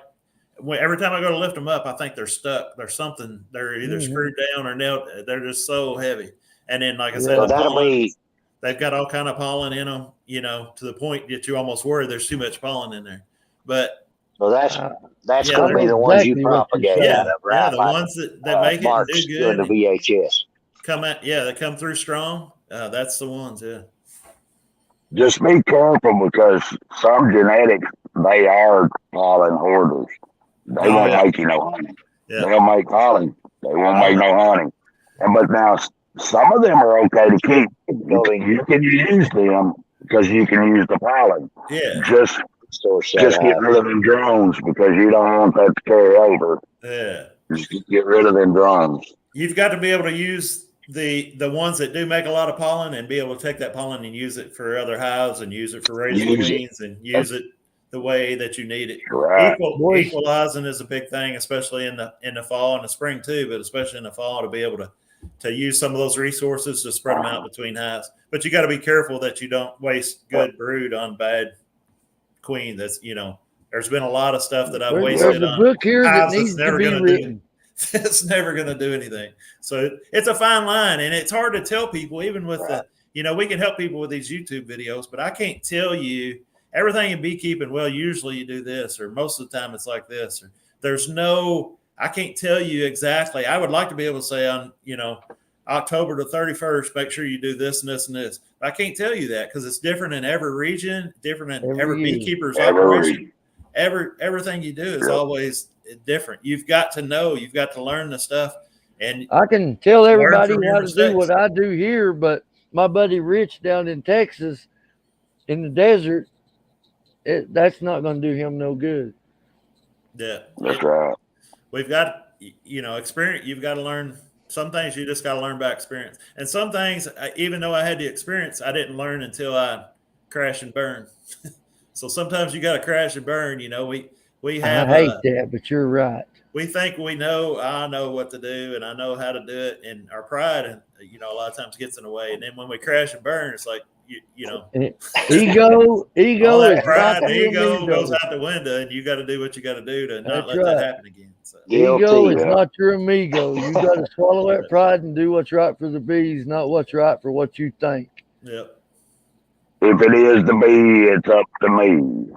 D: every time I go to lift them up, I think they're stuck. There's something. They're either screwed down or nailed. They're just so heavy. And then, like I said, they've got all kind of pollen in them, you know, to the point that you almost worry there's too much pollen in there. But
A: that's going to be the ones you propagate out of, right?
D: Yeah, the ones that make it and do good.
A: The VHS
D: they come through strong. That's the ones. Yeah.
E: Just be careful, because some genetics, they are pollen hoarders. They won't make you no honey. Yeah. They'll make pollen. They won't make no honey. But now, some of them are okay to keep. You can use them because you can use the pollen.
D: Yeah.
E: Just get rid of them drones, because you don't want that to carry over.
D: Yeah.
E: Just get rid of them drones.
D: You've got to be able to use the ones that do make a lot of pollen and be able to take that pollen and use it for other hives and use it for raising queens and use it the way that you need it.
E: Right.
D: Equalizing is a big thing, especially in the fall and the spring too, but especially in the fall to be able to use some of those resources to spread them out between hives. But you got to be careful that you don't waste good brood on bad queen. That's, there's been a lot of stuff that I've wasted on
B: book here
D: hives
B: that needs
D: that's never
B: to be
D: going to
B: written.
D: It's never going to do anything. So it's a fine line, and it's hard to tell people, even with we can help people with these YouTube videos, but I can't tell you everything in beekeeping. Well, usually you do this, or most of the time it's like this, or I can't tell you exactly. I would like to be able to say on, October the 31st, make sure you do this and this and this. But I can't tell you that because it's different in every region, different in every beekeeper's operation. Everything you do is always different. You've got to know, you've got to learn the stuff. And
B: I can tell everybody how to do what I do here, but my buddy Rich down in Texas in the desert, that's not going to do him no good.
D: Yeah.
E: That's right.
D: We've got, experience. You've got to learn. Some things you just got to learn by experience. And some things, even though I had the experience, I didn't learn until I crashed and burned. So sometimes you got to crash and burn. We have.
B: I hate that, but you're right.
D: We think I know what to do and I know how to do it. And our pride, a lot of times gets in the way. And then when we crash and burn, it's like, ego
B: is
D: pride and ego goes out the window, and you got to do what you got to do to not let that happen again. So.
B: Ego is not your amigo. You got to swallow that pride and do what's right for the bees, not what's right for what you think.
D: Yep.
E: If it is the bee, it's up to me.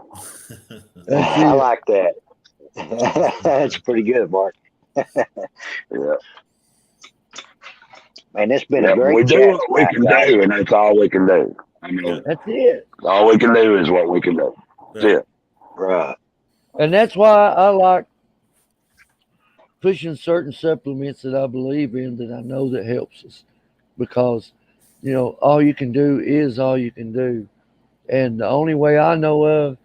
A: I like that. That's pretty good, Mark.
E: Yeah.
A: Man, it's been a great
E: we do what we can do, and that's all we can do.
B: That's it.
E: All we can do is what we can do. That's it.
A: Right.
B: And that's why I like pushing certain supplements that I believe in that I know that helps us, because all you can do is all you can do. And the only way I know of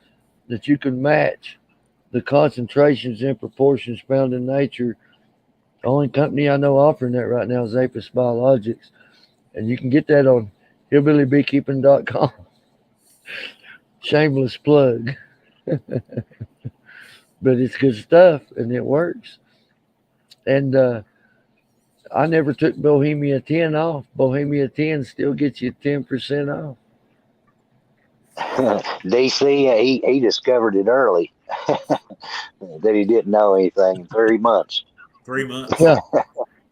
B: that you can match the concentrations and proportions found in nature, the only company I know offering that right now is Apis Biologics. And you can get that on hillbillybeekeeping.com. Shameless plug. But it's good stuff and it works. And I never took Bohemia 10 off. Bohemia 10 still gets you 10% off.
A: DC, he discovered it early that he didn't know anything in 3 months.
D: 3 months.
B: Yeah.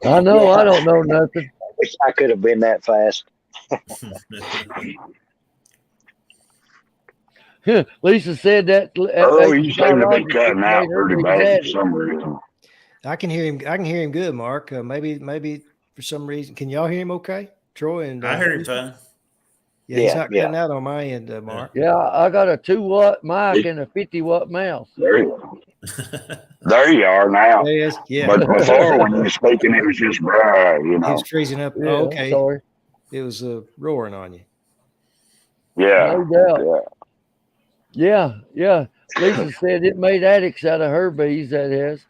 B: I know. I don't know nothing.
A: I wish I could have been that fast.
B: Lisa said that.
E: You seem to be cutting out pretty bad for some reason.
C: I can hear him good, Mark. Maybe for some reason. Can y'all hear him okay? Troy and
D: I hear him fine.
C: Yeah, he's not cutting out on my end, Mark.
B: Yeah, I got a 2-watt mic and a 50-watt mouse.
E: There you are now.
C: There he is. Yeah.
E: But before, when you were speaking, it was just
C: He was freezing up.
B: Yeah,
C: oh, okay.
B: Sorry.
C: It was roaring on you.
E: Yeah.
B: No doubt. Yeah. Lisa said it made addicts out of her bees, that has.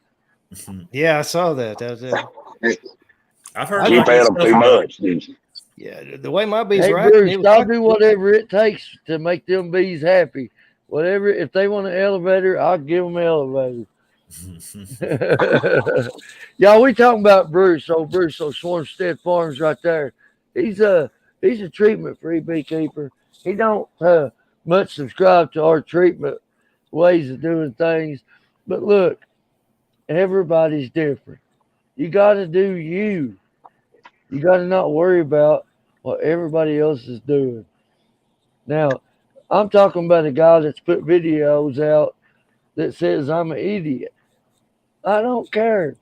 C: Yeah, I saw that.
D: I've heard
E: Keep at them too much.
C: Yeah, the way my bees
B: Hey,
C: are
B: Bruce, I'll do whatever it takes to make them bees happy. Whatever, if they want an elevator, I'll give them an elevator. Y'all, we talking about Bruce. Bruce, Swarmstead Farms right there. He's a treatment-free beekeeper. He don't much subscribe to our treatment ways of doing things. But look, everybody's different. You got to do you. You got to not worry about what everybody else is doing. Now, I'm talking about a guy that's put videos out that says I'm an idiot. I don't care.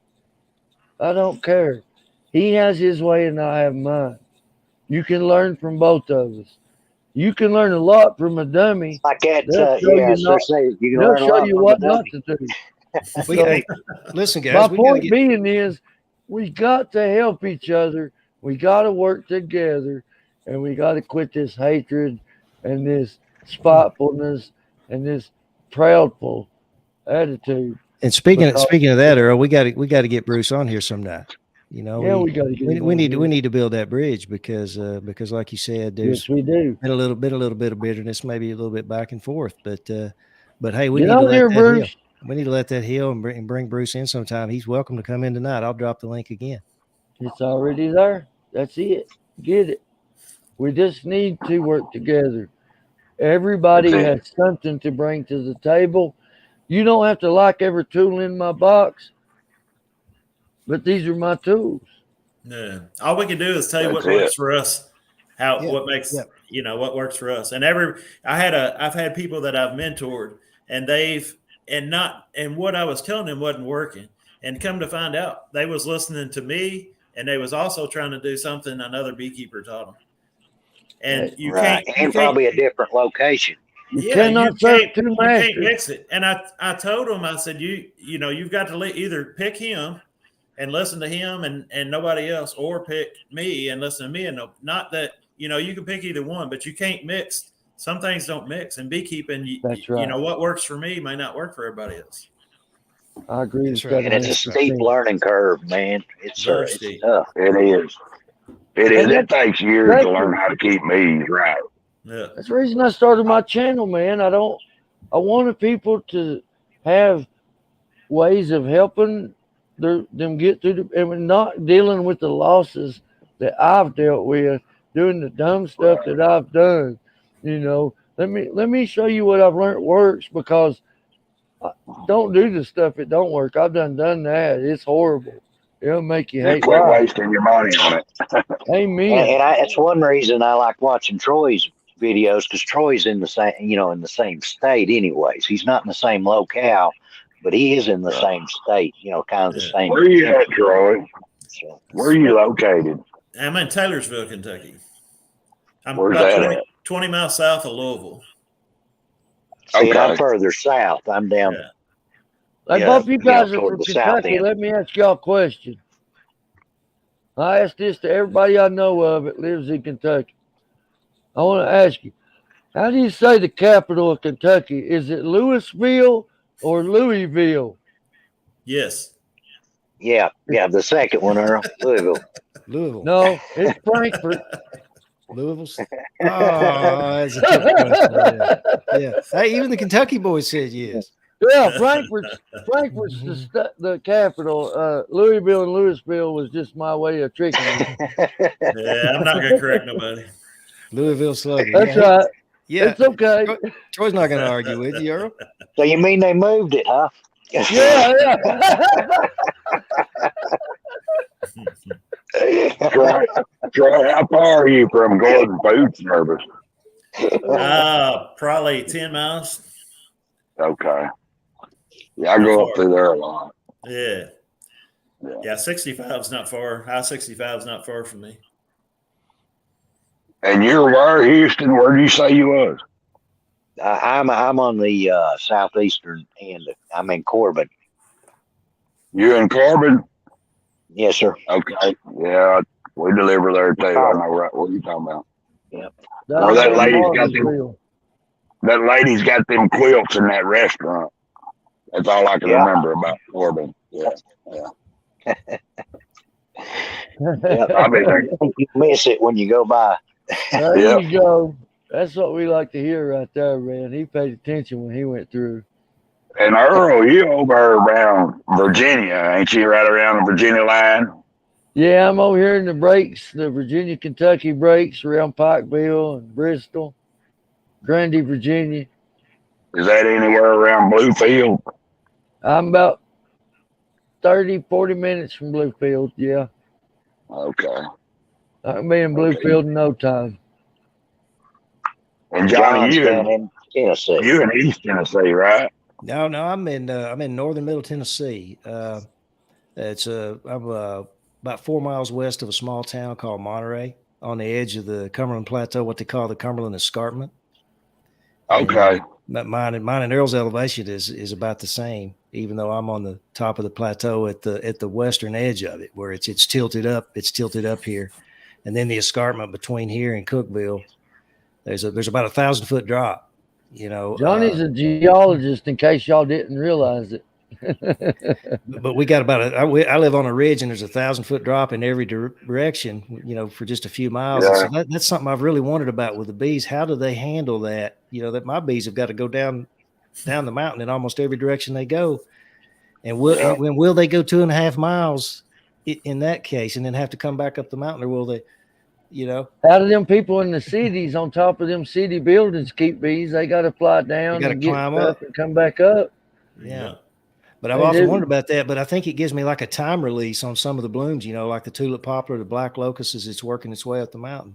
B: He has his way and I have mine. You can learn from both of us. You can learn a lot from a dummy.
A: Like that,
B: you can show you what not to do.
C: Hey, listen, guys.
B: My point being is we got to help each other. We got to work together, and we got to quit this hatred and this spitefulness and this proudful attitude.
C: And speaking of that, Earl, we got to get Bruce on here some night. You know,
B: yeah, we got to get.
C: We need to build that bridge because like you said, there's
B: we do
C: been a little bit of bitterness, maybe a little bit back and forth, but hey, we
B: get
C: need to
B: on
C: let
B: here,
C: that
B: Bruce.
C: heal. We need to let that heal and bring Bruce in sometime. He's welcome to come in tonight. I'll drop the link again.
B: It's already there. That's it. Get it. We just need to work together. Everybody has something to bring to the table. You don't have to like every tool in my box, but these are my tools.
D: Yeah. All we can do is tell you what works for us, what makes what works for us. And I've had people that I've mentored and what I was telling them wasn't working. And come to find out, they was listening to me and they was also trying to do something another beekeeper taught them. And you can't
A: probably a different location.
B: You cannot
D: mix it. And I told them, I said, you've got to either pick him and listen to him and nobody else, or pick me and listen to me. And not that, you can pick either one, but you can't mix. Some things don't mix. In beekeeping,
B: that's right.
D: What works for me may not work for everybody else.
B: I agree.
A: Right. And it's a steep learning curve, man. It's tough. It is.
E: It takes years to learn how to keep bees right.
D: Yeah.
B: That's the reason I started my channel, man. I wanted people to have ways of helping them get through and not dealing with the losses that I've dealt with, doing the dumb stuff that I've done. Let me show you what I've learned works, because don't do the stuff that don't work. I've done that. It's horrible. It'll make you hate
E: life. Quit wasting your money on it.
B: Amen.
A: And it's one reason I like watching Troy's videos, because Troy's in the same state anyways. He's not in the same locale, but he is in the same state, kind of the same.
E: Where are you at, Troy? Where are you located?
D: I'm in Taylorsville, Kentucky. I'm
E: Where's
D: about 20 miles south of Louisville.
A: See, I'm further south. I'm down.
B: Yeah. Like both you guys are from Kentucky, let me ask y'all a question. I ask this to everybody I know of that lives in Kentucky. I want to ask you, how do you say the capital of Kentucky? Is it Louisville or Louisville?
D: Yes.
A: Yeah, the second one, Earl. Louisville.
B: No, it's Frankfort.
C: Louisville. Oh, that's a good question. Yeah. Hey, even the Kentucky boys said yes.
B: Yeah, Frankfurt's the capital. Louisville and Louisville was just my way of tricking you.
D: Yeah, I'm not going to correct nobody.
C: Louisville slogan.
B: That's right.
C: Yeah,
B: it's okay.
C: Troy's not going to argue with you, Earl.
A: So you mean they moved it, huh?
B: Yeah.
E: Troy, how far are you from Gordon Food Service?
D: Probably 10 miles.
E: Okay. Yeah, I go up through there a lot.
D: Yeah, 65 is not far. I-65 is not far from me.
E: And you're where, Houston? Where do you say you was?
A: I'm on the southeastern end. I'm in Corbin.
E: You in Corbin?
A: Yes, sir.
E: Okay. Yeah, we deliver there too. I know right what you're talking about.
A: Yep.
E: Oh, that lady's got them quilts in that restaurant. That's all I can remember about Corbin. Yeah.
A: I mean, you miss it when you go by.
B: There you go. That's what we like to hear right there, man. He paid attention when he went through.
E: And Earl, you over around Virginia, ain't you? Right around the Virginia line.
B: Yeah, I'm over here in the breaks, the Virginia-Kentucky breaks around Pikeville and Bristol, Grundy, Virginia.
E: Is that anywhere around Bluefield?
B: I'm about 30, 40 minutes from Bluefield, yeah.
E: Okay.
B: I can be in Bluefield in no time.
E: And Johnny, you
A: in Tennessee.
E: You in East Tennessee, right?
C: No, I'm in northern middle Tennessee. I'm about 4 miles west of a small town called Monterey, on the edge of the Cumberland Plateau, what they call the Cumberland Escarpment.
E: Okay.
C: Mine and Earl's elevation is about the same, even though I'm on the top of the plateau at the western edge of it, where it's tilted up. It's tilted up here, and then the escarpment between here and Cookville, there's about 1,000-foot drop.
B: Johnny's a geologist, in case y'all didn't realize it.
C: But we got about I live on a ridge, and there's 1,000-foot drop in every direction, for just a few miles.
E: Yeah.
C: And so that's something I've really wondered about with the bees. How do they handle that? That my bees have got to go down the mountain in almost every direction they go. And will they go 2.5 miles in that case, and then have to come back up the mountain, or will they,
B: How do them people in the cities on top of them city buildings keep bees? They got to fly down and get
C: climb
B: stuff
C: up
B: and come back up.
C: Yeah. But I've often wondered about that. But I think it gives me like a time release on some of the blooms, like the tulip poplar, the black locust, as it's working its way up the mountain.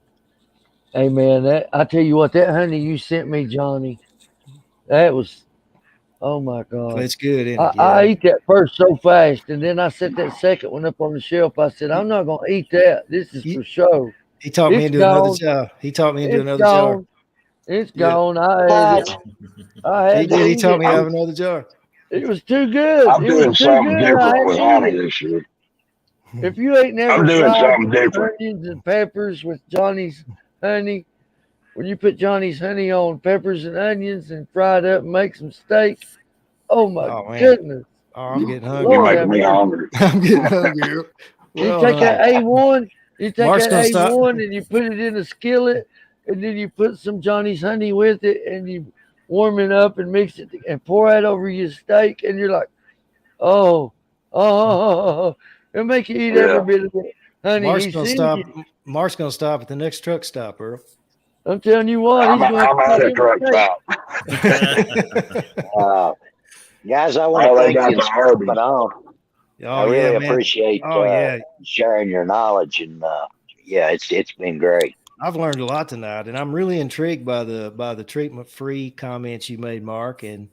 B: Hey man, I tell you what, that honey you sent me, Johnny, that was, oh my God.
C: It's good, isn't it?
B: I eat that first so fast, and then I set that second one up on the shelf. I said, I'm not gonna eat that. This is for show.
C: He talked me into another jar. He taught me into another jar.
B: It's gone. I had it.
C: He taught me to have another jar.
B: It was too good.
E: I'm doing something different with honey this year.
B: If you ain't never
E: I'm doing something
B: fried
E: different.
B: onions and peppers with Johnny's honey, when you put Johnny's honey on peppers and onions and fry it up and make some steak, oh my goodness.
C: Oh, I'm getting hungry.
E: You're making me hungry.
C: I'm getting hungry.
B: You take that A1, and you put it in a skillet, and then you put some Johnny's honey with it, and you warm it up and mix it and pour it over your steak, and you're like, it'll make you eat every bit of it. Honey,
C: Mark's gonna stop at the next truck stop, Earl.
B: I'm telling you what,
E: I'm at a truck stop.
A: Guys, I want to thank you for coming on. I really appreciate sharing your knowledge, and it's been great.
C: I've learned a lot tonight, and I'm really intrigued by the treatment-free comments you made, Mark, and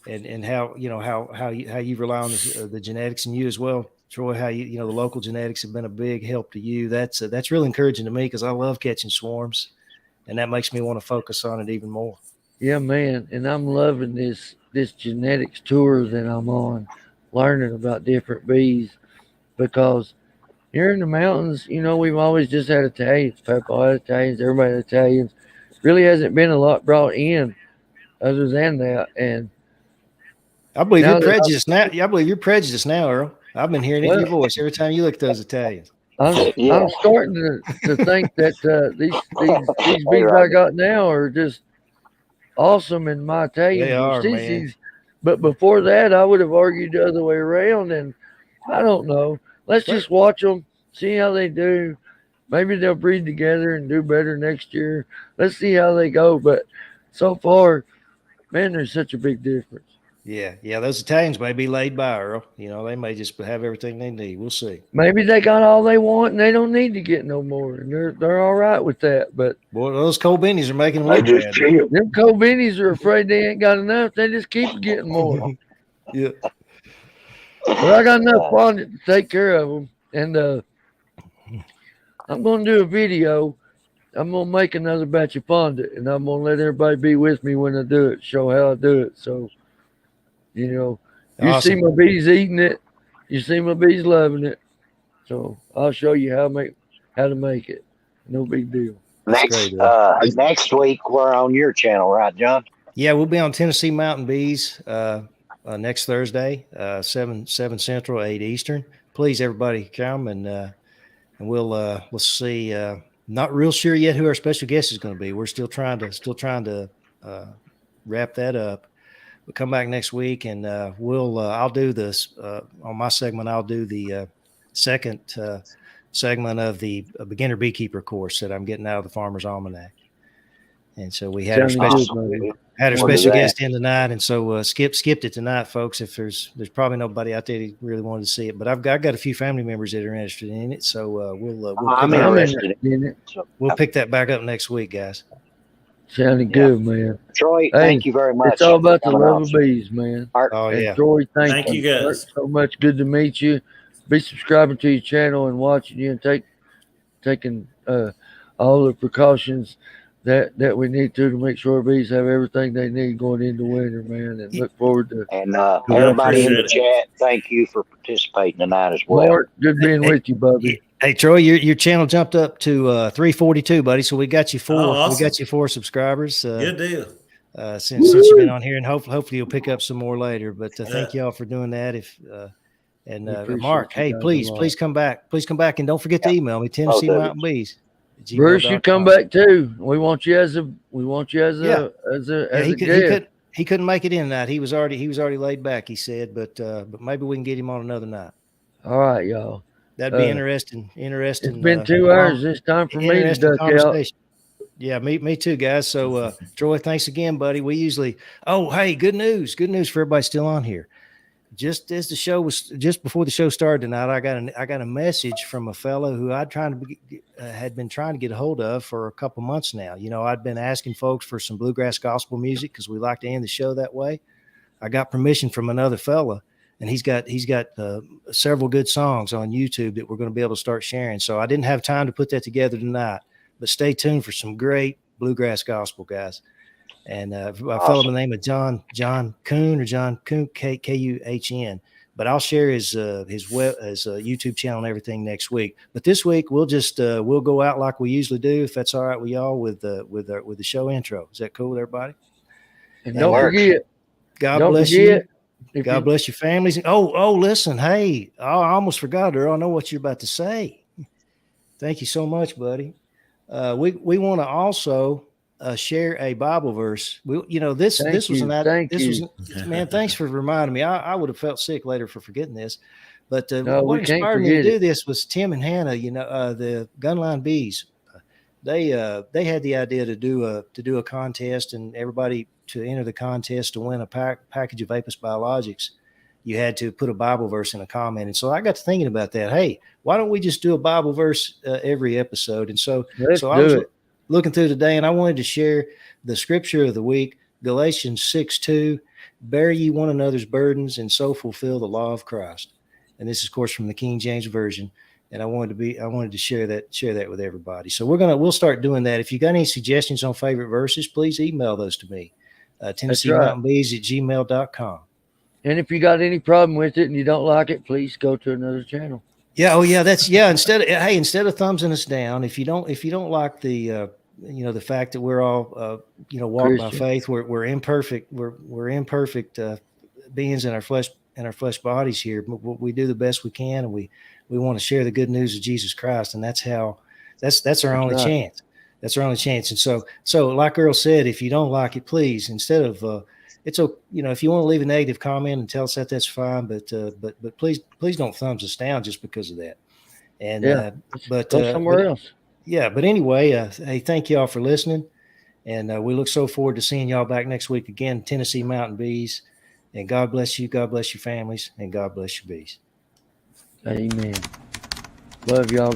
C: how you rely on the genetics, and you as well, Troy. How the local genetics have been a big help to you. That's really encouraging to me, because I love catching swarms, and that makes me want to focus on it even more.
B: Yeah, man, and I'm loving this genetics tour that I'm on, learning about different bees, because here in the mountains, we've always just had Italians, Papa had Italians, everybody had Italians. Really hasn't been a lot brought in other than that. And
C: I believe you're prejudiced now. I believe you're prejudiced now, Earl. I've been hearing it in your voice every time you look at those Italians.
B: I'm starting to think that these bees I got now are just awesome in my Italian
C: They are,
B: species.
C: man.
B: But before that, I would have argued the other way around, and I don't know. Let's just watch them, see how they do. Maybe they'll breed together and do better next year. Let's see how they go. But so far, man, there's such a big difference.
C: Yeah. Those Italians may be laid by, Earl. They may just have everything they need. We'll see.
B: Maybe they got all they want and they don't need to get no more, and they're all right with that. But
C: boy, those cold bennies are making them look bad.
B: Them cold bennies are afraid they ain't got enough. They just keep getting more.
C: Yeah.
B: But I got enough fondant to take care of them, and I'm going to do a video. I'm going to make another batch of fondant, and I'm going to let everybody be with me when I do it, show how I do it. So, you see my bees eating it. You see my bees loving it. So I'll show you how to make it. No big deal.
A: Next week, we're on your channel, right, John?
C: Yeah, we'll be on Tennessee Mountain Bees next Thursday, 7 Central, 8 Eastern. Please, everybody, come and we'll see. Not real sure yet who our special guest is going to be. We're still trying to wrap that up. We'll come back next week, and I'll do this on my segment. I'll do the second segment of the beginner beekeeper course that I'm getting out of the Farmer's Almanac. And so we had our special guest in tonight, and so skipped it tonight, folks. If there's probably nobody out there that really wanted to see it, but I've got a few family members that are interested in it, so
A: I'm interested in it.
C: We'll pick that back up next week, guys.
B: Sounding good, man.
A: Troy, thank you very much.
B: It's all about the love of bees, man.
C: Oh, yeah.
B: And Troy,
D: thank you guys
B: so much. Good to meet you. Be subscribing to your channel and watching you, and taking all the precautions that we need to make sure bees have everything they need going into winter, man. And look forward to.
A: And everybody in the chat, thank you for participating tonight as well.
B: Mark, good being with you, buddy.
C: Hey, Troy, your channel jumped up to 342, buddy. So we got you 4.
D: Oh, awesome.
C: We got you 4 subscribers.
D: Good deal.
C: since you've been on here, and hopefully you'll pick up some more later. But thank y'all for doing that. Mark, hey, please come back. Please come back, and don't forget to email me, Tennessee Mountain Bees.
B: Bruce, you come back too. We want you as a guest.
C: He couldn't make it in tonight. He was already laid back, he said, but maybe we can get him on another night.
B: All right, y'all.
C: That'd be interesting.
B: It's been 2 hours this time for me to duck out.
C: Yeah, me too, guys. So Troy, thanks again, buddy. We usually hey, good news for everybody still on here. Just as the show was, just before the show started tonight, I got a message from a fellow who had been trying to get a hold of for a couple months now. You know, I'd been asking folks for some bluegrass gospel music because we like to end the show that way. I got permission from another fella, and he's got several good songs on YouTube that we're going to be able to start sharing. So I didn't have time to put that together tonight, but stay tuned for some great bluegrass gospel, guys. And a fellow by the name of John Kuhn or John Kuhn, Kuhn. But I'll share his YouTube channel and everything next week. But this week we'll just we'll go out like we usually do, if that's all right with y'all, with the show intro. Is that cool with everybody?
B: And don't forget,
C: God bless you. God bless your families. Oh, listen, hey, I almost forgot, Earl. I know what you're about to say. Thank you so much, buddy. We want to also share a Bible verse. Thanks for reminding me. I would have felt sick later for forgetting this, but what inspired me to do this was Tim and Hannah. The Gunline Bees. They had the idea to do a contest, and everybody to enter the contest to win a package of Apis Biologics, you had to put a Bible verse in a comment. And so I got to thinking about that. Hey, why don't we just do a Bible verse every episode? And so I was looking through today, and I wanted to share the scripture of the week, Galatians 6:2, bear ye one another's burdens and so fulfill the law of Christ. And this is, of course, from the King James Version. And I wanted to share that with everybody. So we'll start doing that. If you got any suggestions on favorite verses, please email those to me, TennesseeMountainBees@gmail.com.
B: And if you got any problem with it and you don't like it, please go to another channel.
C: Yeah. Instead of thumbsing us down, if you don't like the the fact that we're all walk by faith, we're imperfect, we're imperfect beings in our flesh bodies here. But we do the best we can, and we want to share the good news of Jesus Christ, and that's our only chance. That's our only chance. And so like Earl said, if you don't like it, please, instead of if you want to leave a negative comment and tell us that's fine, but please don't thumbs us down just because of that. And
B: go somewhere else.
C: Yeah, but anyway, hey, thank y'all for listening, and we look so forward to seeing y'all back next week again, Tennessee Mountain Bees. And God bless you, God bless your families, and God bless your bees.
B: Amen. Love y'all.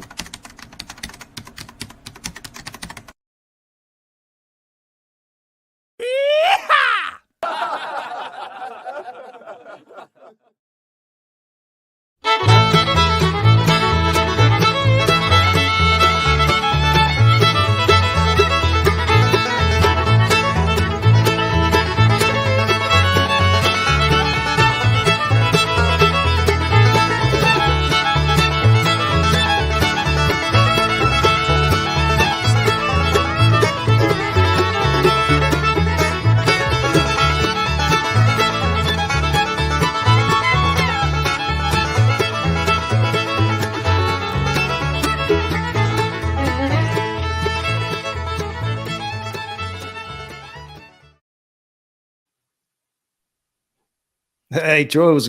C: Hey, Troy was